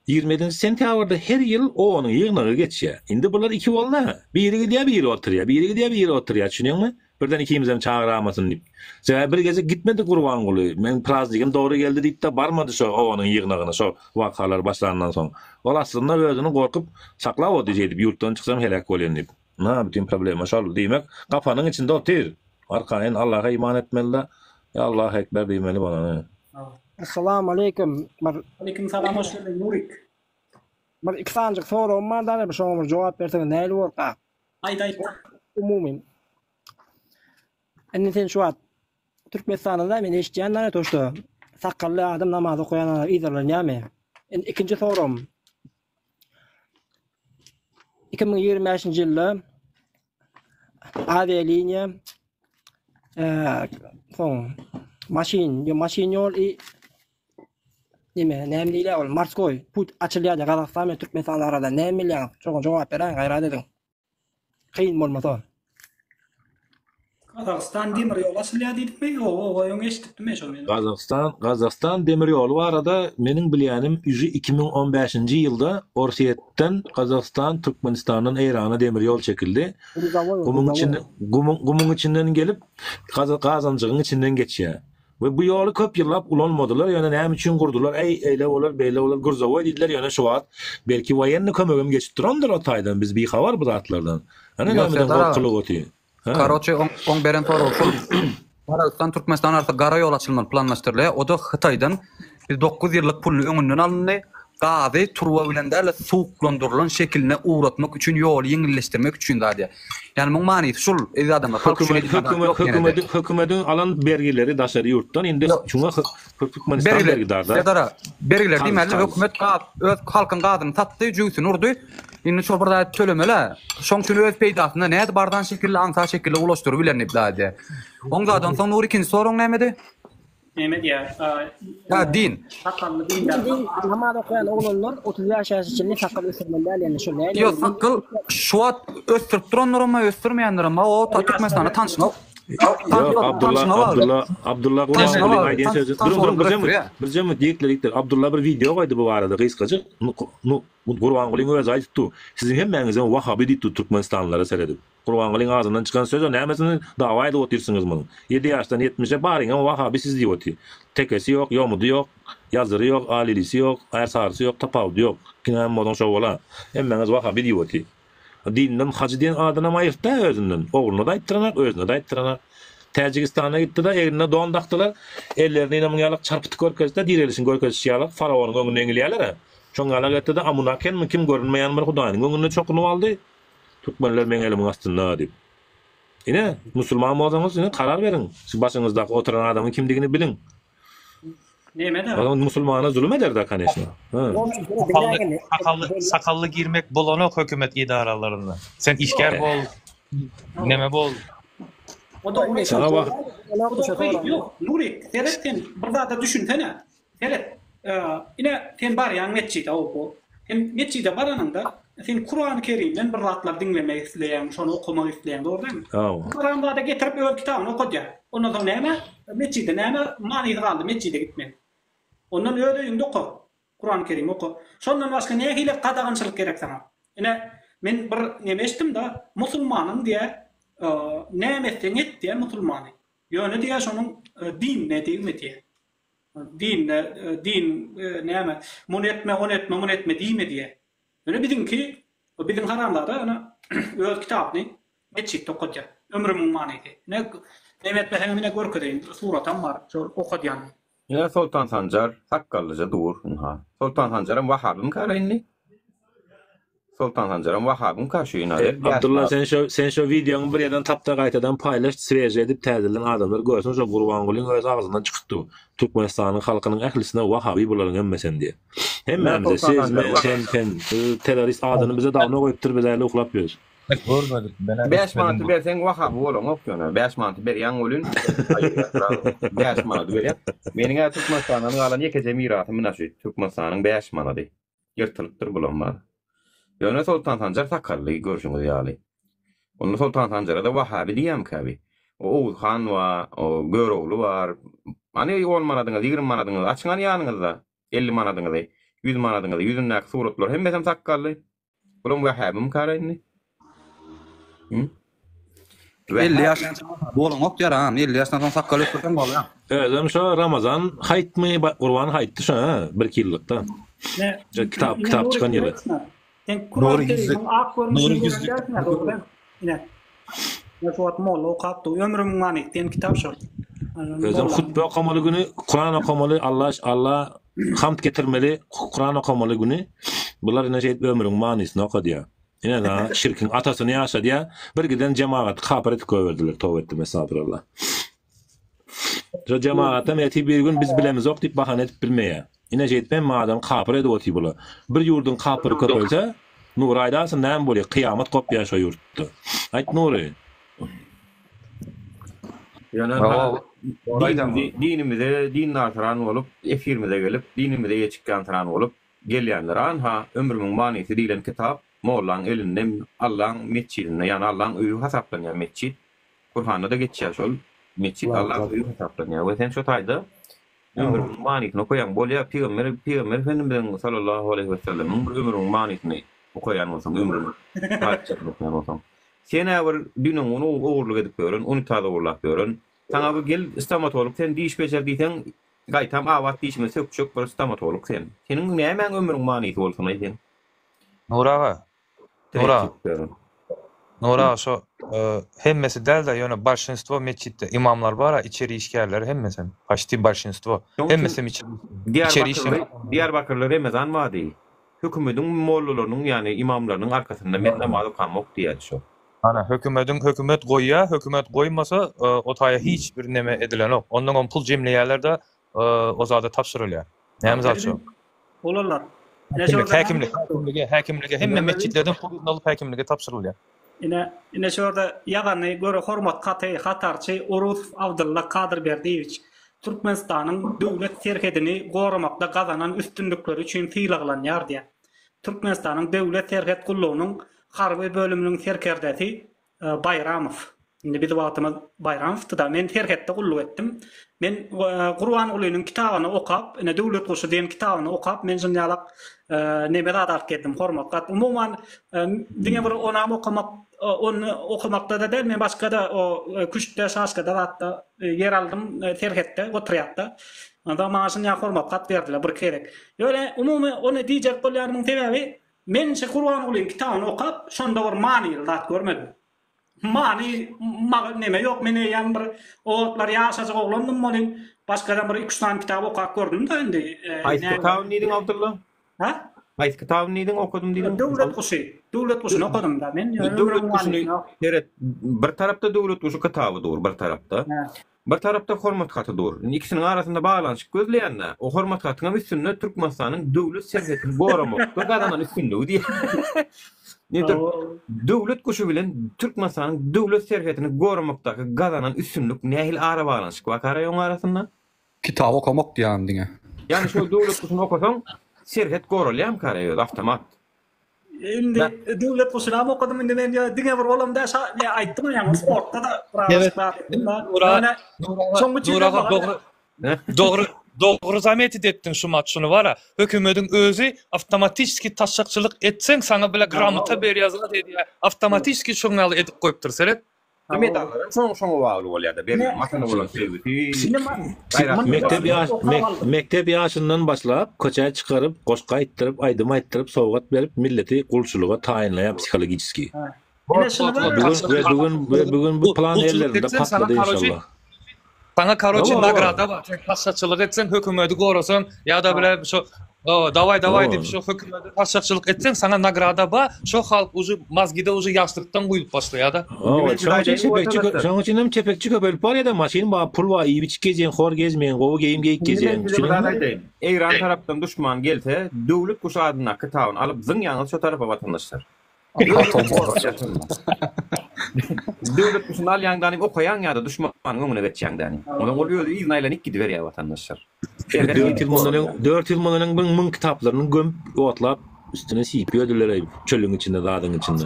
27-nji sentyabrda her ýyl onuň ýygnagy geçýär. Indi bular iki boldy. Biri gidýär, biri oturýar. Biri gidýär, biri oturýar. Düşünýärmi? Birden ikimiz hem çağıramasın dip. Sebäbi bir geze gitmedi Gurban Guly. Men prazdigim dogry geldi diýip de barmady şo onuň ýygnagyna, şo wakalar başlanandan soň. Ol aslynda özüni gorkup saklap ody diýip ýurtdan çyksam helak bolýan dip. Bütün problem şol diýmek gafanyň içinde otyr. Arkaýyn Allaha iman etmeli. Ya Allahu ekber diýmeli bolany. Assalamu alaikum. Aleyküm salam, hoş geldin Nurik. Bir iki sancık sorum var da bir şoňa bir jogap berseň näli bolsa? Aýt. Umumy. Enne sen şu wagt Türkmenistanda men eşitýänler toşdy. Sakally adam namaz okuyan izlerlenýärmi? Ikinji sorum. 2025-nji ýylda avialiniýa maşin ýol näme diýler ol Morskoy put açylýar Gazakystan we Türkmenistan arada näme bilen çoğun jogap beren gaýrat ediň. Kyn bolmasa. Gazakystan demir ýol açylýar diýipmi? O eşitipmi şol men? Gazakystan demir ýolu arada mening bilýänim 2015-nji ýylda Orsiýetden Gazakystan Türkmenistanyň Eýrana demir ýol çekildi. Gumuň içinden gelip Gazanjygyň içinden geçýär. Ve bu ýoly köp ýyllap ulanmadylar, ýöne näme üçin gurdular? Eýle bolar, beýle bolar, gurzawa diýdiler, ýöne şu wagt belki waýanny kömegim geçip durandyr o taýdan, biz bihabar bu zatlardan. Ana näme gorkulyk oty. Karoçy on beren toru şol. Gazakystan Türkmenistan arasynda gara ýol açylmaly planlaşdyrylýar. O da Hytaýdan bir 9 ýyllyk pulny öňünden alındy. Gazy turwa bilen däl suwuklandyrylan şekiline uğratmak üçin ýol ýeňilleşdirmek üçin dädi. Ýani muň manysy şol adamlar hökümetin alan bergileri daşary ýurtdan indi şuňa Türkmenistan bergidarda. Bergiler diýmeli hökümet öz halkyň gadyny tatdy, jüýsüni urdy. Indi şol bir da tölemeli. Şoň üçün öz peýdasynda näde bardan şekilli, aňsa şekilli ulaşdyryp bilenip dädi. Oňdan soň nur ikinji soruň nämedi? Mehmet ya. Din. Sakallı din. Namaz okuyan oğlanlar 30 yaş yaşında sakal ösürmeler yani şu ne? Yok sakal şu an östürüp duranlar ama östürmeyenler ama o Türkmenistan'a tanışma. Yok Abdullah Gurban diýen söz. Bir jemy diýikler. Abdullah bir video goýdy bu barada gysgaçyk. Gurban Gulyň özü aýtdy. Sizin hemmeňiz Wahhabi diýip Türkmenistanlara seredip. Gurban Gulyň ağzyndan çykan söz nämesini dawa edip otursyňyz muny. 7 ýaşdan 70-e baryň Wahhabi siz diýip oty. Tekesi ýok, ýomudy ýok, ýazyry ýok, alilisi ýok, aýsarysy ýok, tapawdy ýok. Kinem modan şo bola. Hemmeňiz Wahhabi diýip oty. Dinden hacı diýen adama aýyrda özünden. Ogluny da aýtdyranak, özüne de aýtdyranak. Täjikistana gitdi da eline dondakdylar. Ellerini ýalyk çarpytyk görkezde direlişin görkezişýärler. Faraonyň öňüne eňilýärler. Şoňala getdi de amuna kenmi kim görünmeýän bir Hudaýyň göňüne çokunup aldy. Türkmenler meň elimiň astynda diýip. Ine musulman bolsaňyz ine karar berin. Siz başyňyzdaky oturan adamyň kimdigini bilin. Näme? Adam musulmana zulüm eder-de kaneşme. Sakallı girmek bolanok hökümet idaralarında. Sen işker bol, neme bol. O da sana bak. Yok, Nuri, sen bir zada düşünsene. Evet, ine sen bar ýa meçhide o. Sen meçhide baranında sen Kur'an-ı Kerim'den bir ratlar dinlemek isleýän, şonu okumak isleýän, doğru? Kur'an'da da getirip öl kitabyny okudja. Ondan soň näme? Meçhide näme? Manydy galdy, meçhide gitmek. Ondan öýünde oku. Kur'an-ı Kerim oku. Şondan başga näme hile qadagançylyk gerek sana? Ine men bir näme eşitdim da musulmanyň diye nämetten et diye musulmany. Ýöne diye şonuň din ne diýme diye. Din näme? Mun etme diýme diye. Öne bizimki bizim haramlarda ana öz kitabyny meçhitde okudja. Ömrümiň manydy. Näme etmesem mene görkedeýin suratam bar. Şol okudýan. Ya Sultan Sancar sakkallıca dur. Sultan Sancar'ın Vahab'ın karayını. Sultan Sancar'ın Vahab'ın karşıyına. Abdullah sen şu videonu bir yerden tapta qaytadan paylaş, sveje edip täzelen adamlar görsün, şu Gurbangulyň öz ağzından çykdy. Türkmenistanyň halkynyň ählisine Vahabi bolaryň emmesen diye. Hemme sen terörist adyny bize dawna goýupdyr, biz äle uklap ýörüz. Görmedik. 5 manat bersen Vahabi bolan okýana. 5 manat berýän bolun. 5 manat berýän. Meniňe Türkmenistanyň galan ýekece miraty mına şu Türkmenistanyň 5 manaty. Ýyrtylypdyr bulanmar. Ýöne Sultan Sancar sakally görüşüňiz ýaly. Onu Sultan Sancar'a da Vahabi diýem käbi. O Oğuz Han wa, o Göroglu var. Hani 10 manadyňyz, 20 manadyňyz açyňan ýanyňyzda 50 manadyňyz, 100 manadyňyz, 100'näk suratlar hemmesem sakally. Bulan Vahabym karaýny. 50 yaş bolan ok ýaram, 50 ýaşdan soň sakkal öpürsen bolýar. Evet, şu Ramazan haytmy, Qurban haytdy şu 1 ýyllykda. Ne? Kitap çykan ýyly. Nuri yüzlü. Yine. Yaşuat molla okaptı. Ömrüm manekten kitap şol. Özüm hutbe okamalı günü, Kur'an okamalı, Allah hamd getirmeli, Kur'an okamalı günü. Bunlar yine ömrüm manisini okadiya. Yine da şirkin atasını yaşa diye bir giden cemaat kapıret koyverdiler. Tövbe ettim estağfurullah. Cemaata meti bir gün biz bilemiz ok deyip bahane edip bilmeye. Yine jetmen madem kapıret oti bula. Bir yurdun kapırı köpölse Nur aydasın näme bolýar? Kıyamet kopýar şo ýurtda. Aýt Nuri. Yani dinimize din nartıran olup, efirimize gelip, dinimize geçikkan tıran olup, gelýänler anha ömrümün manisi diýilen kitap, Mollaň elinden Allah'ın meçhidinde, yani Allah'ın öýü hasaplanýan meçhid. Kur'an'da da geçýär şol meçhid Allah'ın öýü hasaplanýar. We sen şo taýda ömrümün manisini okuyan bolýar, Peygamber Efendimiz sallallahu aleyhi ve sellem ömrümün manisini okuyan olsam, ömrümün parçasını okuyan olsam. Sen eğer dünün onu oğurluk edip görün, onu tadı oğurlak görün. Sana bu gel stomatolog, sen diş becer diysen, gaytam avat dişime sökçük bir stomatolog sen. Senin ne hemen ömrün manisi olsun ayden. Nura, şu hemmesi del de yani başinstvo meçhitte imamlar bara, içeri işgärler hemmesi. Haşti başinstvo. Hemmesi içeri işgärler. Diyarbakırlı Ramazan vadi. Hükümetin mollalarynyň yani imamlarynyň arkasında men namazy kalmak diýär şo. Ana hökümet goýýa, hökümet goýmasa o taýa hiç bir neme edilen ok. Ondan pul jemleýärler de o zada tapşyrylýar. Näme zat şo? Olarlar. Häkimlige hemme meçhitlerden pul alyp häkimlige tapşyrylýar. Ine şurada ýagany göre hormat hatarçy Urus Abdullah Kadyrberdiýewich Türkmenistanyň döwlet serkedini goramakda gazanan üstünlükleri üçin syýlaglanýar diýär. Türkmenistanyň döwlet serket gullawnyň harby bölüminiň serkerdäsi Bayramow. Indi biz wagtymyz Bayramowdy da men serketde gulluk etdim. Men Qur'an ulynyň kitabyny okap, ine döwlet guşy diýen kitabyny okap, men jynýalak neme adat ketdim, hormat. Umuman diňe bir onam okamak, onu okumakda da men başga da o küçükde şaşka da hatda yer aldım serketde, oturýatda. Onda maşyny hormat kat berdiler bir kerek. Ýöne umumy onu diýjek bolýarmyň sebebi men şu Qur'an ulyny kitabyny okap, şonda bir many zat görmedim. Many neme ýok, men ýan bir otlar ýaşaja oglandym bolyn, başga bir 2-3 tane kitap okap gördüm da indi. Haýsy kitab diýdiň Abdullah? Ha? Aýt kitabı neden okudum diýdim. Döwlet guşy okudum da men. Döwlet guşy heret bir tarapda döwlet guşy kitabı dur, bir tarapda. Bir tarapda hormat haty dur. İkisinin arasında bağlanşyk gözleýänler. O hormat hatynyň üstünde Türkmenistanyň döwlet serhetini goramakda gadanan üstünlügi diýer. Döwlet guşy bilen Türkmenistanyň döwlet serhetini goramakdaky gadanan üstünlük nähil ara bağlanşyk bakar ýoň arasynda? Kitap okumak diýen diňe. Yani şu döwlet guşyny okusaň serhet goralýam karaýar awtomat. Indi döwlet guşyny okudum indi men diňe bir olamda aýtdym ýa sportda da Doğru zahmet ettin şu maçını var ha. Hökümetin özü avtomatik taşakçılık etsen sana bile gramata ber yazıla dedi ya. Avtomatik şoňaly edip koyupdyr seret. Medallar şoň bagly bolýar-da. Benim matany bolan Mektep ýaşyndan başlap, köçe çıkarıp, goşga aýtdyryp, aýdym aýtdyryp, sowgat berip, milleti gulçuluga taýinlaýan psikologически. Bugün bu plan ellerinde patladı inşallah. Sana karoçi nagrada var. Taşakçılık etsen hökümeti gorasan ya da bile şu davay diýip şu hökümeti taşakçılık etsen sana nagrada ba, şu halk uzu mazgida uzu ýaşlykdan guýup başlaýar-da. Şoň üçin hem çepekçi köpelip bar ýa-da maşin ba pul wa iýip içkejen, hor gezmeýän, gowy geyim geyik gejen. Eýran tarapdan düşman gelse, döwlet guşy adyna kitabyny alyp zıňýanyz şu tarafa watandaşlar. Döwlet guşyny alýandan okaýan ýa-da düşmanyň öňüne geçýändan. Onuň ol ýöli iznaýlanyp gidiber ýa watandaşlar. 4 ýyl munanyň 1000 kitaplaryny gömüp otlap üstüne siýip ýödüler çölüň içinde, dadyň içinde.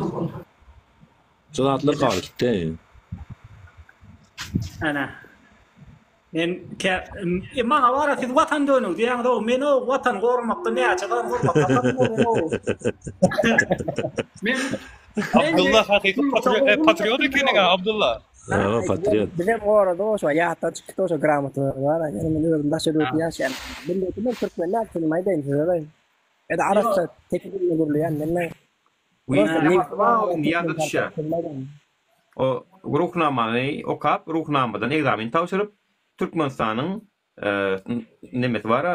Şolatlar galy gitdi. Ana. Men mana wara siz watan dönüň diýäňde o men o watan gorumakda näçe Men Abdullah hakyky patriot ekeniň Abdullah. Patriot. Bizim orada o şu ýa-da çıktı o gramatı var. Yani men özüm daşa döp ýaşaýan. Bildiğim Türkmenler tilmayda indi. Eda arasça teknikle gurulýan men. O ruhnamany okap, ruhnamadan egzamin tapşyryp Türkmenistanyň nemet bar,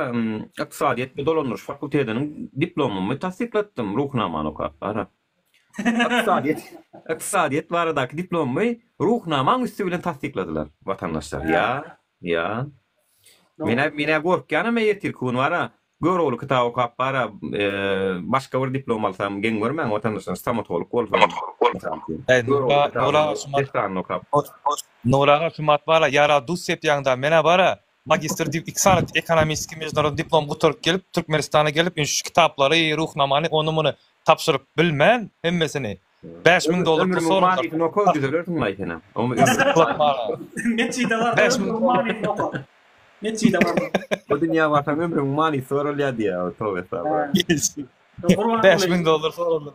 ykdysadyýet we dolandyryş fakultetiniň diplomyny tasdiklatdym ruhnamany okap bar. Ykdysadyýet baradaky diplomy ruhnamaň üstü bilen tasdikladylar watandaşlar. Ya. Mene gorkýanam ýetir kun bar. Göröwli kitap okap bar, başga bir diplom alsam geň görmän watandaşlar stomatolog bolsam. Nuraga Hümat bara yara dus sepýanda mene bara magister iktisat ekonomistiki meňnaryň diplom guturup gelip Türkmenistana gelip şu kitaplary, ruhnamany onumuny tapşyryp bilmän hemmesini $5000 sorunlar. Mani okul düzülürdüm aytena. Meçide var. Meçide var. O dünya vatan ömrüm mani sorulýar diýär, tövbe estağfurullah. $5000 sorulur.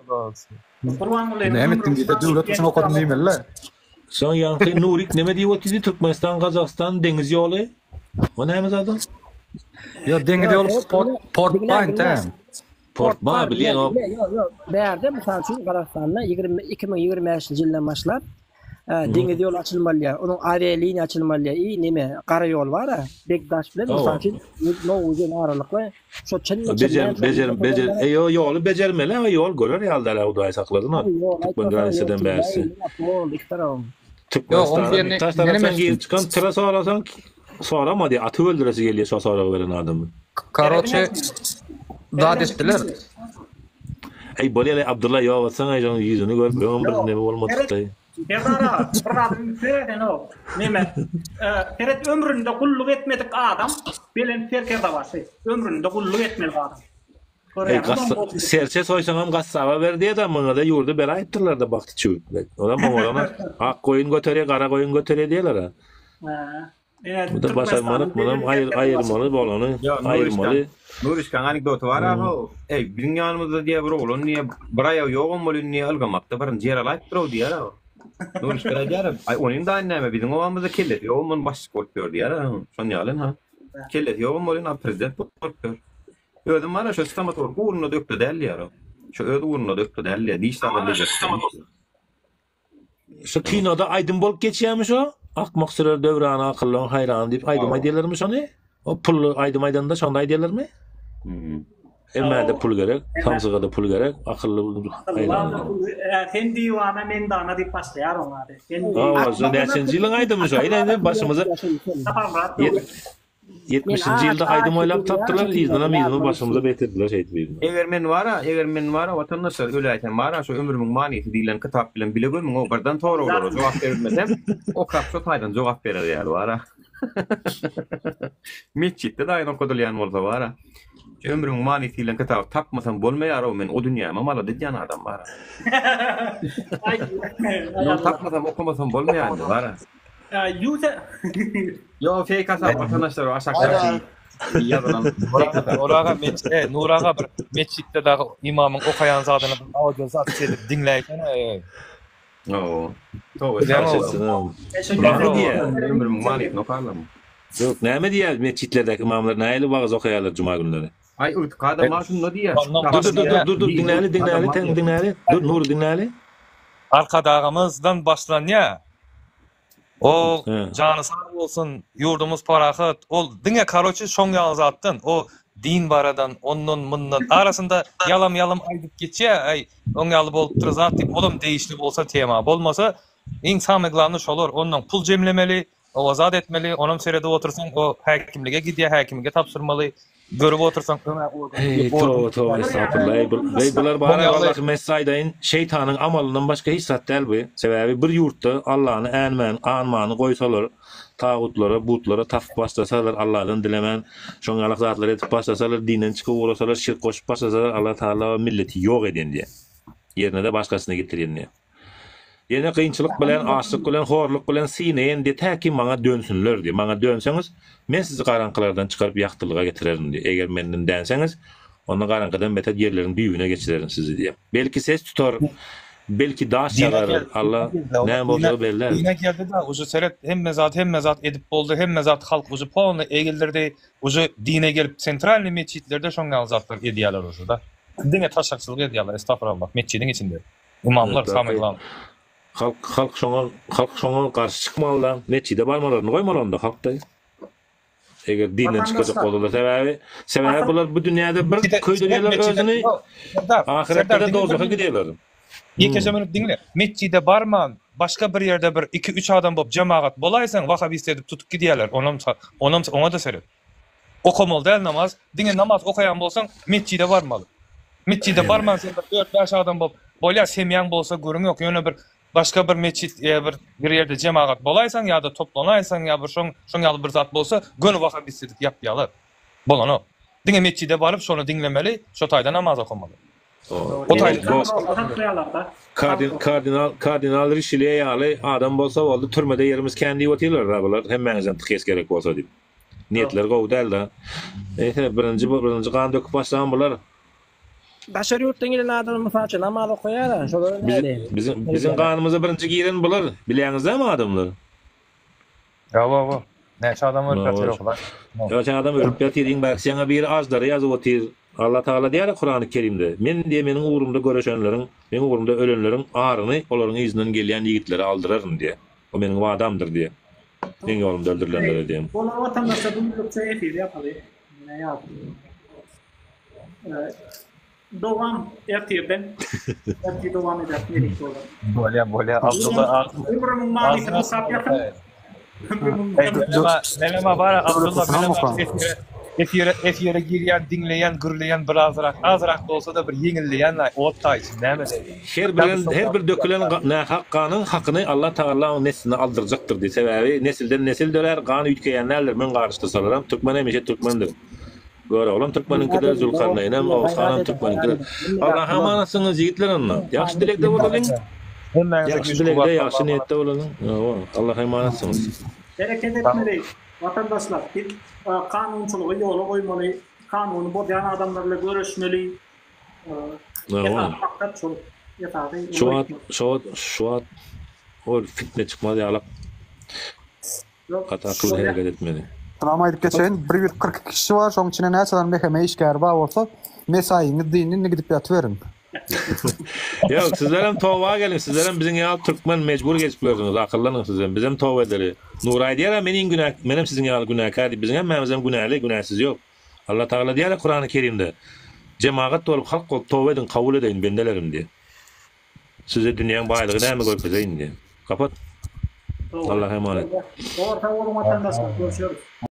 Näme etdiň diýde döwlet üçin okudum diýmeli. Şoň ýa-da Nurik neme diýip otdy Türkmenistan, Kazakystan deňiz ýoly? O näme zady? Ya deňiz ýoly Port Point Port Bay bilýän o. Berde mysal üçin Kazakstanda 2025-nji ýyldan başlap deňiz ýoly açylmaly. Onuň aviaýa liniýa açylmaly. Neme? Gara ýol bar. Bekdaş bilen mysal üçin Nowuzen aralyky şo ýoly bejermeli, ýol görer ýaldalar Hudaý sakladyna. Türkmenistanyň bärsi. Türkmenistanyň çıkan tıra sorasan soramady, aty öldüresi gelýär şo soragy beren adamy. Karoçe dad etdiler. Bolýar Abdullah ýawasan aýjan ýüzüni görüp bir neme bolmady. Bedara, no. Neme? Peret ömründe kulluk etmedik adam, bilen terkerde var. Ömründe kulluk etmedik adam. Serçe soýsaňam gassaba ber diýe da maňa da ýurdu ber aýtdylar da bakty çüp. Olam maňa ak goýun götere, gara goýun götere diýerler. Bu da başarmalyk, munam aýyrmaly bolany, aýyrmaly. Nurişkan anekdotu var ha. Bizim ýanymyzda diýe bir oğlan niye bir aýaw ýokun bolan niye algamakda birin jera laýp durýar diýer ha. Nurişkan aýarym, onuň da näme bizim owamyzda kellet ýokun başy bolup diýer ha. Şon ýalyn ha. Kellet ýokun bolan prezident bolup diýer. Ödüm bana şu stomatolog uğruna döktü derler. Şu ödü uğruna döktü derler. Dişlerden de şu kinoda aydın bolup geçýärmiş o. Akmak sürer döwrany akyllan hayran diýip aydym aýdýarlarmy şonu? O pully aydym aýdanda şonda aýdýarlarmy? Emmede pul gerek, tamsıga da pul gerek, akıllı Sen divana men dana dip başlayar ona de. Sen neçinci yılın aydımış aynen başımıza 70-nji ýylda aýdym oýlap tapdylar, ýyzyna myzyny başymyza betirdiler şeýtmeýdim. Eger men wara watandaşlar öle aýtan wara şu ömrümiň manyýety diýilen kitap bilen bile görmüň o birden tory bolar. Jogap bermesem o kitap şu taýdan jogap berer ýaly wara. Meçitde de aýdan kodulýan bolsa wara. Ömrümiň manyýety diýilen kitap tapmasam bolmaýar o men o dünýäme mala diýen adam wara. Yo tapmasam okumasam bolmaýar wara. Yo fake kasap vatandaşlar o aşaklar yazılan. Oraga Nuraga bir meçitde dağı imamın okayan zadyny audio zat edip dinleýän. Oo. Yok, näme diýär meçitlerdäki imamlar näle wagaz okaýarlar juma günleri? Ay utkada maşun no diýär? Dur dinläli. Dur Nur dinläli. Arkadağımızdan başlanýar. O canı sağ olsun, yurdumuz parahat. Ol diňe karoçy şoň ýazatdyn. O din baradan onun bundan arasında yalam aýdyp geçýär. Ay oňaly bolup durzat diýip olam değişli bolsa tema. Bolmasa iň samyglanly şolar. Ondan pul jemlemeli, owazat etmeli. Onam serede otursan o häkimlige gidýär, häkimige tapşyrmaly. Görüp otursan to estağfurullah. Bular bana Allah mesaýdaýyn şeytanyň amalyndan başga hiç zat däl bu. Sebäbi bir ýurtda Allahny änmän, anmany goýsalar, tagutlara, butlara tapyp başlasalar, Allahdan dilemän, şoňalyk zatlar etip başlasalar, dinden çykyp olasalar, şirk goşup başlasalar, Allah Taala milleti ýok eden diýe. Ýerine de başgasyny getirýän diýe. Ýene kynçylyk bilen, açlyk bilen, horluk bilen sineýän diýe täki maňa dönsünler diýe. Maňa dönseňiz, men sizi garankylardan çykaryp ýaktylyga getirerim diýe. Eger menden dänseňiz, onda garankydan beter ýerleriň büýüne geçirerim sizi diýe. Belki ses tutar, belki daş çagar. Allah näme bolsa beller. Ýene geldi de, uju seret hem mezat edip boldy, hem mezat halk uju pony egildirdi, uju dine gelip sentralny meçitlerde şoňa zatlar edýärler uju da. Diňe taşakçylyk edýärler, estağfurullah, meçidiň içinde. Imamlar samyglan. Halk şoňa garşy çykmaly, meçide barmalaryny goýmalarynda halkda. Eger dinden çykajak bolsalar, sebäbi bular bu dünýäde bir köýdürýärler özüni, ahiretde dozaka gidýärler. Ýekeşemenip diňle, meçide barman, başga bir ýerde bir 2-3 adam bolup jemaat bolaýsaň, wahhabist edip tutup gidýärler. Onam ona da serep. Okumaly däl namaz, diňe namaz okaýan bolsaň, meçide barmaly. Meçide barman sen 4-5 adam bolup, bolýar semýäň bolsa görüň ýok, ýöne bir başka bir meçit bir yerde cemaat bolaýsaň ýa-da toplanaýsaň ýa bir şoňaly bir zat bolsa, gönü wahhabist edip ýapýarlar. Bolany. Diňe meçide baryp şonu dinlemeli, şo taýda namaz okamaly. O taýda kardinal Richelieu ýaly adam bolsa boldy, türmede ýerimiz kendi ýotýarlar bular, hemmäňizden tıkes gerek bolsa diýip. Niýetler gowy däl da. Birinji kan döküp başlagan bular. Başary ýurtdan gelen adam mysaçy namaz okaýar, şolar näde? Bizim kanymyza birinji giren bular, bilýäňizmi adamlar? Ýa, näçe adam ölüp ýatyr. Näçe adam ölüp ýatyr, diň belki ýa bir ajdary ýazyp otyr. Allah Taala diýär Kur'an-ı Kerimde, men diýe meniň ugrumda göreşenleriň, meniň ugrumda ölenleriň aryny olaryň izinden gelýän ýigitleri aldyraryn diýe. O meniň wadamdyr diýe. Men ýolumda öldürilenlere diýem. Bolar vatandaşlar bunu ýoksa efir ýapaly. Ne ýap? Devam ertirden. Ertir devam eder. Bolya. Abdullah. Ömrümiň manyýetyny sapýatym. Neleme var Abdullah efire girýän, dinleýän, gürleýän bir azrak da olsa da bir ýeňilleýän otda için näme diýip. Her bir dökülen hakkanyň hakyny Allah Taala o nesline aldyrjakdyr diýip sebäbi nesilden nesil döler gany üýtgeýänler men garşdysalaram türkmen emeşe türkmendir. Göre olam türkmeninkide Zulkarnaynam Oğuzhanam türkmeninkide. Allah hamanasyňyz ýigitler onda. Ýaxşy dilekde bolalım. Ýaxşy dilekde, ýaxşy niýetde bolalım. Allah hamanasyňyz. Bereket etmeli. Vatandaşlar, kanunçuluğu yola koymalı, kanunu bozayan adamlarla görüşmeli. Şu an o fitne çıkmadı ya. Kataklı hareket etmeli. Tamam aydıp geçeyin, bir 40 kişi var, şoň içine näçe meheme işgär bar bolsa, mesaýiňiz dinini gidip ýatyberin. Yok, sizlerem tova gelin, sizlerem bizim ýaly türkmen mecbur geçip gördüňiz, akıllanyň sizem, bizim tova edeli. Nuray diýär, meniň günah, menem sizin ýaly günahkar diýip, bizim hemmemiz hem günahly, günahsız ýok. Allah Taala diýär Kur'an-ı Kerimde. Cemaat olup halk olup tövbe edin, kabul edin bendelerim diye. Size dünyanın baylığı näme görkezeyin diye. Kapat. Allah'a emanet. Orta olmadan da görüşürüz.